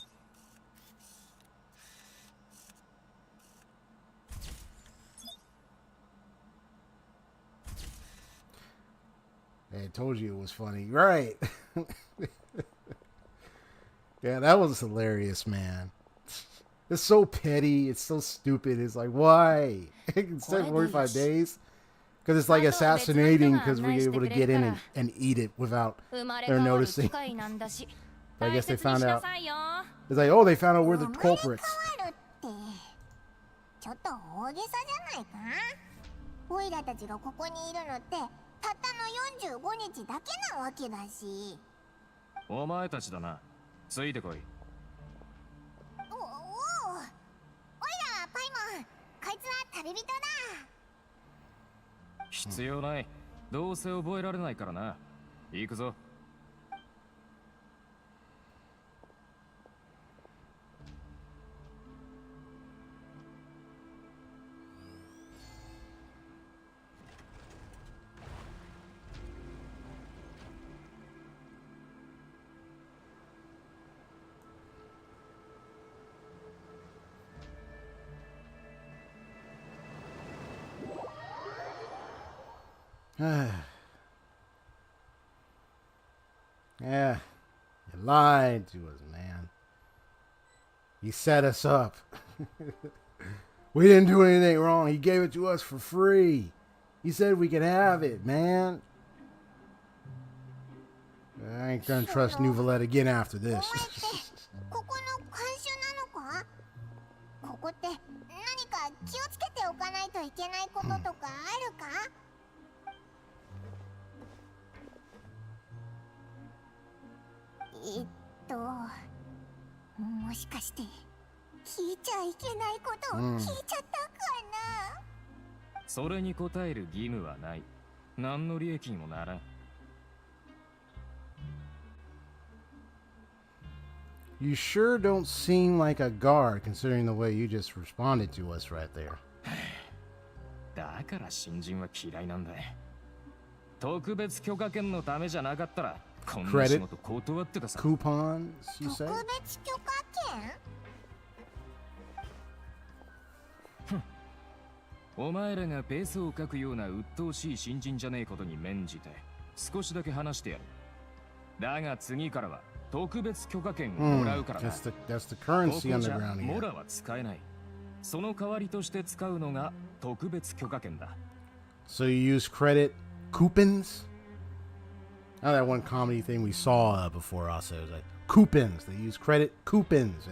I told you it was funny, right? Yeah, that was hilarious, man. It's so petty. It's so stupid. It's like, why? Instead of 45 days? Because it's like assassinating because we're able to get in and eat it without they're noticing. I guess they found out. It's like, oh, they found out we're the culprits. ちょっと大げさじゃないか。オイラたちがここにいるのってたったの45日だけなわけだし。お前たちだな。ついてこい。おお、オイラパイモン、こいつは旅人だ。必要ない。どうせ覚えられないからな。行くぞ。Yeah, you lied to us, man. You set us up. We didn't do anything wrong. He gave it to us for free. He said we could have it, man. I ain't gonna trust Nouvellette again after this. ここの監修なのか？ここって何か気をつけておかないといけないこととかあるか？もしかして聞いちゃいけないことを聞いちゃったかな？それに応える義務はない。何の利益にもならん。You sure don't seem like a guard considering the way you just responded to us right there. だから新人は嫌いなんだ。特別許可権のためじゃなかったらこんな仕事断ってたさ。Coupons, you say? 特別許可権？お前らがペースを書くような鬱陶しい新人じゃねえことに免じて少しだけ話してやる。だが次からは特別許可権をもらうからな。That's the currency underground モ here. ラは使えない。その代わりとして使うのが特別許可権だ。So you use credit coupons? Now that one comedy thing we saw before also was like coupons. They use credit coupons.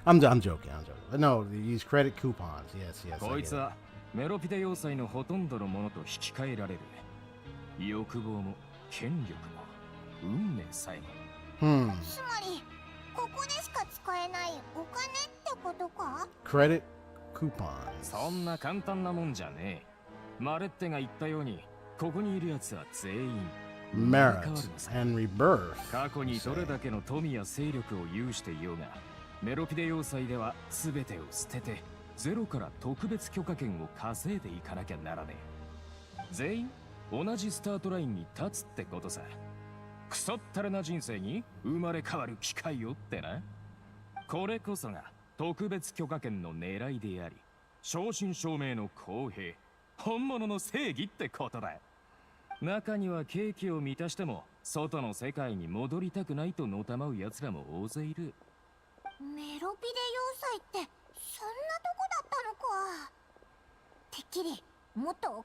And I'm joking. But no, they use credit coupons. Yes. こいつはメロピデ要塞のほとんどのものと引き換えられる。欲望も権力も運命さえも。つまりここでしか使えないお金ってことか？ Credit coupons. そんな簡単なもんじゃねえ。マレッテが言ったようにここにいる奴は全員 Merit and rebirth. 過去にどれだけの富や勢力を有していようがメロピデ要塞では全てを捨ててゼロから特別許可権を稼いでいかなきゃならねえ。全員同じスタートラインに立つってことさ。クソったれな人生に生まれ変わる機会をってな。これこそが特別許可権の狙いであり、正真正銘の公平、本物の正義ってことだ。中にはケーキを満たしても外の世界に戻りたくないとのたまう奴らも大勢いる。メロピデ要塞ってそんなとこだったのか。てっきりもっと監獄っ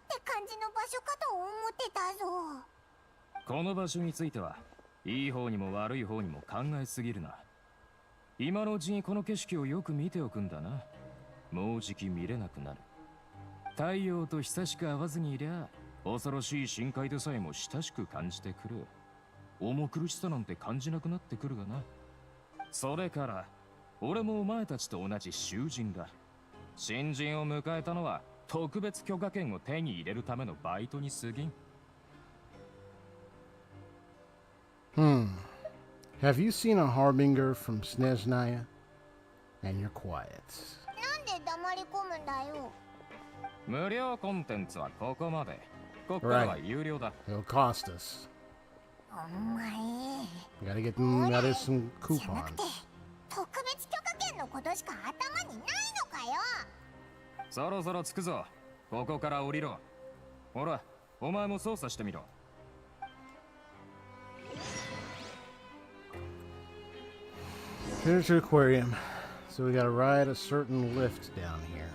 て感じの場所かと思ってたぞ。この場所についてはいい方にも悪い方にも考えすぎるな。今のうちにこの景色をよく見ておくんだな。もうじき見れなくなる。太陽と久しく会わずにいりゃ恐ろしい深海でさえも親しく感じてくる。重苦しさなんて感じなくなってくるがな。それから俺もお前たちと同じ囚人だ。新人を迎えたのは特別許可権を手に入れるためのバイトに過ぎん。Have you seen a harbinger from Sneznaya? And you're quiet. なんで黙り込むんだよ。無料コンテンツはここまで。ここからは有料だ。It'll cost us. お前 We gotta get some じゃなくて coupons. 特別許可権のことしか頭にないのかよ。そろそろ着くぞ。ここから降りろ。ほら、お前も操作してみろ。Here's your aquarium. So we gotta ride a certain lift down here.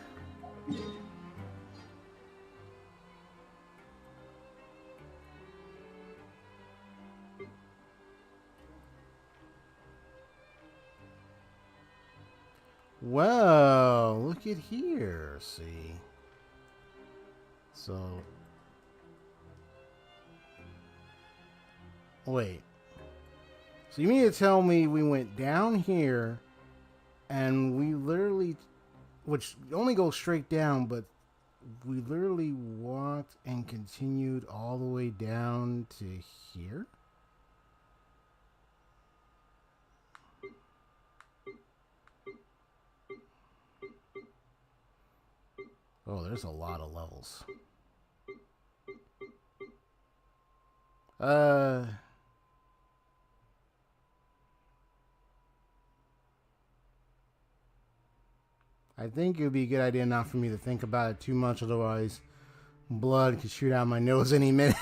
Well, look at here, see. So, wait. So you mean to tell me we went down here and we literally, which only goes straight down, but we literally walked and continued all the way down to here? Oh, there's a lot of levels. I think it would be a good idea not for me to think about it too much, otherwise blood could shoot out my nose any minute.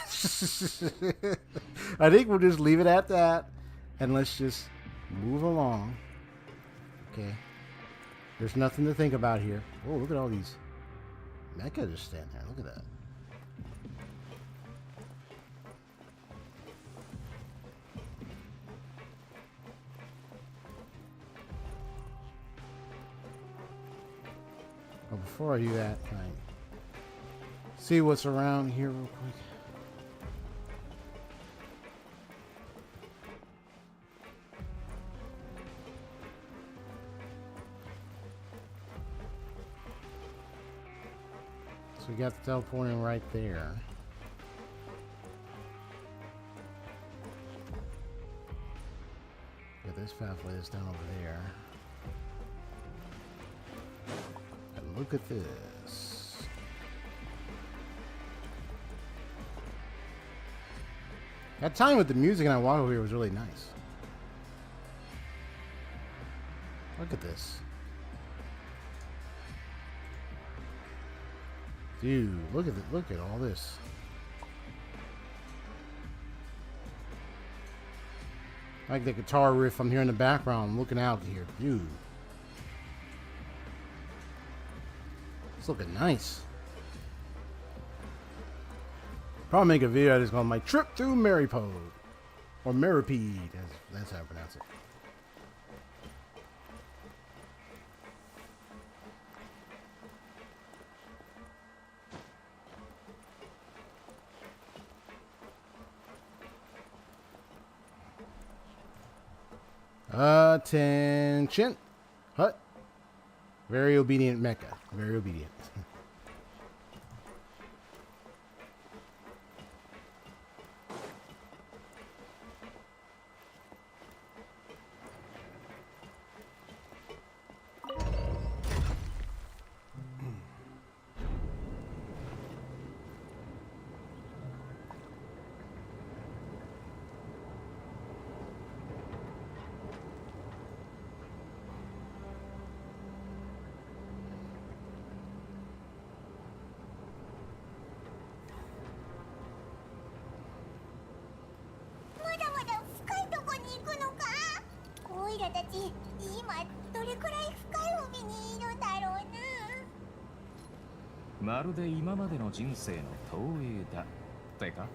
I think we'll just leave it at that and let's just move along. Okay. There's nothing to think about here. Oh, look at all these mecha just standing there. Look at that. Oh, before I do that, can I see what's around here real quick? So we got the teleporting right there. Got this pathway that's down over there. And look at this. That time with the music and I walk over here was really nice. Look at this. Dude, look at all this. I like the guitar riff I'm hearing in the background. I'm looking out here. Dude. It's looking nice. Probably make a video that's called My Trip Through Meropide. Or Meropide. That's how I pronounce it. Attention. Hut. Very obedient mecha. Very obedient. らたち今どれくらい深い海にいるんだろうな。まるで今までの人生の投影だってか。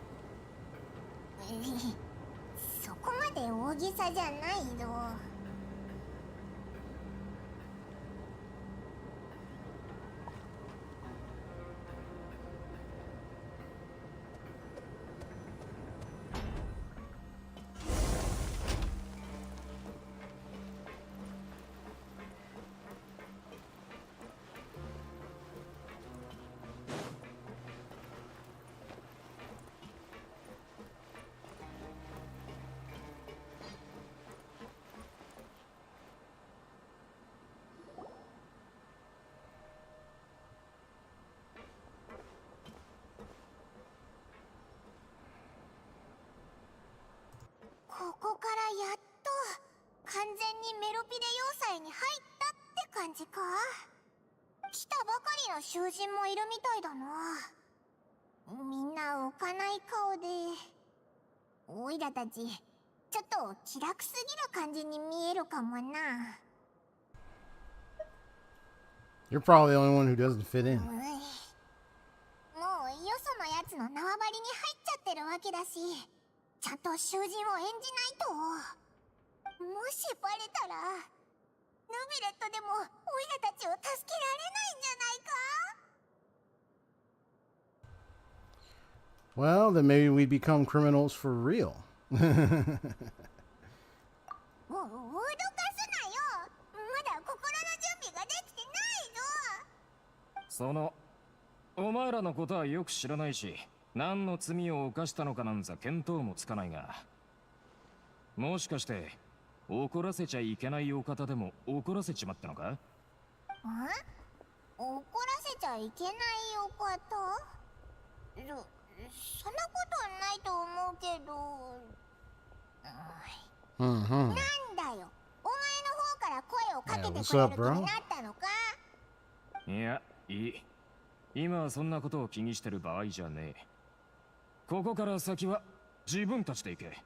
そこまで大げさじゃないぞ。ここからやっと完全にメロピデ要塞に入ったって感じか。来たばかりの囚人もいるみたいだな。みんな浮かない顔で、オイラたちちょっと気楽すぎる感じに見えるかもな。 You're probably the only one who doesn't fit in. もうよそのやつの縄張りに入っちゃってるわけだし、ちゃんと囚人を演じないと。もしバレたらヌビレットでもオイラたちを助けられないんじゃないか。 Well, then maybe we become criminals for real. もう脅かすなよ。まだ心の準備ができてないぞ。そのお前らのことはよく知らないし、何の罪を犯したのかなんざ見当もつかないが、もしかして怒らせちゃいけないお方でも怒らせちまったのか？怒らせちゃいけないお方？そんなことはないと思うけど。なんだよ、お前の方から声をかけてくれる気になったのか？いや、いい。今はそんなことを気にしてる場合じゃねえ。ここから先は自分たちで行け。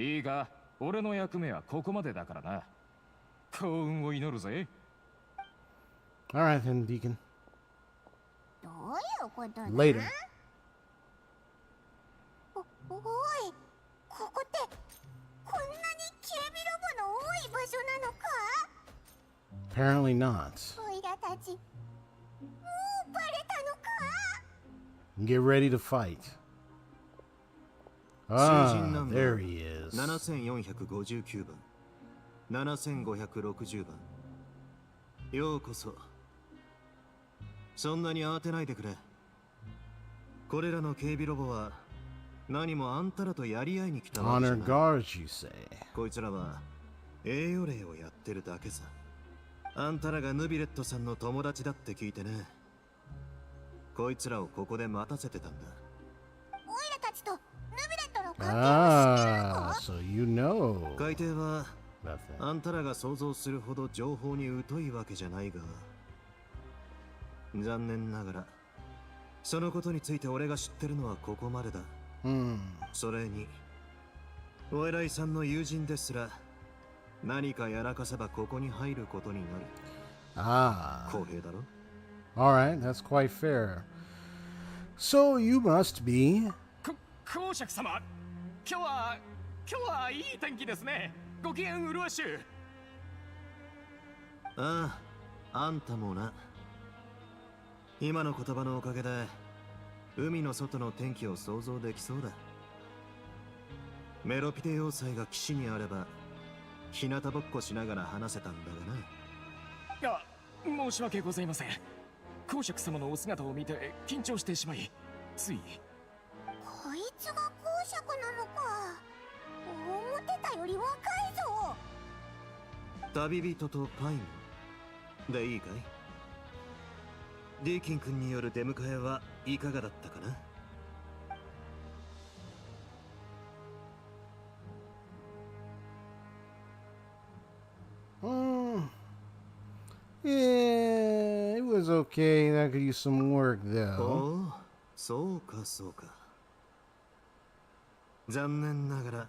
いいか、俺の役目はここまでだからな。幸運を祈るぜ。Alright then, Deacon. どういうことだ？ Later. おい、ここってこんなに警備ロボの多い場所なのか？ Apparently not. オイラたちもうバレたのか？ Get ready to fight. Ah, there he is. 7459番、7560番。ようこそ。そんなに慌てないでくれ。これらの警備ロボは何もあんたらとやり合いに来たわけじゃ Honor ない。 guards, you say. こいつらは栄誉礼をやってるだけさ。あんたらがヌビレットさんの友達だって聞いてね。こいつらをここで待たせてたんだ。オイラたちとヌビレットの関係を知ってるの Ah, か？ so you know 海底は about that. あんたらが想像するほど情報に疎いわけじゃないが、残念ながらそのことについて俺が知ってるのはここまでだ。それにお偉いさんの友人ですら何かやらかせばここに入ることになる。 Ah. 公平だろ？ Alright, that's quite fair. So you must be... 公爵様、今日はいい天気ですね。ご機嫌うるわしゅう。ああ、あんたもな。今の言葉のおかげで海の外の天気を想像できそうだ。メロピテ要塞が岸にあれば日向ぼっこしながら話せたんだがな。あ、申し訳ございません。公爵様のお姿を見て緊張してしまい、つい。こいつが公爵なのか。思ってたより若いぞ。旅人とパイムでいいかい？ディーキン君による出迎えはいかがだったかな？Yeah, it was okay. I could use some work お though. お、そうかそうか。残念ながら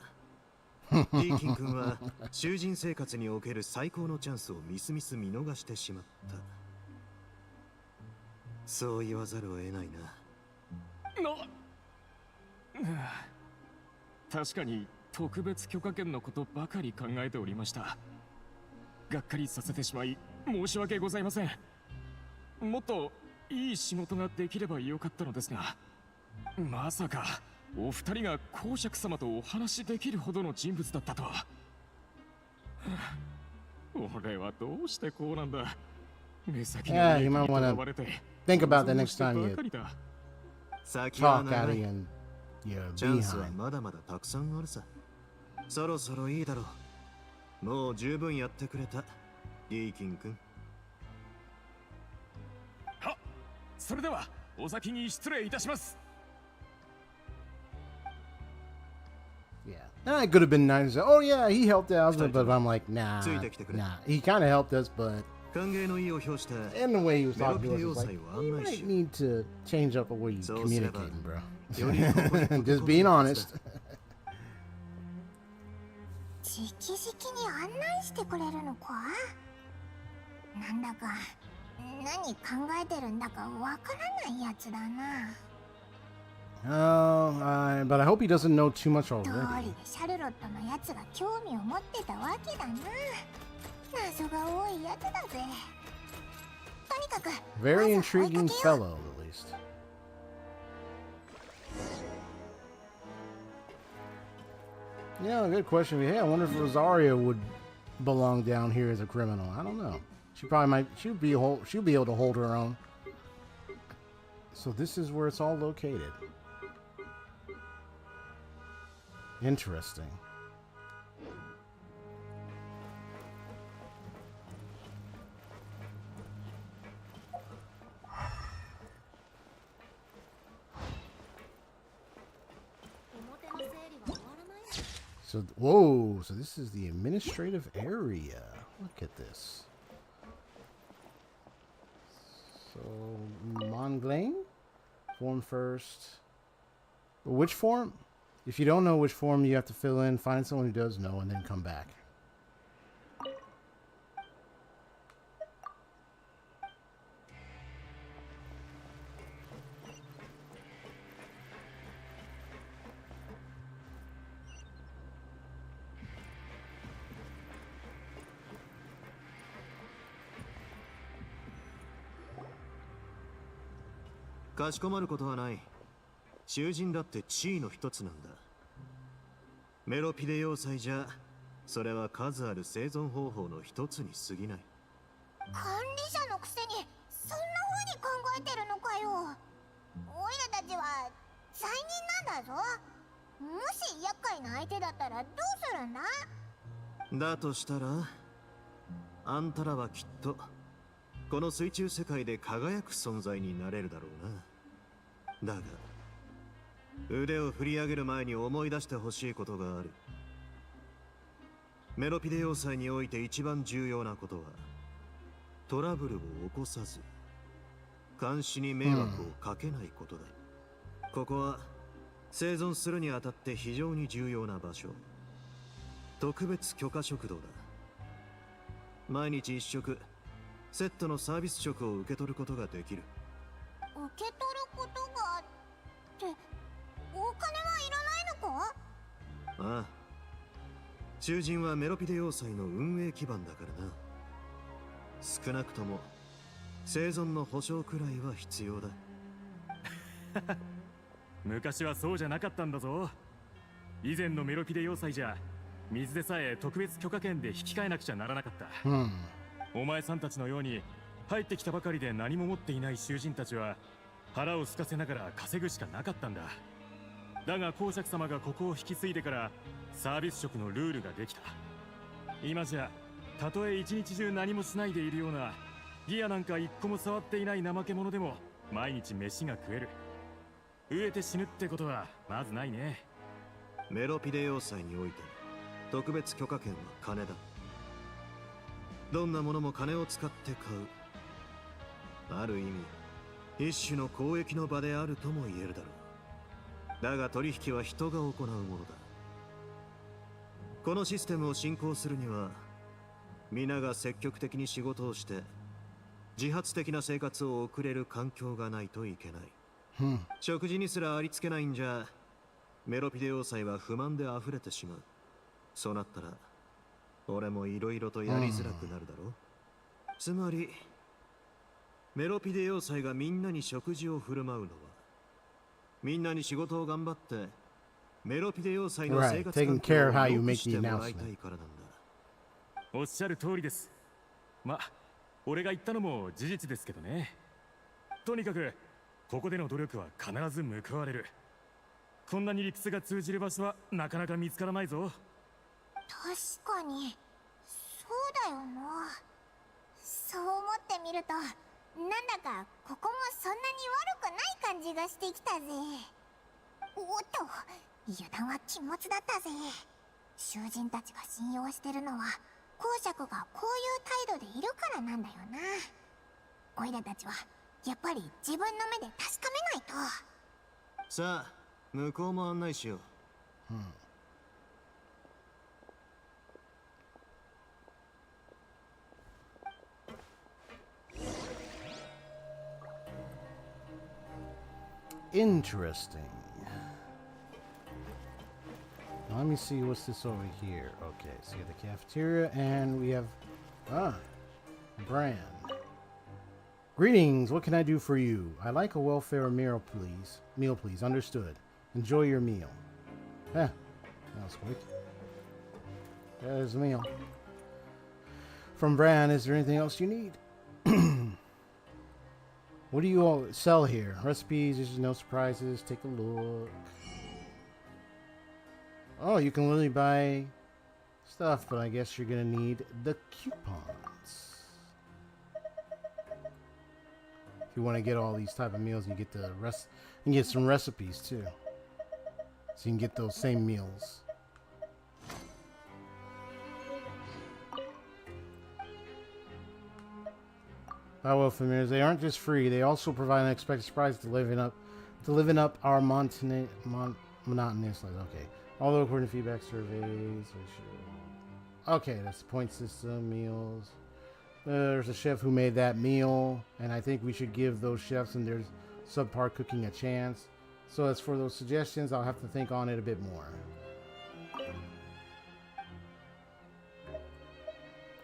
ーキン君は囚人生活における最高のチャンスをみすみす見逃してしまった。そう言わざるを得ないな。確かに特別許可権のことばかり考えておりました。がっかりさせてしまい申し訳ございません。もっといい仕事ができればよかったのですが、まさかお二人が公爵様とお話しできるほどの人物だったとは。俺はどうしてこうなんだ。目先の利益にとらわれて Think about that next time you 先は talk 長 out of い。 your チャンスは behind. まだまだたくさんあるさ。そろそろいいだろう。もう十分やってくれた、リーキン君。はっ、それではお先に失礼いたします。 Yeah. It could have been nice. Oh yeah, he helped us, but I'm like, nah. He kind of helped us, but 歓迎の意を表した in the way he was talking to us, it's like, you might need to change up the way you communicating, bro. Just being honest. 直々に案内してくれるのか。なんだか何考えてるんだかわからないやつだな。But I hope he doesn't know too much 通 already. りでシャルロットのやつが興味を持ってたわけだな。謎が多いやつだぜ。とにかく Very まず追いか intriguing けよ fellow, う。at least. Yeah, good question. Hey, I wonder if Rosario would belong down here as a criminal. I don't know. She probably might. She'll be able to hold her own. So this is where it's all located. Interesting. So, whoa, so this is the administrative area. Look at this. So, Monglain? Form first. Which form? If you don't know which form you have to fill in, find someone who does know, and then come back. .かしこまることはない。囚人だって地位の一つなんだ。メロピデ要塞じゃ、それは数ある生存方法の一つに過ぎない。管理者のくせにそんな風に考えてるのかよ。オイラたちは罪人なんだぞ。もし厄介な相手だったらどうするんだ。だとしたら、あんたらはきっとこの水中世界で輝く存在になれるだろうな。だが腕を振り上げる前に思い出してほしいことがある。メロピデ要塞において一番重要なことは、トラブルを起こさず監視に迷惑をかけないことだ。ここは生存するにあたって非常に重要な場所。特別許可食堂だ。毎日一食セットのサービス食を受け取ることができる。受け取ることがってお金はいらないのか。ああ、囚人はメロピデ要塞の運営基盤だからな。少なくとも生存の保証くらいは必要だ。昔はそうじゃなかったんだぞ。以前のメロピデ要塞じゃ水でさえ特別許可権で引き換えなくちゃならなかった。お前さんたちのように入ってきたばかりで何も持っていない囚人たちは腹を空かせながら稼ぐしかなかったんだ。だが公爵様がここを引き継いでからサービス職のルールができた。今じゃたとえ一日中何もしないでいるようなギアなんか一個も触っていない怠け者でも毎日飯が食える。飢えて死ぬってことはまずないね。メロピデ要塞において特別許可権は金だ。どんなものも金を使って買う。ある意味一種の交易の場であるとも言えるだろう。だが取引は人が行うものだ。このシステムを進行するには皆が積極的に仕事をして自発的な生活を送れる環境がないといけない、食事にすらありつけないんじゃメロピデ要塞は不満で溢れてしまう。そうなったら俺もいろいろとやりづらくなるだろう、つまりメロピデ要塞がみんなに食事を振る舞うのはみんなに仕事を頑張ってメロピデ要塞の生活環境を良くしてもらいたいからなんだ。おっしゃる通りです。ま、俺が言ったのも事実ですけどね。とにかくここでの努力は必ず報われる。こんなに理屈が通じる場所はなかなか見つからないぞ。確かにそうだよな。そう思ってみるとなんだかここもそんなに悪くない感じがしてきたぜ。おっと、油断は禁物だったぜ。囚人たちが信用してるのは公爵がこういう態度でいるからなんだよな。オイラたちはやっぱり自分の目で確かめないと。さあ向こうも案内しよう。Interesting. Let me see what's this over here. Okay, so we have the cafeteria and we have Bran. Greetings, what can I do for you? I like a welfare meal, please. Meal, please. Understood. Enjoy your meal. That was quick. There's the meal. From Bran, is there anything else you need? What do you all sell here? Recipes, there's no surprises. Take a look. Oh, you can literally buy stuff, but I guess you're gonna need the coupons. If you want to get all these type of meals, you get the rest and get some recipes too. So you can get those same meals. Oh well, familiars, they aren't just free, they also provide an unexpected surprise to living up our monotonous life. Okay. Although according to feedback surveys, okay, that's the point system, meals. There's a chef who made that meal, and I think we should give those chefs and their subpar cooking a chance. So as for those suggestions, I'll have to think on it a bit more.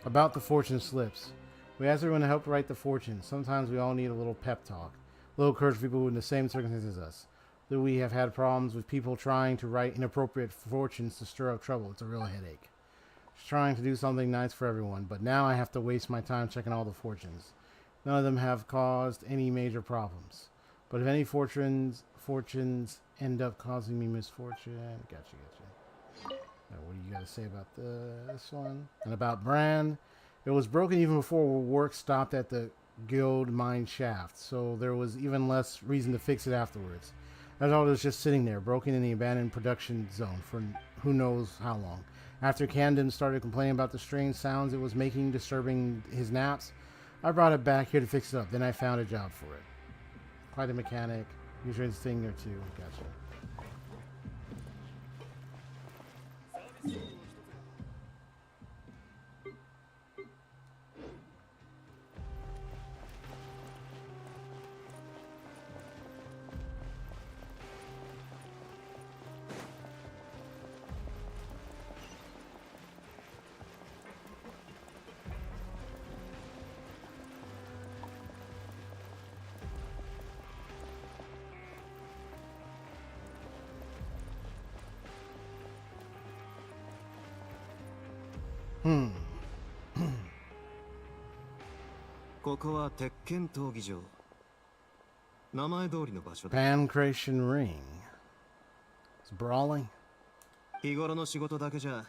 About the fortune slips. We ask everyone to help write the fortune. Sometimes we all need a little pep talk. A little courage for people in the same circumstances as us. Though we have had problems with people trying to write inappropriate fortunes to stir up trouble. It's a real headache. Just trying to do something nice for everyone, but now I have to waste my time checking all the fortunes. None of them have caused any major problems. But if any fortunes end up causing me misfortune... Gotcha. Now, what do you got to say about this one? And about Bran... It was broken even before work stopped at the guild mine shaft, so there was even less reason to fix it afterwards. As all, it was just sitting there, broken in the abandoned production zone for who knows how long. After Camden started complaining about the strange sounds it was making, disturbing his naps, I brought it back here to fix it up. Then I found a job for it. Quite a mechanic. User instinct there too. Gotcha. Hmm. ここは鉄拳闘技場。名前通りの場所だ。Pancration ring. It's brawling. 日頃の仕事だけじゃ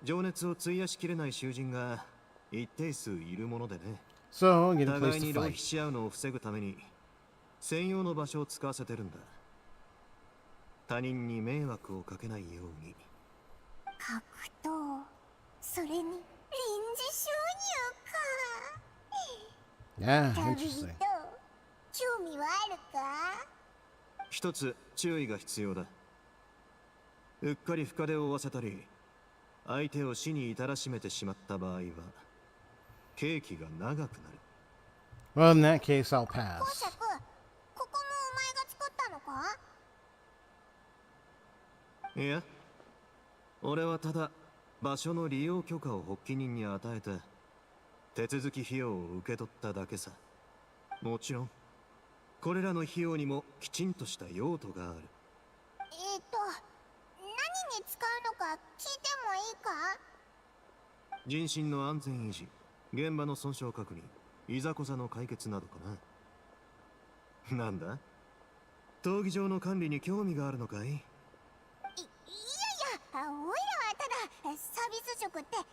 情熱を費やしきれない囚人が一定数いるものでね。So, get a place 互い to に浪 fight. 費し合うのを防ぐために専用の場所を使わせてるんだ。他人に迷惑をかけないように。格闘、それに臨時収入か。 Yeah, 旅 interesting. 人、興味はあるか？一つ注意が必要だ。うっかり深手を負わせたり相手を死に至らしめてしまった場合は刑期が長くなる。 Well, in that case, I'll 公 pass. 爵、ここもお前が作ったのか？いや、俺はただ場所の利用許可を発起人に与えて手続き費用を受け取っただけさ。もちろんこれらの費用にもきちんとした用途がある。何に使うのか聞いてもいいか？人身の安全維持、現場の損傷確認、いざこざの解決などかな。なんだ、闘技場の管理に興味があるのかい？いやいや、おいらはただサービス職ってその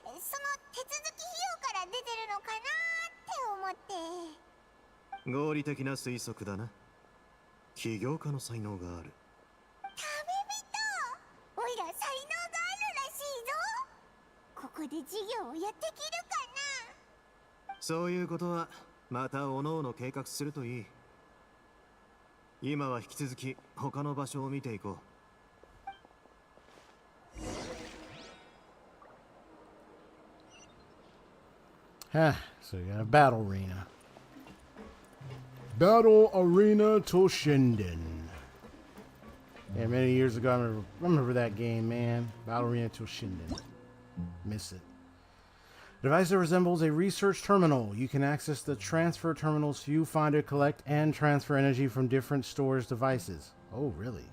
手続き費用から出てるのかなって思って。合理的な推測だな。起業家の才能がある。旅人、おいら才能があるらしいぞ。ここで事業をやってきるかな？そういうことはまたおのおの計画するといい。今は引き続き他の場所を見ていこう。Huh, so you got a battle arena. Battle Arena Toshinden. Yeah, many years ago, I remember that game, man. Battle Arena Toshinden. Miss it. Device that resembles a research terminal. You can access the transfer terminal's viewfinder, collect and transfer energy from different storage devices. Oh, really?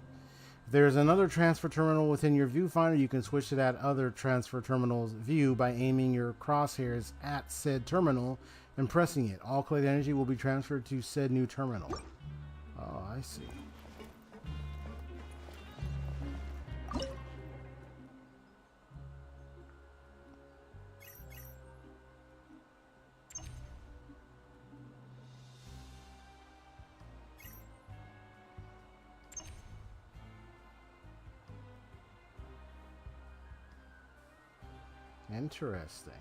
If there's another transfer terminal within your viewfinder, you can switch to that other transfer terminal's view by aiming your crosshairs at said terminal and pressing it. All collected energy will be transferred to said new terminal. Oh, I see. Interesting.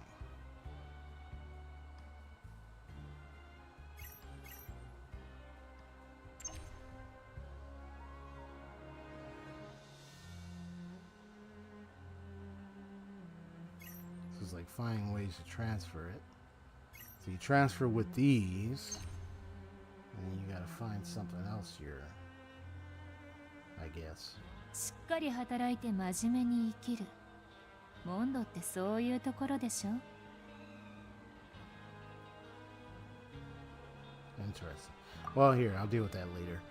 This is like finding ways to transfer it. So you transfer with these, and then you gotta find something else here, I guess. しっかり働いて真面目に生きる。モンドってそういうところでしょ？ Interesting. Well, here, I'll deal with that later.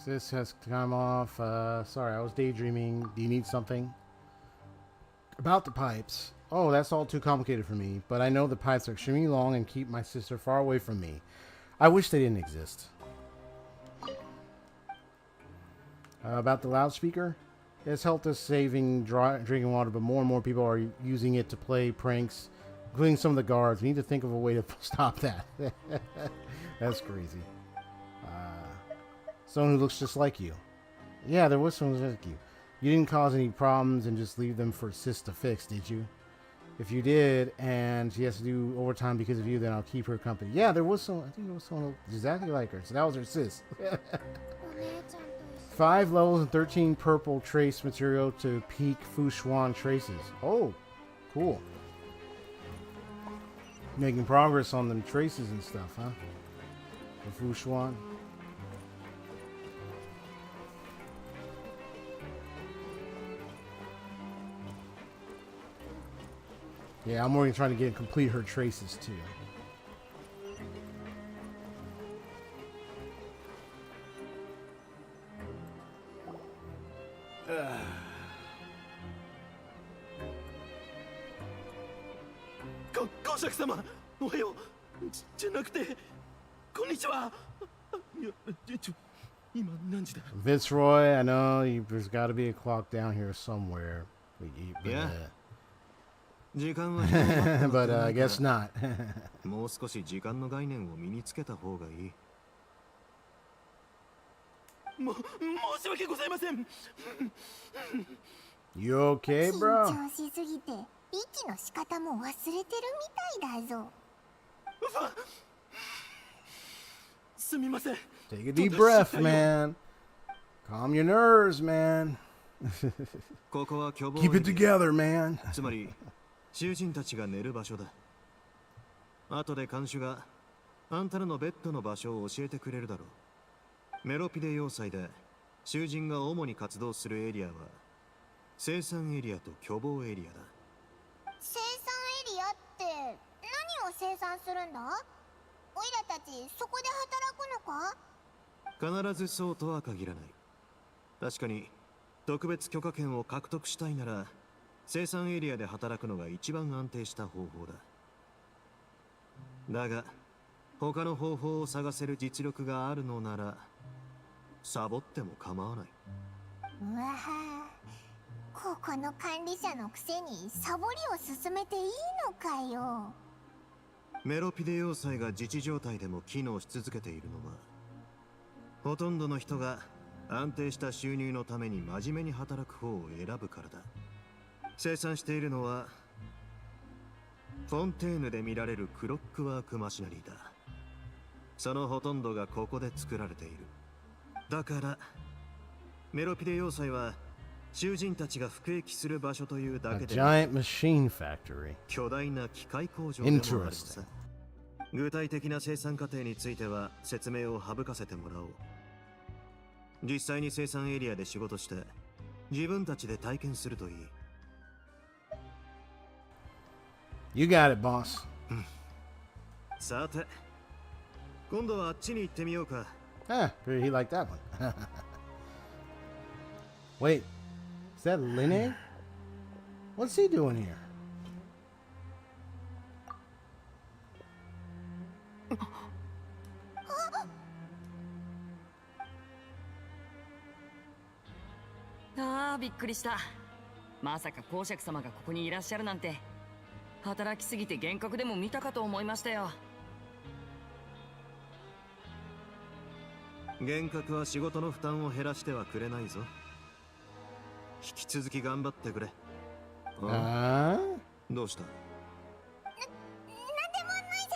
This has come off. Sorry, I was daydreaming. Do you need something? About the pipes. Oh, that's all too complicated for me. But I know the pipes are extremely long and keep my sister far away from me. I wish they didn't exist. About the loudspeaker. It's helped us saving drinking water, but more and more people are using it to play pranks, including some of the guards. We need to think of a way to stop that. That's crazy. Someone who looks just like you. Yeah, there was someone just like you. You didn't cause any problems and just leave them for sis to fix, did you? If you did, and she has to do overtime because of you, then I'll keep her company. Yeah, there was someone. I think there was someone exactly like her. So that was her sis. 5 levels and 13 purple trace material to peak Fushuan traces. Oh, cool. Making progress on them traces and stuff, huh? The Fushuan. Yeah, I'm already trying to complete her traces too. Viceroy, I know there's got to be a clock down here somewhere. Yeah. But I guess not. もう少し時間の概念を身につけた方がいい。申し訳ございません。You okay, bro? 緊張しすぎて息の仕方も忘れてるみたいだぞ。すみません。 Take a deep breath, man. Calm your nerves, man. ここは巨望 Keep it together, man. つまり囚人たちが寝る場所だ。後で看守があんたらのベッドの場所を教えてくれるだろう。メロピデ要塞で囚人が主に活動するエリアは生産エリアと巨望エリアだ。生産エリアって何を生産するんだ？オイラたちそこで働くのか？必ずそうとは限らない。確かに特別許可権を獲得したいなら生産エリアで働くのが一番安定した方法だ。だが他の方法を探せる実力があるのならサボっても構わない。うわはここの管理者のくせにサボりを進めていいのかよ。メロピデ要塞が自治状態でも機能し続けているのはほとんどの人が安定した収入のために真面目に働く方を選ぶからだ。生産しているのはフォンテーヌで見られるクロックワークマシナリーだ。そのほとんどがここで作られている。だからメロピデ要塞は囚人たちが服役する場所というだ A けで giant machine factory. 巨大な機械工場でもあるのさ。具体的な生産過程については説明を省かせてもらおう。実際に生産エリアで仕事して自分たちで体験するといい。You got it, boss. さて、今度はあっちに行ってみようか。Ah, figured he liked that one. Wait, is that Linne? What's he doing here? Ah, びっくりした。まさか公爵様がここにいらっしゃるなんて。働きすぎて幻覚でも見たかと思いましたよ。幻覚は仕事の負担を減らしてはくれないぞ。引き続き頑張ってくれ。どうした？なんでもないぜ。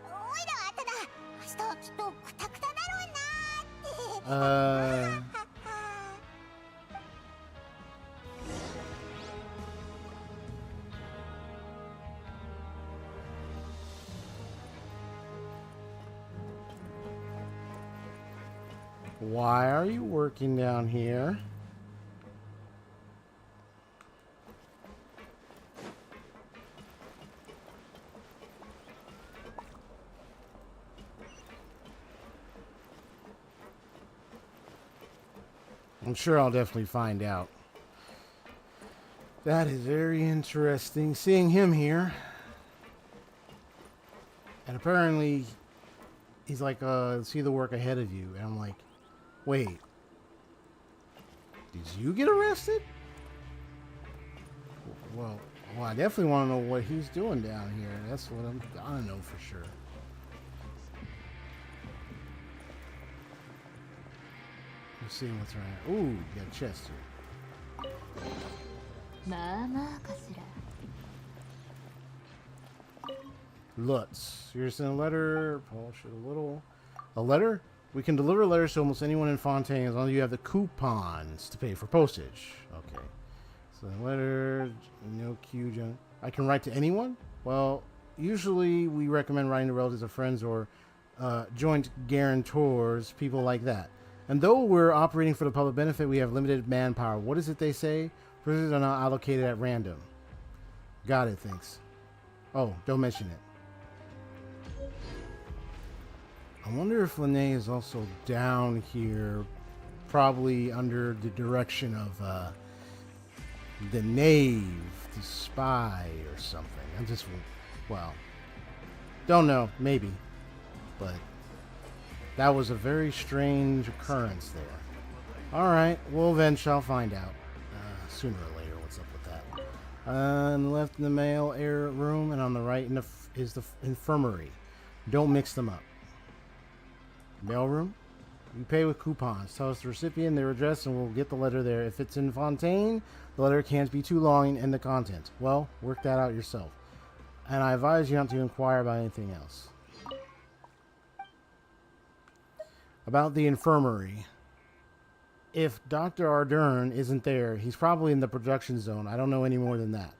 オイラはただ明日はきっとクタクタだろうなーって。Why are you working down here? I'm sure I'll definitely find out. That is very interesting seeing him here. And apparently he's like, see the work ahead of you. And I'm like, wait, did you get arrested? Well, I definitely want to know what he's doing down here. That's what I don't know for sure. Let's see what's right here. Ooh, you got a chest here. Lutz. Here's a letter. Polish it a little. A letter? We can deliver letters to almost anyone in Fontaine as long as you have the coupons to pay for postage. Okay. So letter, no queue. I can write to anyone? Well, Usually, we recommend writing to relatives or friends or joint guarantors, people like that. And though we're operating for the public benefit, we have limited manpower. What is it they say? Prisoners are not allocated at random. Got it, thanks. Oh, don't mention it. I wonder if Lene is also down here, probably under the direction of the knave, the spy, or something. I'm just, well, don't know, maybe, but that was a very strange occurrence there. All right, well, then shall find out sooner or later what's up with that. On the left in the mail air room, and on the right is the infirmary. Don't mix them up. Mailroom. You pay with coupons. Tell us the recipient, their address, and we'll get the letter there. If it's in Fontaine, the letter can't be too long and the content. Well, work that out yourself. And I advise you not to inquire about anything else. About the infirmary. If Dr. Ardern isn't there, he's probably in the production zone. I don't know any more than that.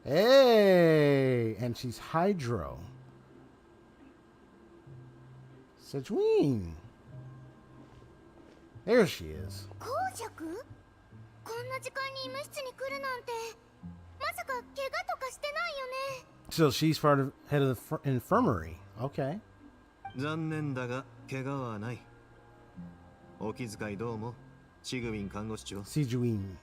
Hey! And she's Hydro. Sajween. There she is. 公爵？こんな時間に医務室に来るなんて、まさか怪我とかしてないよね。So she's part of head of the infirmary. Okay. 残念だが怪我はない。お気遣いどうも、シグウィン看護師長。Sajween.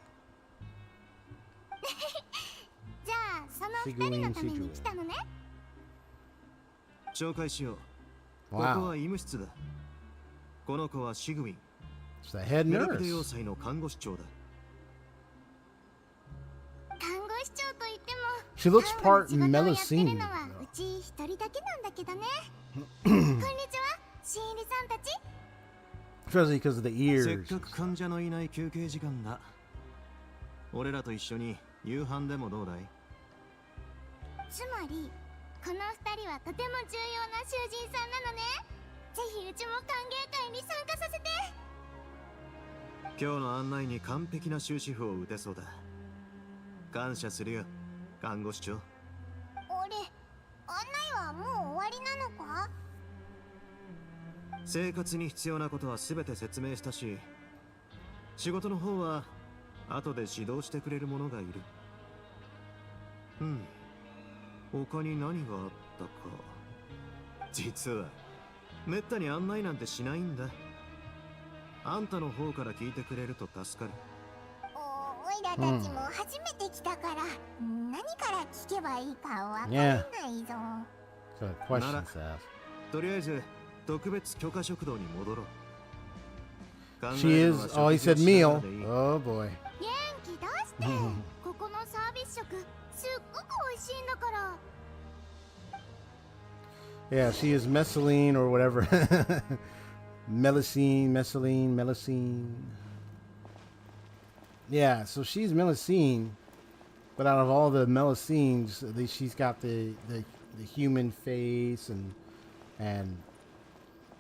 じゃあその二人のために来たのね。紹介しよう。ここ Wow. は医務室だ。この子はシグウィン。 It's the head メロピデ nurse. 要塞の看護師長だ。看護師長といっても、 She looks part 看護の仕事をやってる Melusine. のはうち一人だけなんだけどね。こんにちは、新入りさんたち。 Especially because of the せっ ears. かく患者のいない休憩時間だ。俺らと一緒に夕飯でもどうだい？つまり、この二人はとても重要な囚人さんなのね。ぜひうちも歓迎会に参加させて。今日の案内に完璧な終止符を打てそうだ。感謝するよ、看護師長。俺、案内はもう終わりなのか？生活に必要なことは全て説明したし、仕事の方は後で指導してくれる者がいる。他に何があったか。実はめったに案内なんてしないんだ。あんたの方から聞いてくれると助かる。おいらたちも初めて来たから、何から聞けばいいかわからないぞ。So questions asked. とりあえず特別許可食堂に戻ろう。 She is. Oh, he said meal. Oh boy. 元気出して。ここのサービス食すっごく美味しいんだから。 Yeah, she is Melusine or whatever. Melusine. Yeah, so she's Melusine, but out of all the Melusines, she's got the human face and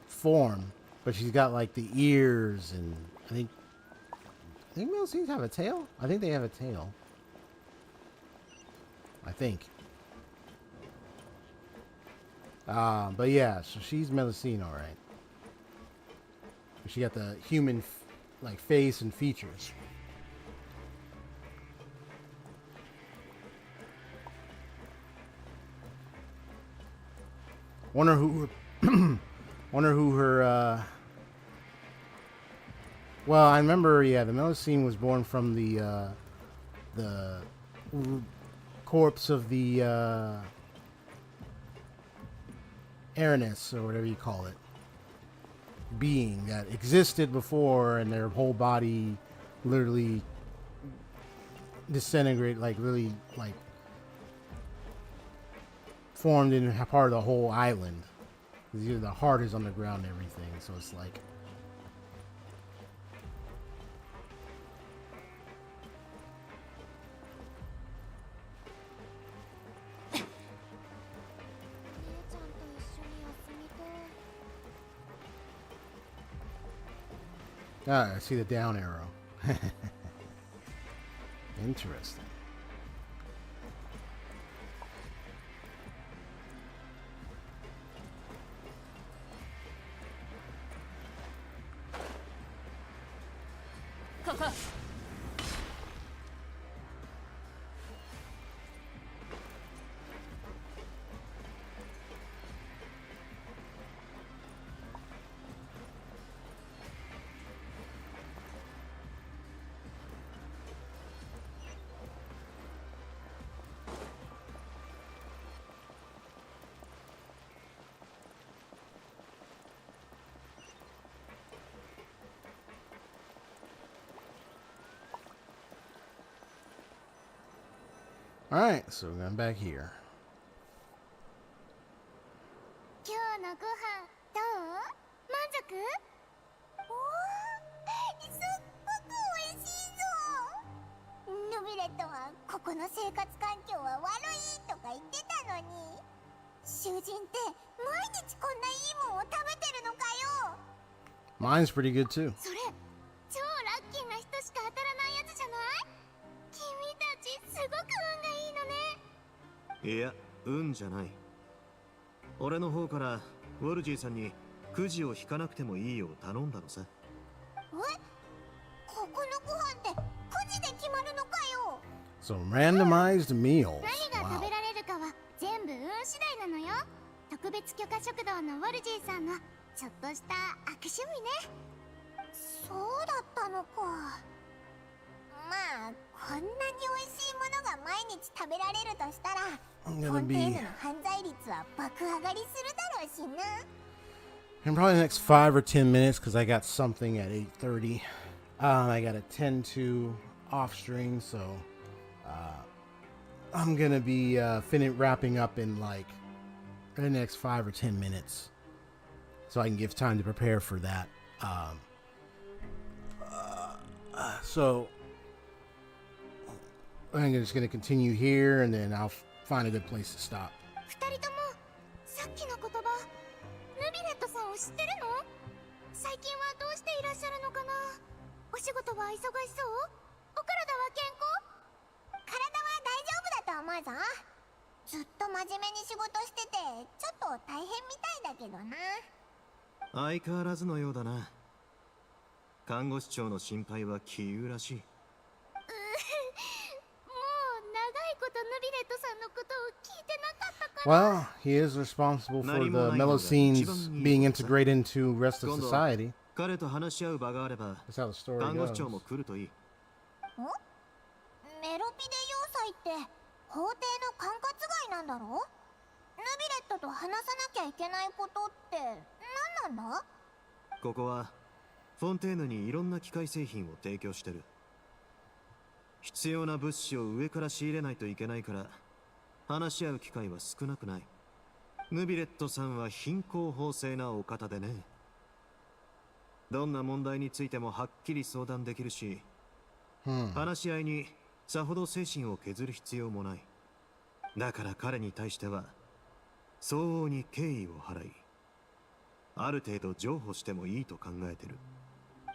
form, but she's got like the ears, and I think Melusines have a tail. I think they have a tail. I think. But yeah, so she's Melusine, all right. She got the human like face and features. Wonder who her well, I remember, yeah, the Melusine was born from the corpse of the Aranus, or whatever you call it, being that existed before, and their whole body literally disintegrated, like really like formed in part of the whole island. The heart is on the ground and everything, so it's like Ah, I see the down arrow. Interesting. Alright, so we're going back here. 今日のご飯どう？満足？おー、すっごく美味しいぞ。ヌビレットはここの生活環境は悪いとか言ってたのに、囚人って毎日こんないいもんを食べてるのかよ。 Mine's pretty good too. それ超ラッキーな人しか当たらないやつじゃない？君たちすごく運がいいのね。いや、運じゃない。俺の方からウォルジーさんにくじを引かなくてもいいよう頼んだのさ。え？ここのご飯ってくじで決まるのかよ。 So randomized meals. 何が食 Wow. べられるかは全部運次第なのよ。特別許可食堂のウォルジーさんのちょっとした悪趣味ね。そうだったのか。まあこんなに美味しいものが毎日食べられるとしたら、 I'm フォ gonna ンテー be ヌの犯罪率は爆上がりするだろうしな。 in probably the next 5 or 10 minutes because I got something at 8:30. I got to tend to off stream, so I'm gonna be wrapping up in like the next 5 or 10 minutes, so I can give time to prepare for that. So I'm just gonna continue here, and then I'll find a good place to stop. 二人ともさっきの言葉、ヌビレットさんを知ってるの？最近はどうしていらっしゃるのかな。お仕事は忙しそう？お体は健康？体は大丈夫だと思うぞ。ずっと真面目に仕事しててちょっと大変みたいだけどな。相変わらずのようだな。看護師長の心配は杞憂らしい。もう長いことヌビレットさんのことを聞いてなかったから。 Well, he is responsible for the Melusines being integrated into the rest of society. 彼と話し合う場があれば That's how the story 看護師長 goes. も来るといい。メロピデ要塞って法廷の管轄外なんだろ？ヌビレットと話さなきゃいけないことって何なんだ？ここはフォンテーヌにいろんな機械製品を提供してる。必要な物資を上から仕入れないといけないから話し合う機会は少なくない。ヌビレットさんは貧困法制なお方でね。どんな問題についてもはっきり相談できるし、話し合いにさほど精神を削る必要もない。だから彼に対しては相応に敬意を払い、ある程度譲歩してもいいと考えてる。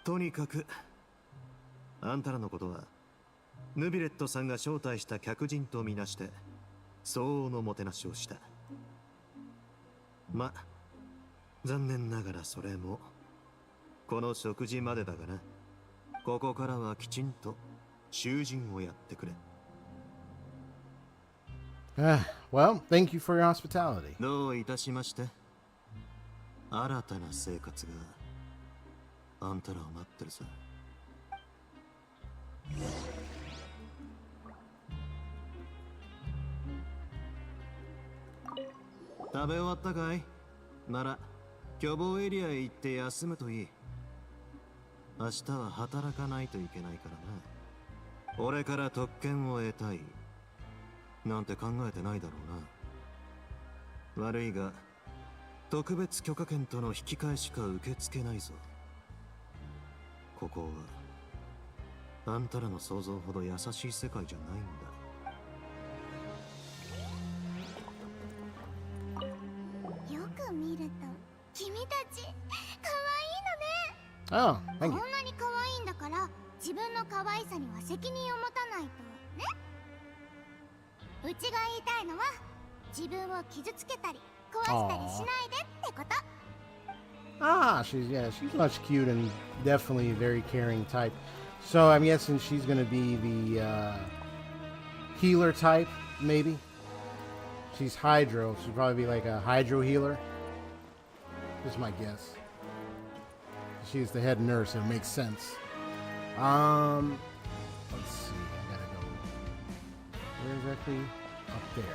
とにかくあんたらのことはヌビレットさんが招待した客人とみなして相応のもてなしをした。ま、残念ながらそれもこの食事までだがな。ここからはきちんと囚人をやってくれ。Well, thank you for your hospitality. どういたしまして。新たな生活があんたらを待ってるさ。食べ終わったかい？なら居房エリアへ行って休むといい。明日は働かないといけないからな。俺から特権を得たいなんて考えてないだろうな。悪いが特別許可権との引き換えしか受け付けないぞ。ここはあんたらの想像ほど優しい世界じゃないんだ。よく見ると君たち可愛いのね。 Oh, こ thank ん you. なに可自分の可愛さには責任を持たないとね。うちが言いたいのは自分を傷つけたり壊したりしないでってこと。Ah, she's much cute and definitely a very caring type. So I'm guessing she's gonna be the healer type, maybe. She's Hydro. She'd probably be like a Hydro healer. Just my guess. She's the head nurse. It makes sense. Let's see. I gotta go. Where exactly? Up there.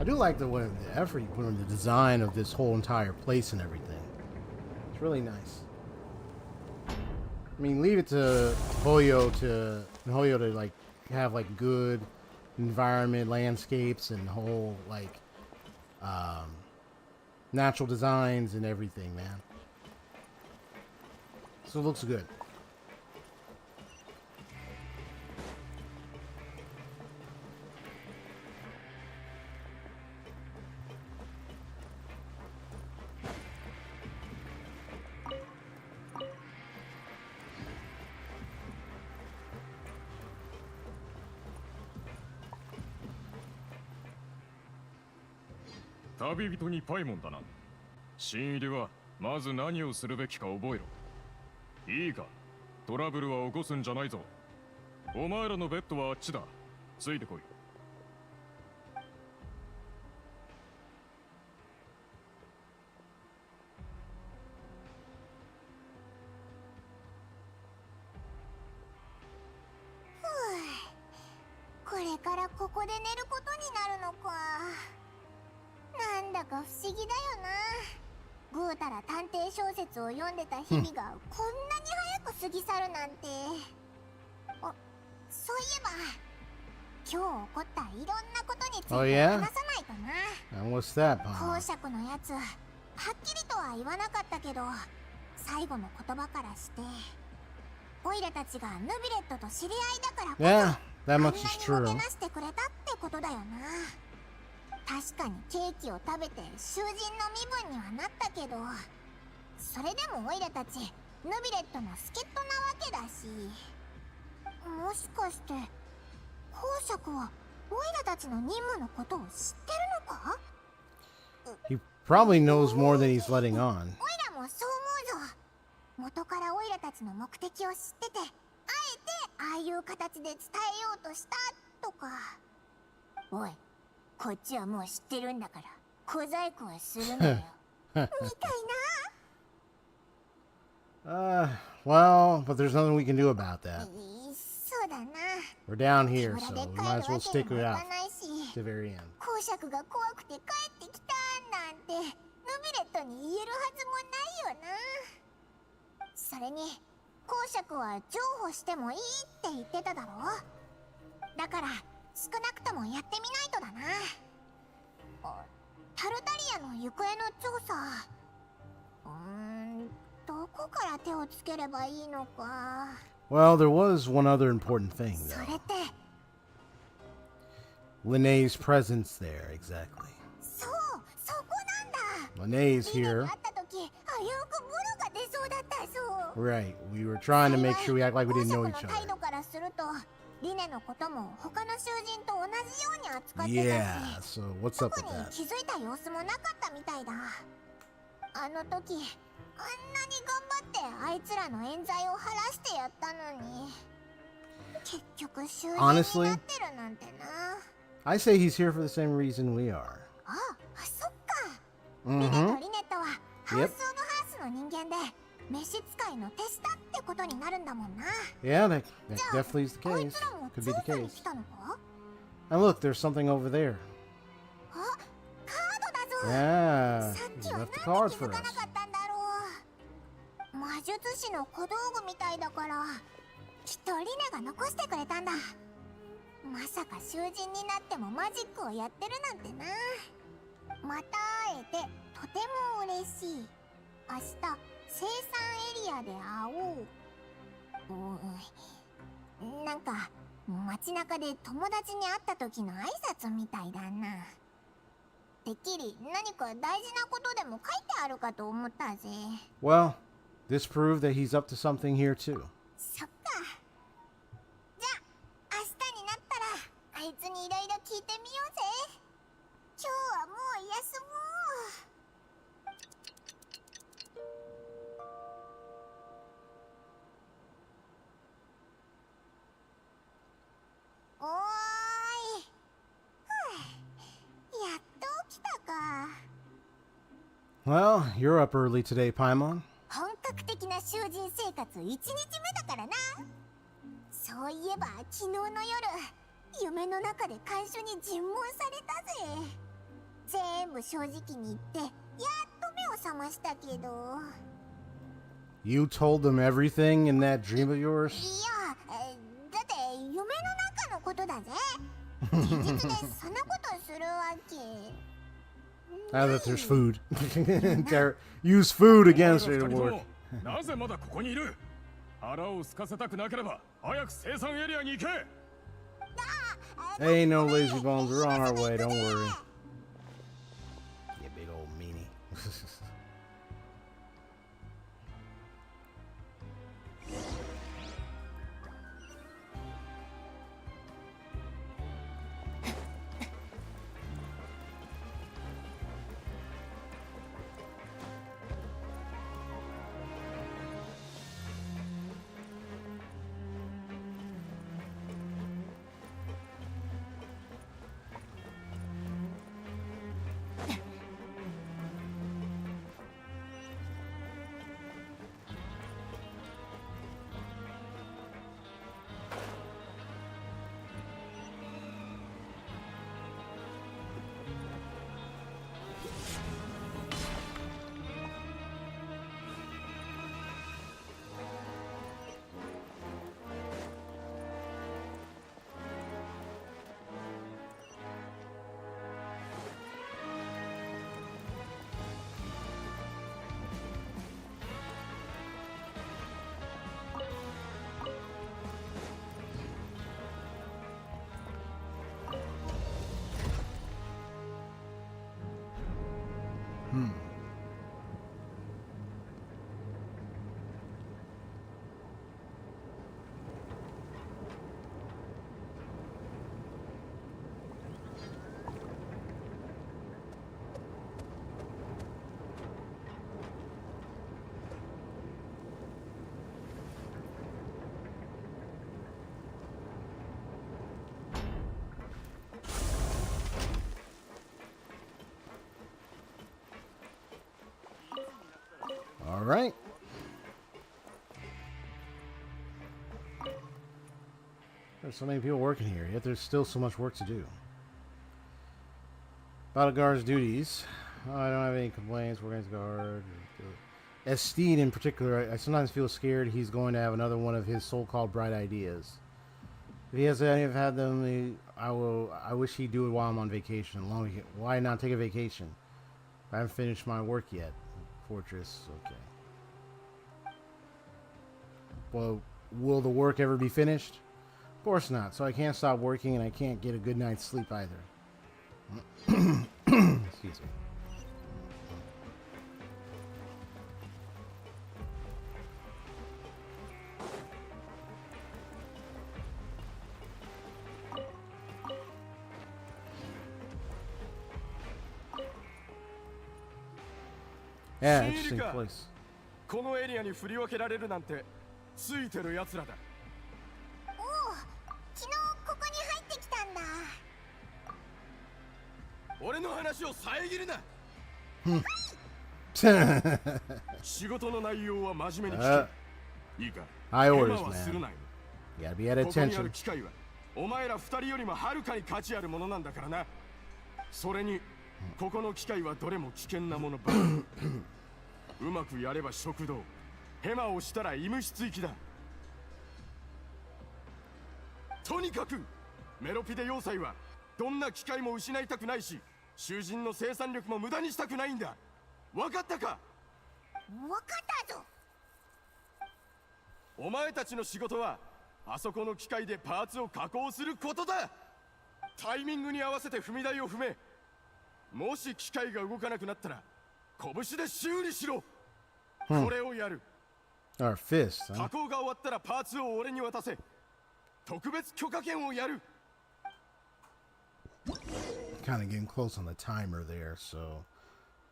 I do like the effort you put in the design of this whole entire place and everything. It's really nice. I mean, leave it to Hoyo to like have like good environment, landscapes, and whole like natural designs and everything, man. So it looks good.「旅人にパイモンだな。新入りはまず何をするべきか覚えろ。いいか、トラブルは起こすんじゃないぞ。お前らのベッドはあっちだ。ついてこい。」これからここで寝ることになるのか。なんだか不思議だよな。ぐうたら探偵小説を読んでた日々がこんなに早く過ぎ去るなんて。そういえば今日起こったいろんなことについて Oh, 話 yeah? さないとな。 And what's that, 公 Pama? 爵のやつはっきりとは言わなかったけど、最後の言葉からしてオイラたちがヌビレットと知り合いだからこそ Yeah, that あんな much に is も true. てなしてくれたってことだよな。確かにケーキを食べて囚人の身分にはなったけど、それでもオイラたちヌビレットの助っ人なわけだし、もしかして公爵はオイラたちの任務のことを知ってるのか。 He probably knows more than he's letting on. オイラもそう思うぞ。元からオイラたちの目的を知ってて、あえてああいう形で伝えようとしたとか。おい、こっちはもう知ってるんだから小細工はするなよ。みたい Well, but there's nothing we can do about that. な。そうだな。 We're down here, 手 so ぶら we で帰 might る as well わけ stick にも it い out かないし、 to the very end. 公爵が怖くて帰ってきたなんてヌビレットに言えるはずもないよな。それに公爵は譲歩してもいいって言ってただろ。だから少なくともやってみないとだな。タルタリアの行方の調査、どこから手をつければいいのか。 Well, there was one other important thing, そ though. れって Linnea's presence there, exactly. そう、そこなんだ。 Linnea's リネに here. 会った時、危うくボロが出そうだったそう。 Right. We were trying to make sure we act like we didn't know 公 each 爵の態 other. 度からすると、リネのことも他の囚人と同じように扱ってた Yeah, し、 so what's up 特 with に that? 気づいた様子もなかったみたいだ。あの時、あんなに頑張ってあいつらの冤罪を晴らしてやったのに、結局囚人に Honestly? なってるなんてな。 I say he's here for the same reason we are. あ、そっか。リネと Mm-hmm. リネットはハウス・オブ・ハースの人間で召使いの手下ってことになるんだもんな。 Yeah, that じゃあ definitely is the こい case. つらも Could 調 be the 査に case. 来たのか。 And look, there's something over there. あ、カードだぞ。 Yeah, さっ he きはなん left で the 気 card づ for か us. なかったんだろう。魔術師の小道具みたいだから、きっとリネが残してくれたんだ。まさか囚人になってもマジックをやってるなんてな。また会えてとても嬉しい。明日生産エリアで会おう。なんか街中で友達に会った時の挨拶みたいだな。てっきり何か大事なことでも書いてあるかと思ったぜ。 Well, this proved that he's up to something here too. そっか。じゃあ明日になったらあいつにいろいろ聞いてみようぜ。今日はもう休もう。おーい。やっと起きたか。 Well, you're up early today, Paimon. 本格的な囚人生活1日目だからな。そういえば昨日の夜、夢の中で看守に尋問されたぜ。全部正直に言ってやっと目を覚ましたけど。 You told them everything in that dream of yours? いや、だって夢の中のことだぜ。現実でそんなことするわけ。 Now that there's food. Use food against it at work. なぜまだここにいる？腹を空かせたくなければ早く生産エリアに行け。 Ain't no lazy bones. We're on our way. Don't worry. You big old meanie. All right. There's so many people working here, yet there's still so much work to do. Battle guard's duties. Oh, I don't have any complaints. We're going to guard. Estede in particular, I sometimes feel scared he's going to have another one of his so-called bright ideas. If he has any of had them, I wish he'd do it while I'm on vacation. Why not take a vacation? I haven't finished my work yet. Fortress, okay. Well, will the work ever be finished? Of course not. So I can't stop working and I can't get a good night's sleep either. Excuse me. Yeah, interesting place. このエリアに振り分けられるなんてついてるやつらだ。おお、昨日ここに入ってきたんだ。俺の話を遮るな。仕事の内容は真面目に聞け。いいか。High orders, はする man. なよ。 You gotta be at ここにあ attention. る機械はお前ら二人よりもはるかに価値あるものなんだからな。それにここの機械はどれも危険なものばかり。うまくやれば食堂、ヘマをしたら医務室行きだ。とにかくメロピデ要塞はどんな機械も失いたくないし、囚人の生産力も無駄にしたくないんだ。わかったか？わかったぞ。お前たちの仕事はあそこの機械でパーツを加工することだ。タイミングに合わせて踏み台を踏め。もし機械が動かなくなったら拳で修理しろ。これをやる。Our fist, huh? 加工が終わったらパーツを俺に渡せ。特別許可権をやる。Kind of getting close on the timer there, so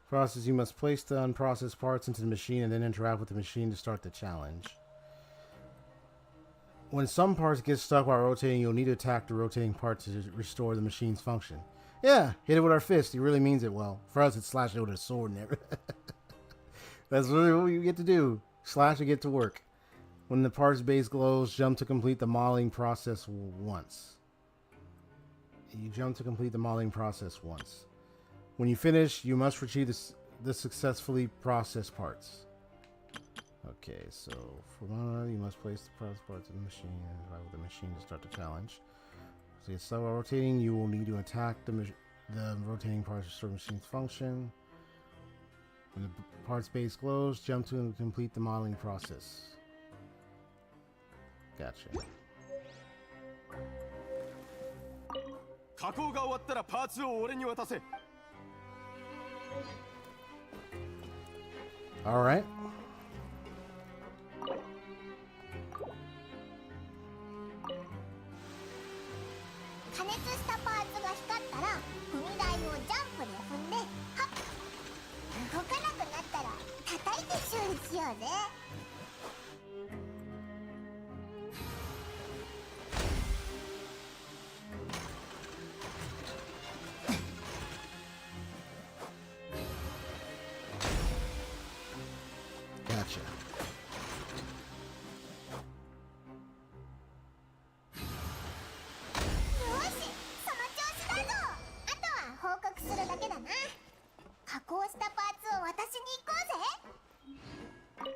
process, you must place the unprocessed parts into the machine and then interact with the machine to start the challenge. When some parts get stuck while rotating, you'll need to attack the rotating part to restore the machine's function. Yeah, hit it with our fist. He really means it well. For us, it's slash it with a sword and everything. That's really what you get to do. Slash and get to work. When the part's base glows, jump to complete the modeling process once. You jump to complete the modeling process once. When you finish, you must retrieve the successfully processed parts. Okay, so for you must place the processed parts in the machine and drive with the machine to start the challenge. So you start rotating, you will need to attack the rotating parts to restore the machine's function. When the part's base glows, jump to and complete the modeling process. Gotcha. 加工が終わったらパーツを俺に渡せ。All right. 加熱したパーツが光ったら踏み台をジャンプで踏んで、はっ、動かなくなったら叩いて修理しようぜ。Gotcha. よし、その調子だぞ。あとは報告するだけだな。加工したパーツを渡しに行こうぜ。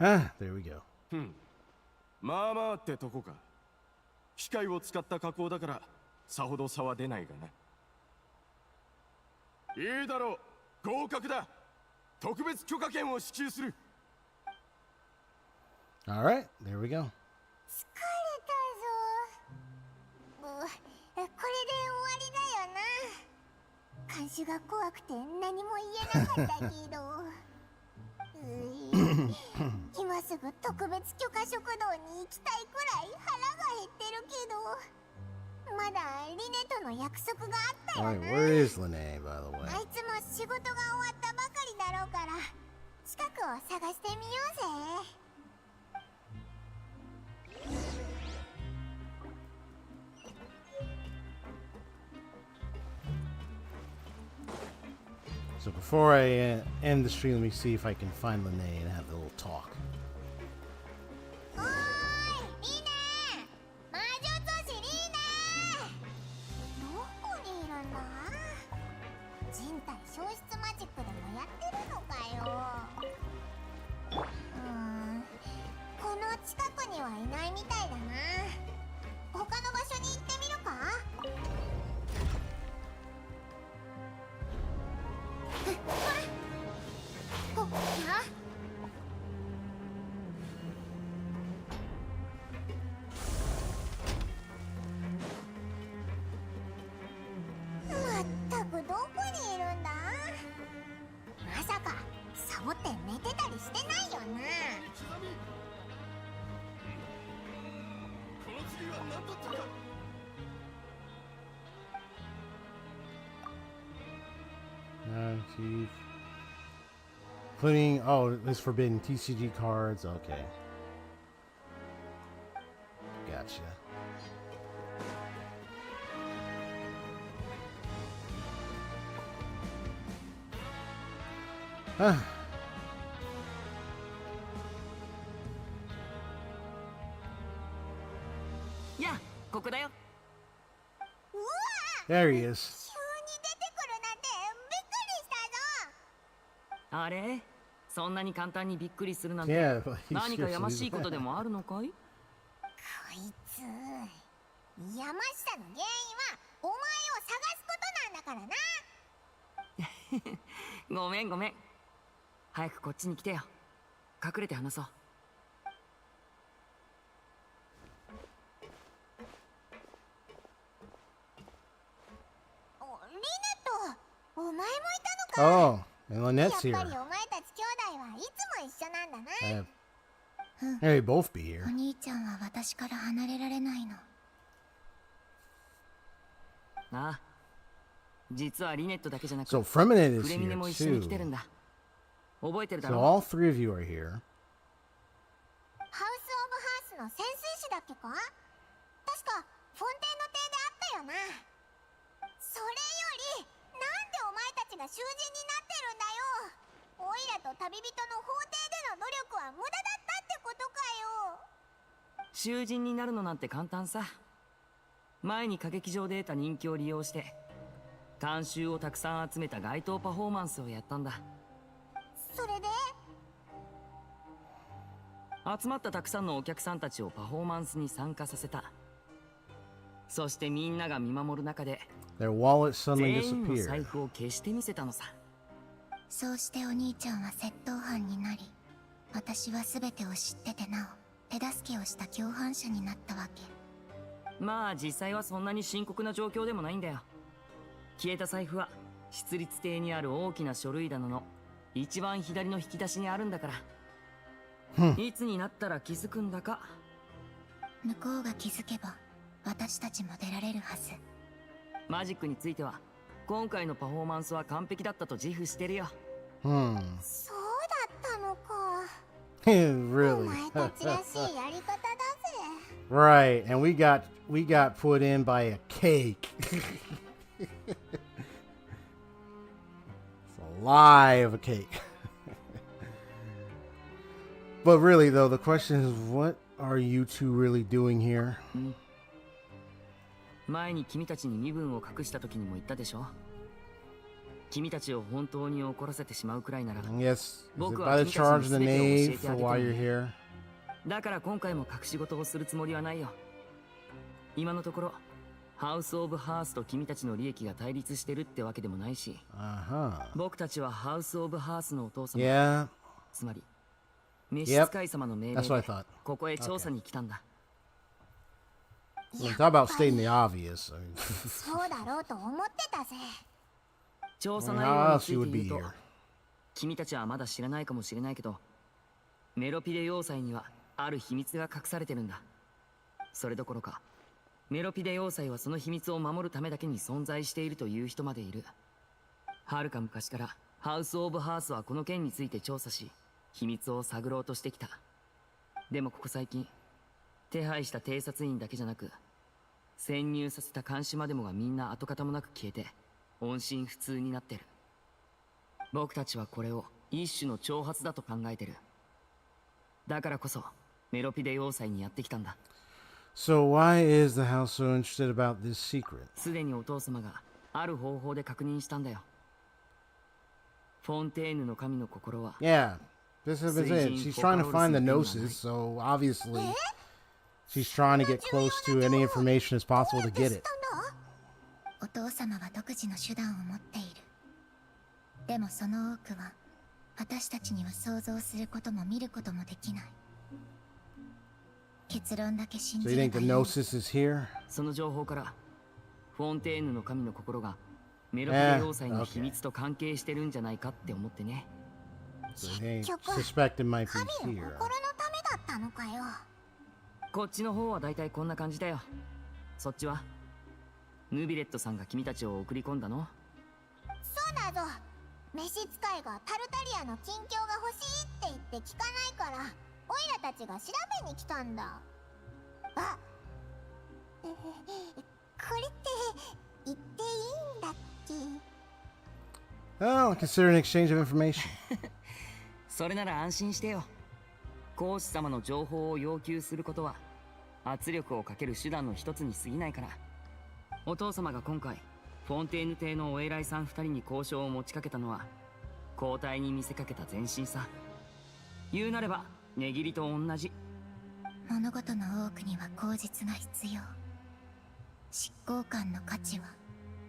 Ah, there we go. まあまあってとこか。機械を使った加工だからさほど差は出ないがな。いいだろう、合格だ。特別許可権を支給する。 All right, there we go. 疲れたぞ。これで終わりだよな。看守が怖くて何も言えなかったけど今すぐ特別許可食堂に行きたいくらい腹が減ってるけど、まだリネとの約束があったよ All right, な。 where is Lene, by the way? あいつも仕事が終わったばかりだろうから近くを探してみようぜ。So before I end the stream, let me see if I can find Lene and have a little talk. おーい、リネ！魔術師リネ！どこにいるんだ？人体消失マジックでもやってるのかよ。この近くにはいないみたいだな。他の場所に行ってみるか？まったくどこにいるんだ？まさかサボって寝てたりしてないよな。この次は何だったか。 Keep putting. Oh, it's forbidden TCG cards. Okay, gotcha. Yeah, ここだよ。うわ There he is. 急に出てくるなんてびっくりしたぞ。あれそんなに簡単にびっくりするなんて Yeah, but he 何かやまし seriously いことでもあるのかい？こいつやましさの原因はお前を探すことなんだからな。ごめんごめん。早くこっちに来てよ。隠れて話そう。リネット、お前もいたのか。 Oh, and やっ Lynette's ぱ here. りお前たち兄弟はいつも一緒なんだな。Hey, both be お here. 兄ちゃんは私から離れられないの。ああ、実はリネットだけじゃなく So Freminate フ is レミネ here も一緒に来てるん too. だ。覚えてるだ So ろ all three of you are here. ハウス・オブ・ハースの潜水士だっけか。確かフォンテーヌ邸であったよな。それよりなんでお前たちが囚人になってるんだよ。オイラと旅人の法廷での努力は無駄だったってことかよ。囚人になるのなんて簡単さ。前に歌劇場で得た人気を利用して慣習をたくさん集めた街頭パフォーマンスをやったんだ。それで集まったたくさんのお客さんたちをパフォーマンスに参加させた。そしてみんなが見守る中で Their wallet suddenly 全員の財 disappeared. 布を消してみせたのさ。そうしてお兄ちゃんは窃盗犯になり、私は全てを知っててなお手助けをした共犯者になったわけ。まあ実際はそんなに深刻な状況でもないんだよ。消えた財布は出立邸にある大きな書類棚の一番左の引き出しにあるんだから、いつになったら気づくんだか。向こうが気づけば私たちも出られるはず。マジックについては今回のパフォーマンスは完璧だったと自負してるよ。そうだったのか。お Really? 前たちらしいやり方だぜ。Right, and we got put in by a cake. It's a lie of a cake. But really though, the question is, what are you two really doing here? 前に君たちに身分を隠した時にも言ったでしょ。君たちを本当に怒らせてしまうくらいなら、 Yes, is it by the charge of the knave for why you're here? だから今回も隠し事をするつもりはないよ。今のところハウス・オブ・ハースと君たちの利益が対立してるってわけでもないし、僕たちはハウス・オブ・ハースのお父様、 Yeah, つまり召使い様の命令 that's what I で thought. ここへ調査に来たんだ。 Well, talk about stating the obvious. I mean, そうだろうと思ってたぜ。調査 how 内容に else つ you い would て be 言うと here? 君たちはまだ知らないかもしれないけど、メロピデ要塞にはある秘密が隠されてるんだ。それどころかメロピデ要塞はその秘密を守るためだけに存在しているという人までいる。はるか昔からハウス・オブ・ハースはこの件について調査し秘密を探ろうとしてきた。でもここ最近手配した偵察員だけじゃなく潜入させた監視までもがみんな跡形もなく消えて音信不通になってる。僕たちはこれを一種の挑発だと考えてる。だからこそメロピデ要塞にやってきたんだ。 So why is the house so interested about this secret? すでにお父様がある方法で確認したんだよ。フォンテーヌの神の心は Yeah, this has been said. She's trying to find the gnosis, so obviously she's trying to get close to any information as possible to get it. お父様は独自の手段を持っている。でもその多くは私たちには想像することも見ることもできない。結論だけ信 So じ you れ think ば the いい。 gnosis is here? その情報からフォンテーヌの神の心がメロピデ要塞の秘密と関係してるんじゃないかって思ってね。 So they suspect it might 神 be の here. 心のためだったのかよ。こっちの方はだいたいこんな感じだよ。そっちはヌビレットさんが君たちを送り込んだの？そうだぞ。召使いがタルタリアの近況が欲しいって言って聞かないからオイラたちが調べに来たんだ。あ、これって言っていいんだっけ？ Oh, consider an exchange of information. それなら安心してよ。皇子様の情報を要求することは圧力をかける手段の一つに過ぎないから。お父様が今回フォンテーヌ邸のお偉いさん2人に交渉を持ちかけたのは交代に見せかけた前進さ。言うなれば値切りと同じ。物事の多くには口実が必要。執行官の価値は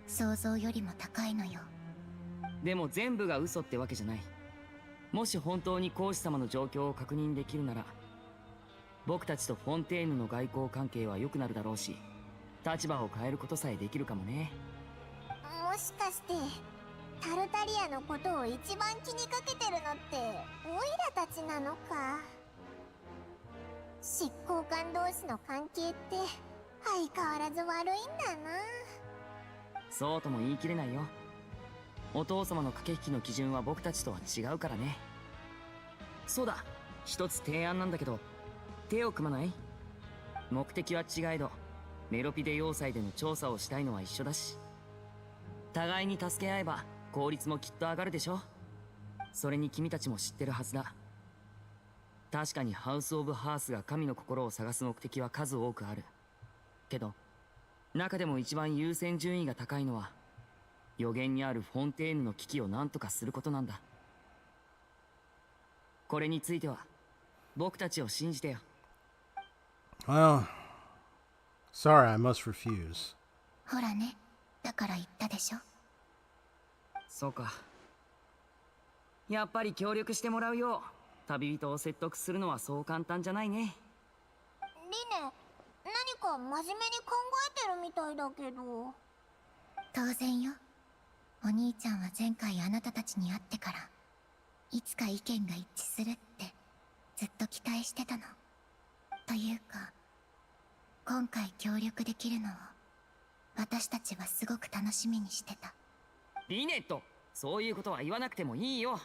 想像よりも高いのよ。でも全部が嘘ってわけじゃない。もし本当に皇子様の状況を確認できるなら、僕たちとフォンテーヌの外交関係は良くなるだろうし、立場を変えることさえできるかもね。もしかしてタルタリアのことを一番気にかけてるのってオイラたちなのか。執行官同士の関係って相変わらず悪いんだな。そうとも言い切れないよ。お父様の駆け引きの基準は僕たちとは違うからね。そうだ、一つ提案なんだけど、手を組まない？目的は違えどメロピデ要塞での調査をしたいのは一緒だし、互いに助け合えば効率もきっと上がるでしょ。それに君たちも知ってるはずだ。確かにハウス・オブ・ハースが神の心を探す目的は数多くあるけど、中でも一番優先順位が高いのは予言にあるフォンテーヌの危機を何とかすることなんだ。これについては僕たちを信じてよ。Well, sorry, I must refuse. ほらね、だから言ったでしょ。そうか。やっぱり協力してもらうよ。旅人を説得するのはそう簡単じゃないね。リネ、何か真面目に考えてるみたいだけど。当然よ。お兄ちゃんは前回あなたたちに会ってからいつか意見が一致するってずっと期待してたの。というか、今回協力できるのを私たちはすごく楽しみにしてた。リネット、そういうことは言わなくてもいいよ。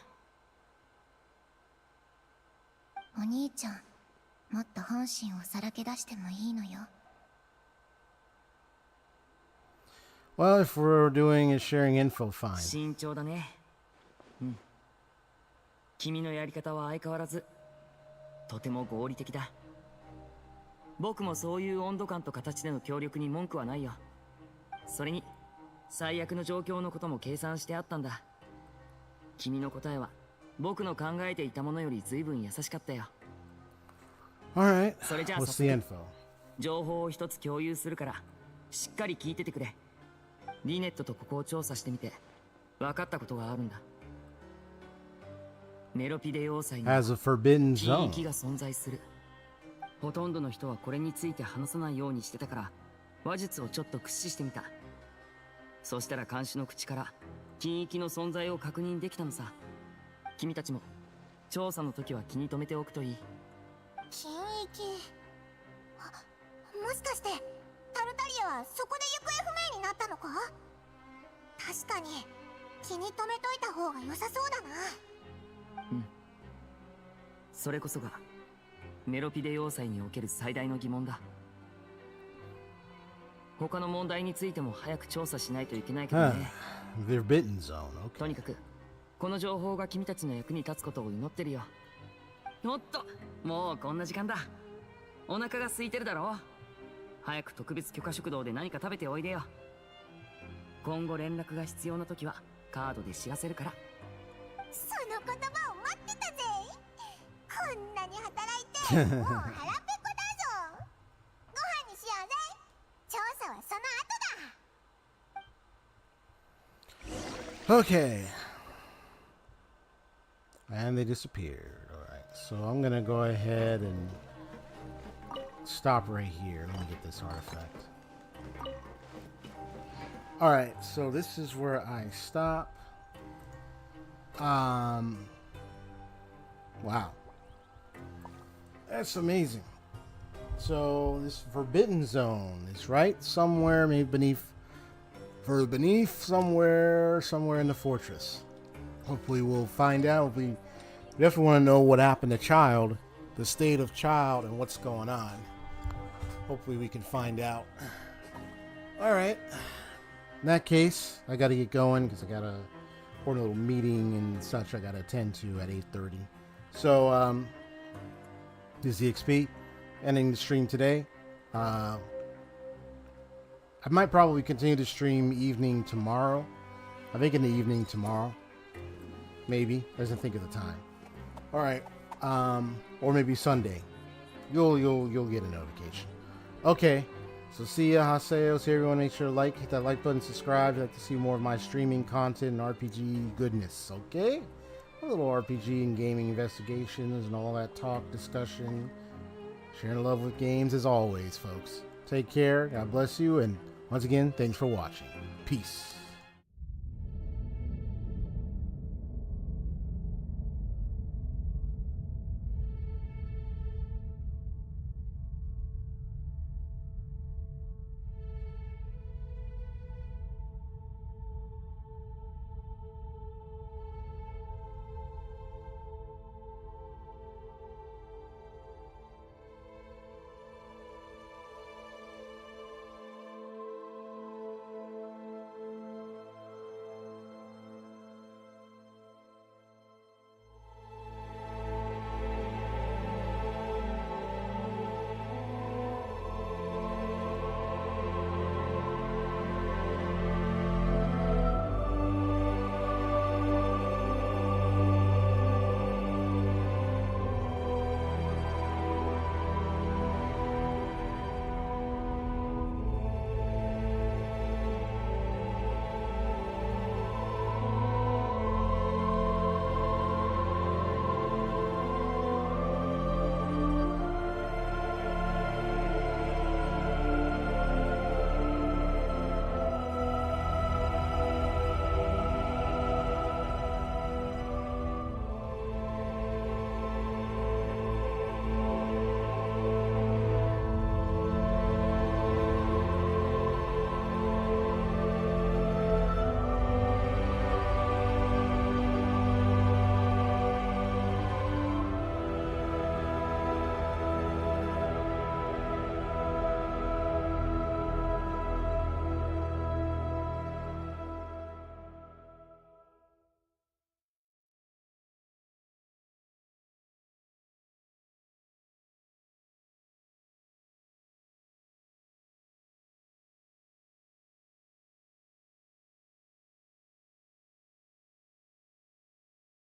お兄ちゃん、もっと本心をさらけ出してもいいのよ。Well, if we're doing is sharing info, fine. 慎重だね。うん。君のやり方は相変わらずとても合理的だ。僕もそういう温度感と形での協力に文句はないよ。それに最悪の状況のことも計算してあったんだ。君の答えは僕の考えていたものより随分優しかったよ。Alright, それじゃあ what's the info? 情報を一つ共有するからしっかり聞いててくれ。リネットとここを調査してみて分かったことがあるんだ。メロピデ要塞に As a forbidden 禁 zone. 域が存在する。ほとんどの人はこれについて話さないようにしてたから話術をちょっと駆使してみた。そしたら監視の口から禁域の存在を確認できたのさ。君たちも調査の時は気に留めておくといい。禁域。もしかしてタルタリアはそこで行方不明になったのか。確かに気に留めといた方が良さそうだな。うん。それこそがメロピデ要塞における最大の疑問だ。他の問題についても早く調査しないといけないけどね。Forbidden zone, okay. とにかくこの情報が君たちの役に立つことを祈ってるよ。おっと、もうこんな時間だ。お腹が空いてるだろう。早く特別許可食堂で何か食べておいでよ。今後連絡が必要な時はカードで知らせるから。その言葉を待ってたぜ。こんなに働いてもう腹ペコだぞ。ご飯にしようぜ。調査はその後だ。 Okay. And they disappeared. Alright, so I'm gonna go ahead and stop right here. Let me get this artifact. Alright, so this is where I stop. Wow. That's amazing. So this forbidden zone is right somewhere, maybe beneath somewhere in the fortress. Hopefully we'll find out. We definitely want to know what happened to Child, the state of Child, and what's going on. Hopefully we can find out. Alright. In that case, I gotta get going because I got a important little meeting and such I gotta attend to at 8:30. So, this is the XP. Ending the stream today. I might probably continue to stream evening tomorrow. I think in the evening tomorrow. Maybe. Doesn't think of the time. Alright. Or maybe Sunday. You'll get a notification. Okay. So see ya, Haseo. See everyone. Make sure to hit that like button, subscribe. If you'd like to see more of my streaming content and RPG goodness. Okay? a little RPG and gaming investigations and all that talk, discussion, sharing love with games as always, folks. Take care, God bless you, and once again, thanks for watching. Peace.